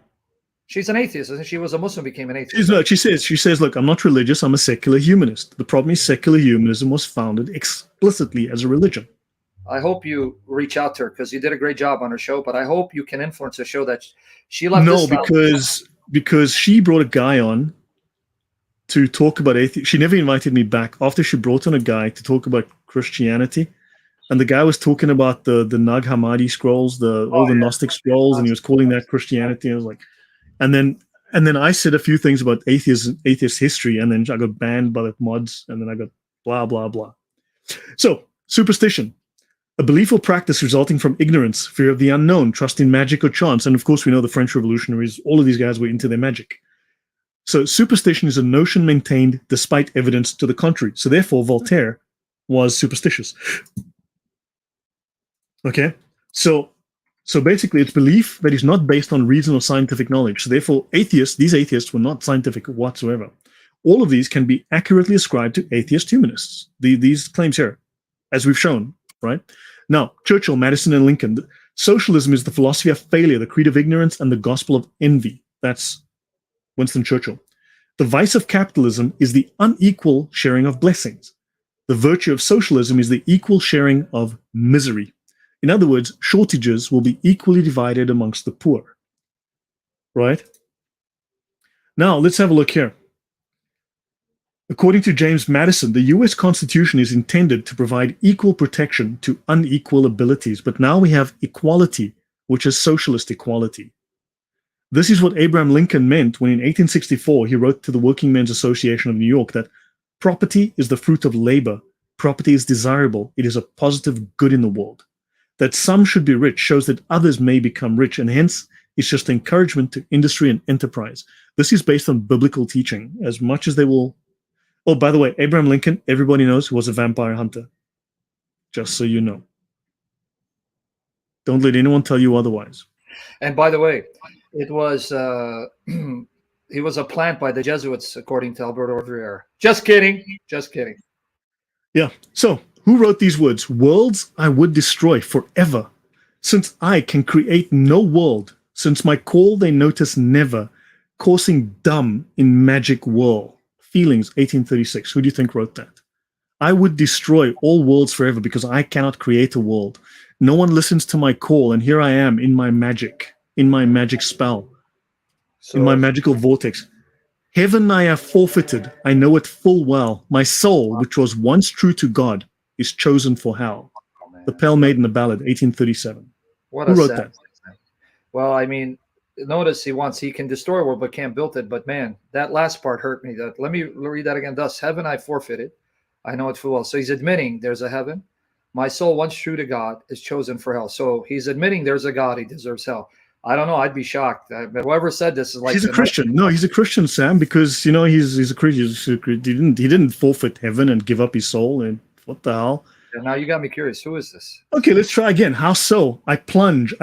She's an atheist. I think she was a Muslim, became an atheist. She says, look, I'm not religious. I'm a secular humanist. The problem is secular humanism was founded explicitly as a religion. I hope you reach out to her, because you did a great job on her show, but I hope you can influence her show that she left. No, because she brought a guy on to talk about atheism. She never invited me back after she brought on a guy to talk about Christianity. and the guy was talking about the Nag Hammadi scrolls, all the Gnostic scrolls, and he was calling that Christianity. I was like, and then I said a few things about atheist history, and then I got banned by the mods, and then I got blah blah blah. So superstition, a belief or practice resulting from ignorance, fear of the unknown, trust in magic or chance, and of course we know the French Revolutionaries. All of these guys were into their magic. So superstition is a notion maintained despite evidence to the contrary. So therefore, Voltaire was superstitious. Okay, so basically, it's belief that is not based on reason or scientific knowledge. So therefore, these atheists were not scientific whatsoever. All of these can be accurately ascribed to atheist humanists. These claims here, as we've shown, right? Now, Churchill, Madison, and Lincoln. Socialism is the philosophy of failure, the creed of ignorance, and the gospel of envy. That's Winston Churchill. The vice of capitalism is the unequal sharing of blessings. The virtue of socialism is the equal sharing of misery. In other words, shortages will be equally divided amongst the poor. Right? Now, let's have a look here. According to James Madison, the US Constitution is intended to provide equal protection to unequal abilities, but now we have equality, which is socialist equality. This is what Abraham Lincoln meant when in 1864 he wrote to the Working Men's Association of New York that property is the fruit of labor, property is desirable, it is a positive good in the world. That some should be rich shows that others may become rich, and hence it's just encouragement to industry and enterprise. This is based on biblical teaching, as much as they will. Oh, by the way, Abraham Lincoln, everybody knows, was a vampire hunter. Just so you know. Don't let anyone tell you otherwise. And by the way, it was he was a plant by the Jesuits, according to Alberto Rivera. Just kidding. Just kidding. Yeah. So, who wrote these words? Worlds I would destroy forever, since I can create no world, since my call they notice never, coursing dumb in magic whirl. Feelings, 1836. Who do you think wrote that? I would destroy all worlds forever because I cannot create a world. No one listens to my call, and here I am in my magic spell, in my magical vortex. Heaven I have forfeited, I know it full well. My soul, which was once true to God, is chosen for hell. The Pale Maiden, the Ballad, 1837. Who wrote that? Well, I mean, notice he can destroy a world but can't build it. But man, that last part hurt me. Let me read that again. Thus, heaven I forfeited, I know it full well. So he's admitting there's a heaven. My soul, once true to God, is chosen for hell. So he's admitting there's a God. He deserves hell. I don't know. I'd be shocked. Whoever said this is like he's a Christian. No, he's a Christian, Sam, because he's a Christian. He didn't forfeit heaven and give up his soul. And what the hell? Yeah, now you got me curious. Who is this? Okay, let's try again. How so? I plunge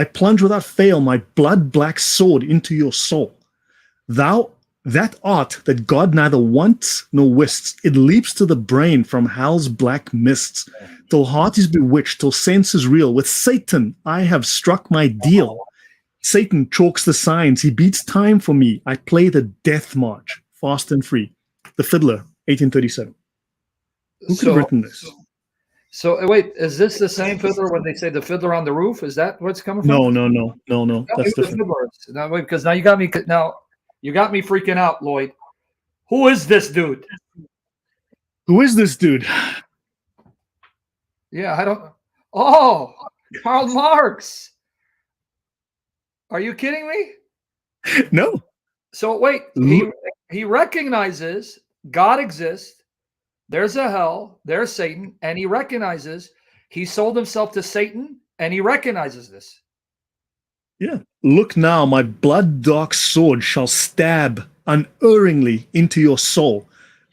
without fail my blood-black sword into your soul. Thou, that art that God neither wants nor wists, it leaps to the brain from hell's black mists, till heart is bewitched, till sense is real. With Satan I have struck my deal. Satan chalks the signs, he beats time for me. I play the death march, fast and free. The Fiddler, 1837. Who could have written this? So wait, is this the same Fiddler when they say the Fiddler on the Roof? Is that where it's coming from? No. That's different. Now, wait, because now you got me freaking out, Lloyd. Who is this dude? Who is this dude? Yeah, I don't. Oh, Karl Marx. Are you kidding me? No. So wait, he recognizes God exists. There's a hell. There's Satan, and he recognizes he sold himself to Satan, and he recognizes this. Yeah. Look now, my blood-dark sword shall stab unerringly into your soul.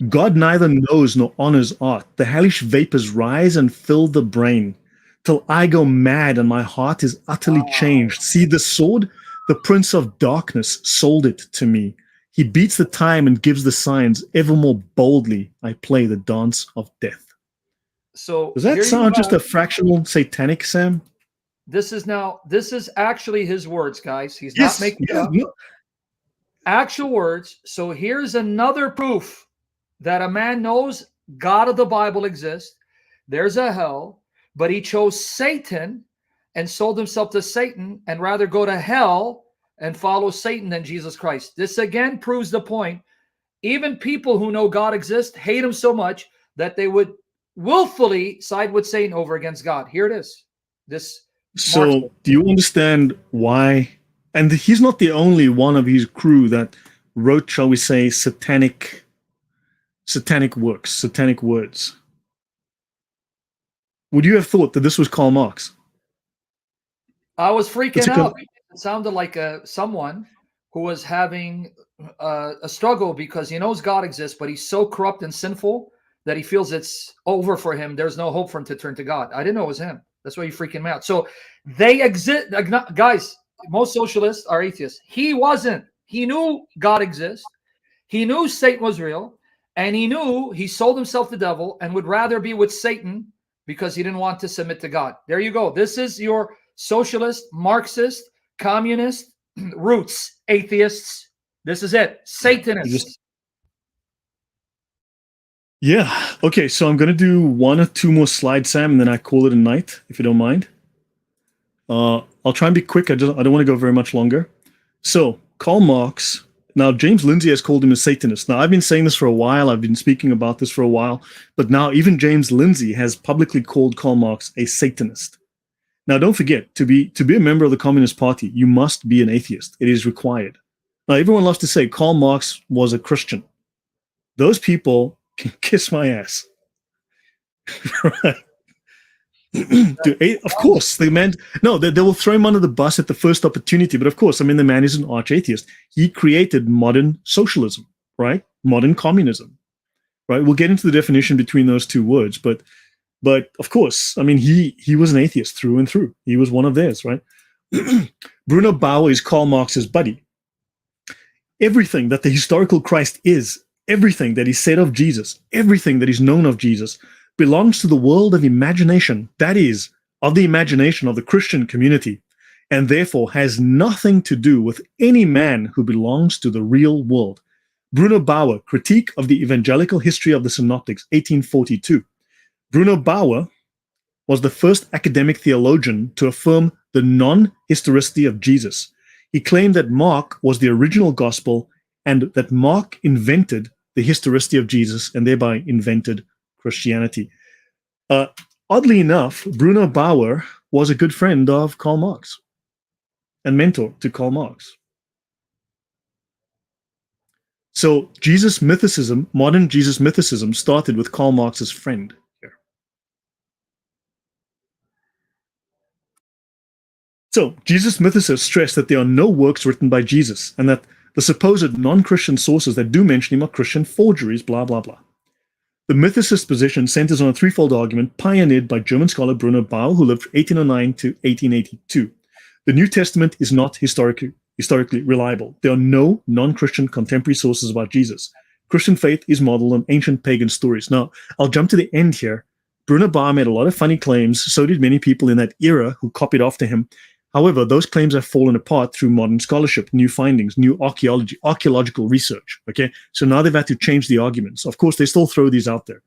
God neither knows nor honors art. The hellish vapors rise and fill the brain, till I go mad and my heart is utterly changed. See the sword? The Prince of Darkness sold it to me. He beats the time and gives the signs. Evermore boldly I play the dance of death. So does that sound just a fractional satanic, Sam? This is actually his words, guys. He's not making it up. Actual words. So here's another proof that a man knows God of the Bible exists. There's a hell, but he chose Satan and sold himself to Satan and rather go to hell and follow Satan than Jesus Christ. This again proves the point. Even people who know God exists hate him so much that they would willfully side with Satan over against God. Here it is. This. So, do you understand why? And he's not the only one of his crew that wrote, shall we say, satanic works, satanic words. Would you have thought that this was Karl Marx? I was freaking out. It sounded like someone who was having a struggle because he knows God exists, but he's so corrupt and sinful that he feels it's over for him. There's no hope for him to turn to God. I didn't know it was him. That's why you're freaking me out. So they exist. Guys, most socialists are atheists. He wasn't. He knew God exists. He knew Satan was real. And he knew he sold himself to the devil and would rather be with Satan because he didn't want to submit to God. There you go. This is your socialist, Marxist, communist roots, atheists. This is it. Satanists. Yeah. Okay. So I'm going to do 1 or 2 more slides, Sam, and then I call it a night, if you don't mind. I'll try and be quick. I don't want to go very much longer. So Karl Marx. Now, James Lindsay has called him a Satanist. Now, I've been saying this for a while. I've been speaking about this for a while. But now even James Lindsay has publicly called Karl Marx a Satanist. Now, don't forget, to be a member of the Communist Party, you must be an atheist. It is required. Now, everyone loves to say Karl Marx was a Christian. Those people can kiss my ass. Right? Of course, they will throw him under the bus at the first opportunity. But of course, I mean, the man is an arch atheist. He created modern socialism, right? Modern communism, right? We'll get into the definition between those two words, but of course, I mean, he was an atheist through and through. He was one of theirs, right? Bruno Bauer is Karl Marx's buddy. Everything that the historical Christ is, everything that is said of Jesus, everything that is known of Jesus, belongs to the world of imagination, that is, of the imagination of the Christian community, and therefore has nothing to do with any man who belongs to the real world. Bruno Bauer, Critique of the Evangelical History of the Synoptics, 1842. Bruno Bauer was the first academic theologian to affirm the non-historicity of Jesus. He claimed that Mark was the original gospel and that Mark invented the historicity of Jesus and thereby invented Christianity. Oddly enough, Bruno Bauer was a good friend of Karl Marx and mentor to Karl Marx. So Jesus mythicism, modern Jesus mythicism, started with Karl Marx's friend here. So Jesus mythicists stress that there are no works written by Jesus and that the supposed non-Christian sources that do mention him are Christian forgeries, blah, blah, blah. The mythicist position centers on a threefold argument pioneered by German scholar Bruno Bauer, who lived 1809 to 1882. The New Testament is not historically reliable. There are no non-Christian contemporary sources about Jesus. Christian faith is modeled on ancient pagan stories. Now, I'll jump to the end here. Bruno Bauer made a lot of funny claims. So did many people in that era who copied after him. However, those claims have fallen apart through modern scholarship, new findings, new archaeological research. Okay, so now they've had to change the arguments. Of course, they still throw these out there.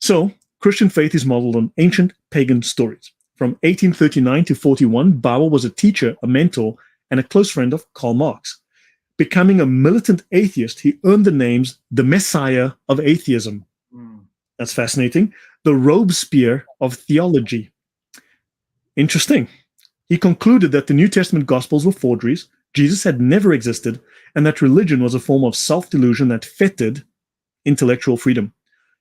So, Christian faith is modeled on ancient pagan stories. From 1839 to 41, Bauer was a teacher, a mentor, and a close friend of Karl Marx. Becoming a militant atheist, he earned the names the Messiah of Atheism. That's fascinating. The Robespierre of Theology. Interesting. He concluded that the New Testament Gospels were forgeries, Jesus had never existed, and that religion was a form of self-delusion that fettered intellectual freedom.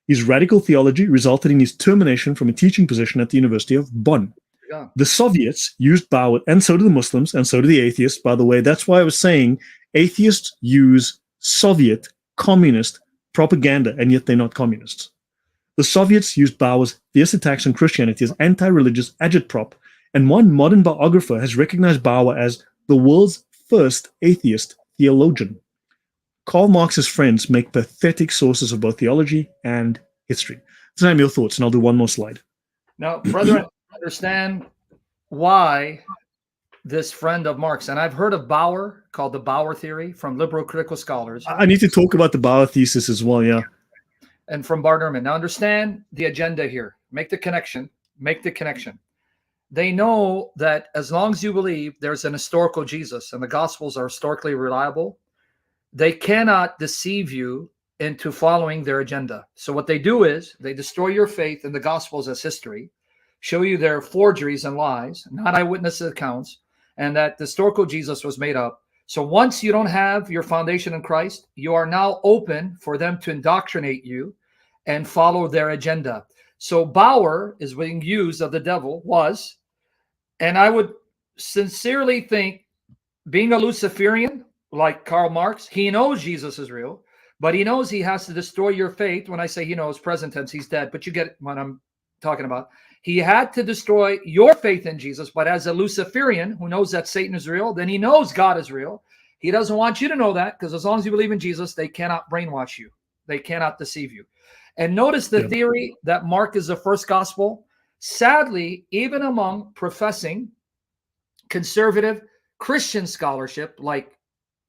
His radical theology resulted in his termination from a teaching position at the University of Bonn. Yeah. The Soviets used Bauer, and so do the Muslims, and so do the atheists. By the way, that's why I was saying atheists use Soviet communist propaganda, and yet they're not communists. The Soviets used Bauer's fierce attacks on Christianity as anti-religious agitprop, and one modern biographer has recognized Bauer as the world's first atheist theologian. Karl Marx's friends make pathetic sources of both theology and history. Sam, your thoughts, and I'll do one more slide. Now, brethren, understand why this friend of Marx, and I've heard of Bauer, called the Bauer theory, from liberal critical scholars. I need to talk about the Bauer thesis as well, yeah. And from Bart Ehrman. Now, understand the agenda here. Make the connection. Make the connection. They know that as long as you believe there's an historical Jesus and the Gospels are historically reliable, they cannot deceive you into following their agenda. So what they do is they destroy your faith in the Gospels as history, show you their forgeries and lies, not eyewitness accounts, and that the historical Jesus was made up. So once you don't have your foundation in Christ, you are now open for them to indoctrinate you and follow their agenda. So Bauer is being used of the devil, was, and I would sincerely think, being a Luciferian like Karl Marx, he knows Jesus is real, but he knows he has to destroy your faith. When I say he knows, present tense, he's dead, but you get what I'm talking about. He had to destroy your faith in Jesus, but as a Luciferian who knows that Satan is real, then he knows God is real. He doesn't want you to know that, because as long as you believe in Jesus, they cannot brainwash you. They cannot deceive you. And notice the theory that Mark is the first gospel. Sadly, even among professing conservative Christian scholarship like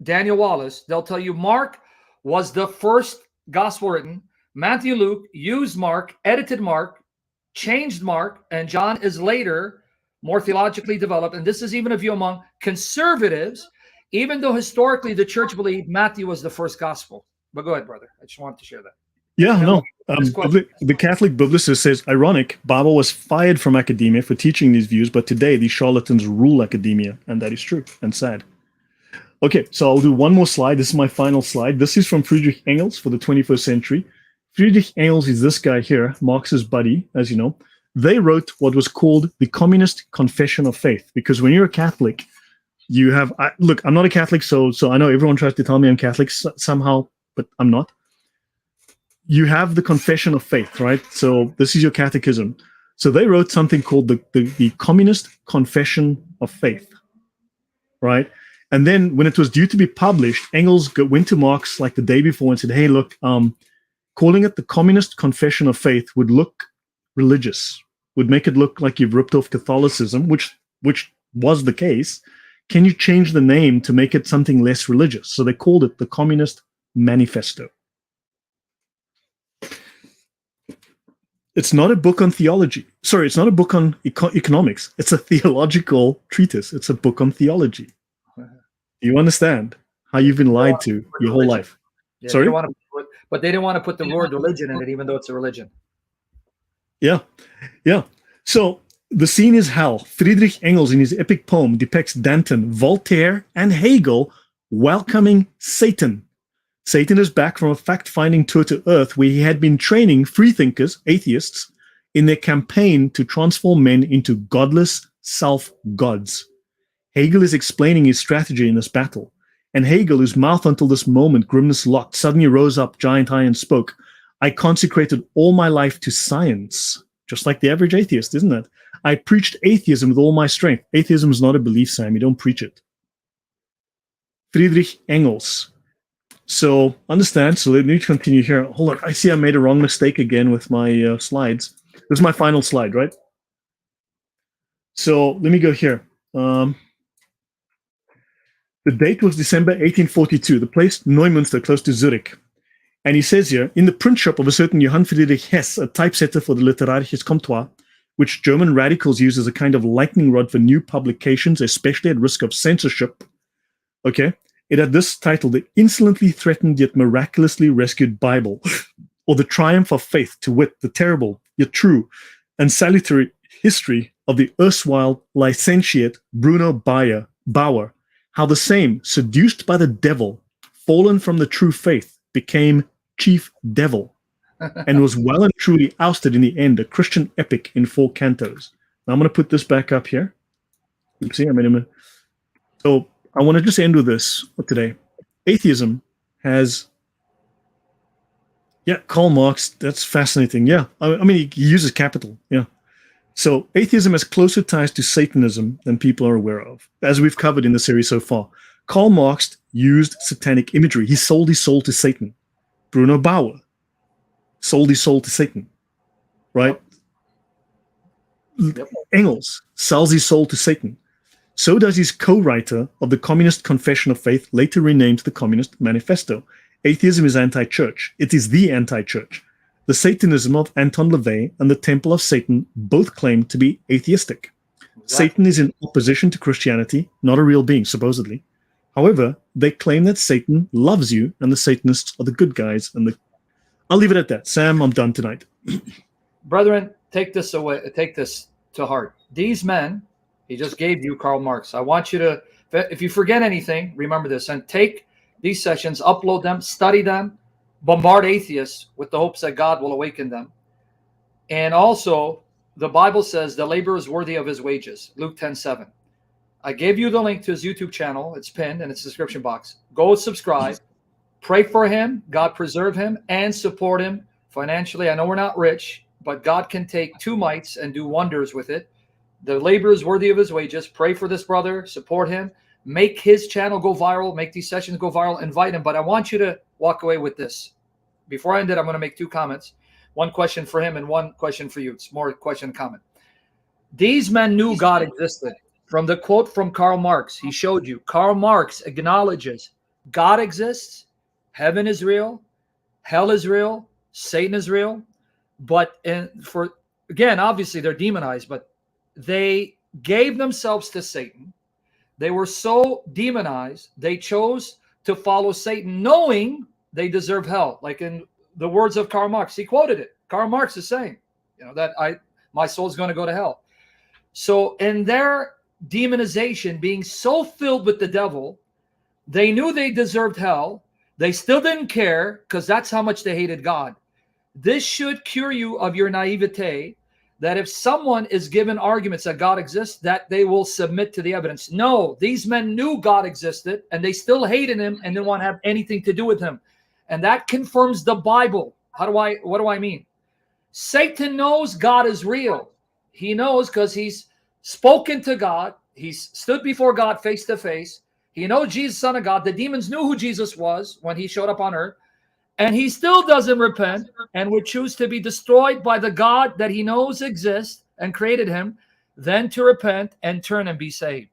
Daniel Wallace, they'll tell you Mark was the first gospel written. Matthew, Luke used Mark, edited Mark, changed Mark, and John is later more theologically developed. And this is even a view among conservatives, even though historically the church believed Matthew was the first gospel. But go ahead, brother. I just wanted to share that. Yeah, no. The Catholic biblicist says, ironic, Baba was fired from academia for teaching these views, but today these charlatans rule academia. And that is true and sad. Okay, so I'll do one more slide. This is my final slide. This is from Friedrich Engels for the 21st century. Friedrich Engels is this guy here, Marx's buddy, as you know. They wrote what was called the Communist Confession of Faith, because when you're a Catholic, you have, look, I'm not a Catholic, so I know everyone tries to tell me I'm Catholic somehow, but I'm not. You have the Confession of Faith, right? So this is your catechism. So they wrote something called the Communist Confession of Faith, right? And then when it was due to be published, Engels went to Marx like the day before and said, hey, look, calling it the Communist Confession of Faith would look religious, would make it look like you've ripped off Catholicism, which was the case. Can you change the name to make it something less religious? So they called it the Communist Manifesto. It's not a book on theology. Sorry, it's not a book on economics. It's a theological treatise. It's a book on theology. Do you understand how you've been lied to your whole life? Yeah, Sorry? But they didn't want to put the word religion in it, even though it's a religion. Yeah. So the scene is hell. Friedrich Engels, in his epic poem, depicts Danton, Voltaire, and Hegel welcoming Satan. Satan is back from a fact-finding tour to Earth where he had been training freethinkers, atheists, in their campaign to transform men into godless self-gods. Hegel is explaining his strategy in this battle, and Hegel, whose mouth until this moment grimness locked, suddenly rose up giant high and spoke, I consecrated all my life to science, just like the average atheist, isn't it? I preached atheism with all my strength. Atheism is not a belief, Sam. You don't preach it. Friedrich Engels. So understand, so let me continue here. Hold on, I see I made a wrong mistake again with my slides. This is my final slide, right? So let me go here. The date was December 1842, the place Neumünster, close to Zurich. And he says here, in the print shop of a certain Johann Friedrich Hess, a typesetter for the Literarisches Comptoir, which German radicals use as a kind of lightning rod for new publications, especially at risk of censorship. Okay, it had this title, The Insolently Threatened Yet Miraculously Rescued Bible, or The Triumph of Faith, to wit, the terrible, yet true, and salutary history of the erstwhile licentiate Bruno Bauer, how the same, seduced by the devil, fallen from the true faith, became chief devil, and was well and truly ousted in the end, a Christian epic in 4 cantos. Now I'm going to put this back up here. See, so I want to just end with this today. Atheism has, Karl Marx, that's fascinating. Yeah, I mean, he uses capital. Yeah. So atheism has closer ties to Satanism than people are aware of, as we've covered in the series so far. Karl Marx used satanic imagery. He sold his soul to Satan. Bruno Bauer sold his soul to Satan, right? Yep. Engels sells his soul to Satan. So does his co-writer of the Communist Confession of Faith, later renamed the Communist Manifesto. Atheism is anti-church. It is the anti-church. The Satanism of Anton LaVey and the Temple of Satan both claim to be atheistic. Exactly. Satan is in opposition to Christianity, not a real being, supposedly. However, they claim that Satan loves you and the Satanists are the good guys. I'll leave it at that. Sam, I'm done tonight. Brethren, take this away. Take this to heart. These men, he just gave you Karl Marx. I want you to, if you forget anything, remember this and take these sessions, upload them, study them, bombard atheists with the hopes that God will awaken them. And also, the Bible says the laborer is worthy of his wages. Luke 10:7. I gave you the link to his YouTube channel. It's pinned in its description box. Go subscribe. Pray for him. God preserve him and support him financially. I know we're not rich, but God can take 2 mites and do wonders with it. The laborer is worthy of his wages. Pray for this brother. Support him. Make his channel go viral. Make these sessions go viral. Invite him. But I want you to walk away with this. Before I end it, I'm going to make 2 comments. One question for him and one question for you. It's more question and comment. These men knew God existed. From the quote from Karl Marx, he showed you. Karl Marx acknowledges God exists, heaven is real, hell is real, Satan is real. But again, obviously they're demonized, but they gave themselves to Satan. They were so demonized, they chose to follow Satan, knowing they deserve hell. Like in the words of Karl Marx, he quoted it. Karl Marx is saying, that my soul's going to go to hell. So in their demonization, being so filled with the devil, they knew they deserved hell. They still didn't care because that's how much they hated God. This should cure you of your naivete that if someone is given arguments that God exists, that they will submit to the evidence. No, these men knew God existed and they still hated him and didn't want to have anything to do with him. And that confirms the Bible. What do I mean? Satan knows God is real. He knows because he's spoken to God. He's stood before God face to face. He knows Jesus, Son of God. The demons knew who Jesus was when he showed up on earth. And he still doesn't repent and would choose to be destroyed by the God that he knows exists and created him, then to repent and turn and be saved.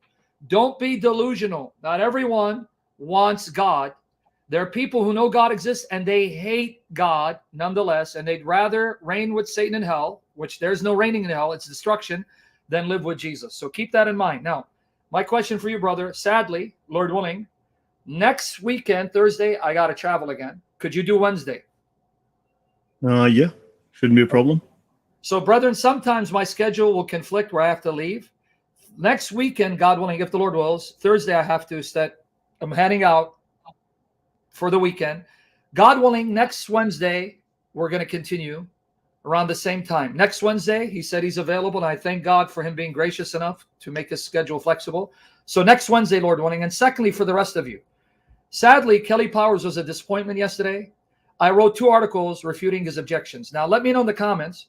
Don't be delusional. Not everyone wants God. There are people who know God exists and they hate God nonetheless, and they'd rather reign with Satan in hell, which there's no reigning in hell, it's destruction, than live with Jesus. So keep that in mind. Now, my question for you, brother, sadly, Lord willing, next weekend, Thursday, I got to travel again. Could you do Wednesday? Yeah, shouldn't be a problem. So, brethren, sometimes my schedule will conflict where I have to leave. Next weekend, God willing, if the Lord wills, Thursday I have to I'm heading out for the weekend. God willing, next Wednesday, we're going to continue around the same time. Next Wednesday, he said he's available, and I thank God for him being gracious enough to make his schedule flexible. So next Wednesday, Lord willing. And secondly, for the rest of you, sadly, Kelly Powers was a disappointment yesterday. I wrote 2 articles refuting his objections. Now, let me know in the comments,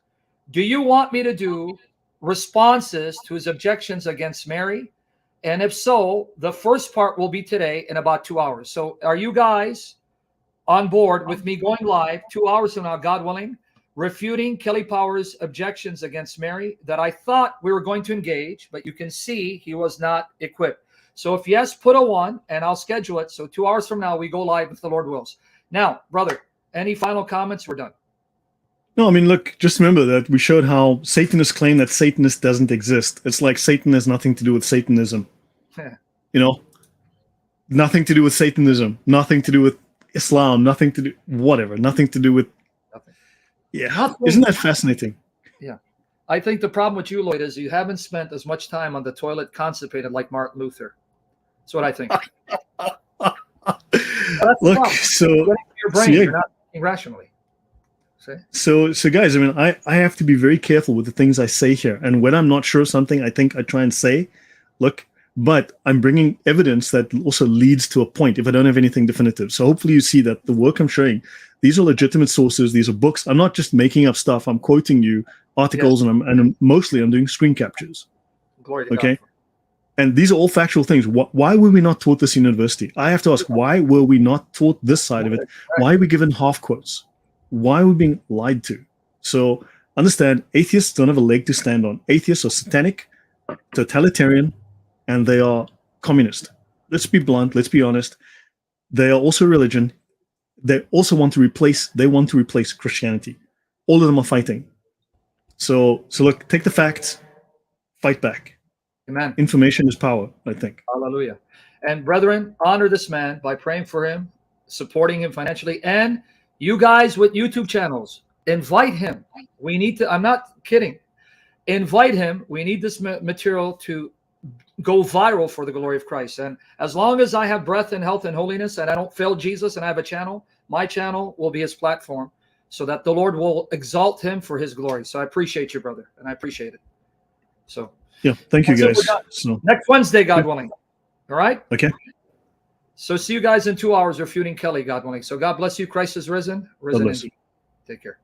do you want me to do responses to his objections against Mary? And if so, the first part will be today in about 2 hours. So are you guys on board with me going live 2 hours from now, God willing, refuting Kelly Powers' objections against Mary that I thought we were going to engage, but you can see he was not equipped. So if yes, put a 1 and I'll schedule it. So 2 hours from now, we go live if the Lord wills. Now, brother, any final comments? We're done. No, I mean, look, just remember that we showed how Satanists claim that Satanist doesn't exist. It's like Satan has nothing to do with Satanism. Nothing to do with Satanism, nothing to do with Islam, nothing to do, whatever, nothing to do with, Nothing. Yeah. Nothing. Isn't that fascinating? Yeah. I think the problem with you, Lloyd, is you haven't spent as much time on the toilet constipated like Martin Luther. That's what I think. Look, so your brain, yeah. you're not thinking rationally. So guys, I mean, I have to be very careful with the things I say here. And when I'm not sure of something, I think I try and say, look, but I'm bringing evidence that also leads to a point if I don't have anything definitive. So hopefully you see that the work I'm showing, these are legitimate sources. These are books. I'm not just making up stuff. I'm quoting you articles, yes. and mostly I'm doing screen captures. Glory to okay. God. And these are all factual things. Why were we not taught this in university? I have to ask, why were we not taught this side of it? Why are we given half quotes? Why are we being lied to? So understand, atheists don't have a leg to stand on. Atheists are satanic, totalitarian, and they are communist. Let's be blunt. Let's be honest. They are also religion. They also want to replace Christianity. All of them are fighting. So look, take the facts, fight back. Amen. Information is power, I think. Hallelujah. And brethren, honor this man by praying for him, supporting him financially. And you guys with YouTube channels, invite him. We need to, I'm not kidding. Invite him. We need this material to go viral for the glory of Christ. And as long as I have breath and health and holiness and I don't fail Jesus and I have a channel, my channel will be his platform so that the Lord will exalt him for his glory. So I appreciate you, brother, and I appreciate it. So yeah, thank you guys. So next Wednesday, God willing. All right? Okay. So see you guys in 2 hours. Refuting Kelly, God willing. So God bless you. Christ is risen. Risen indeed. Take care.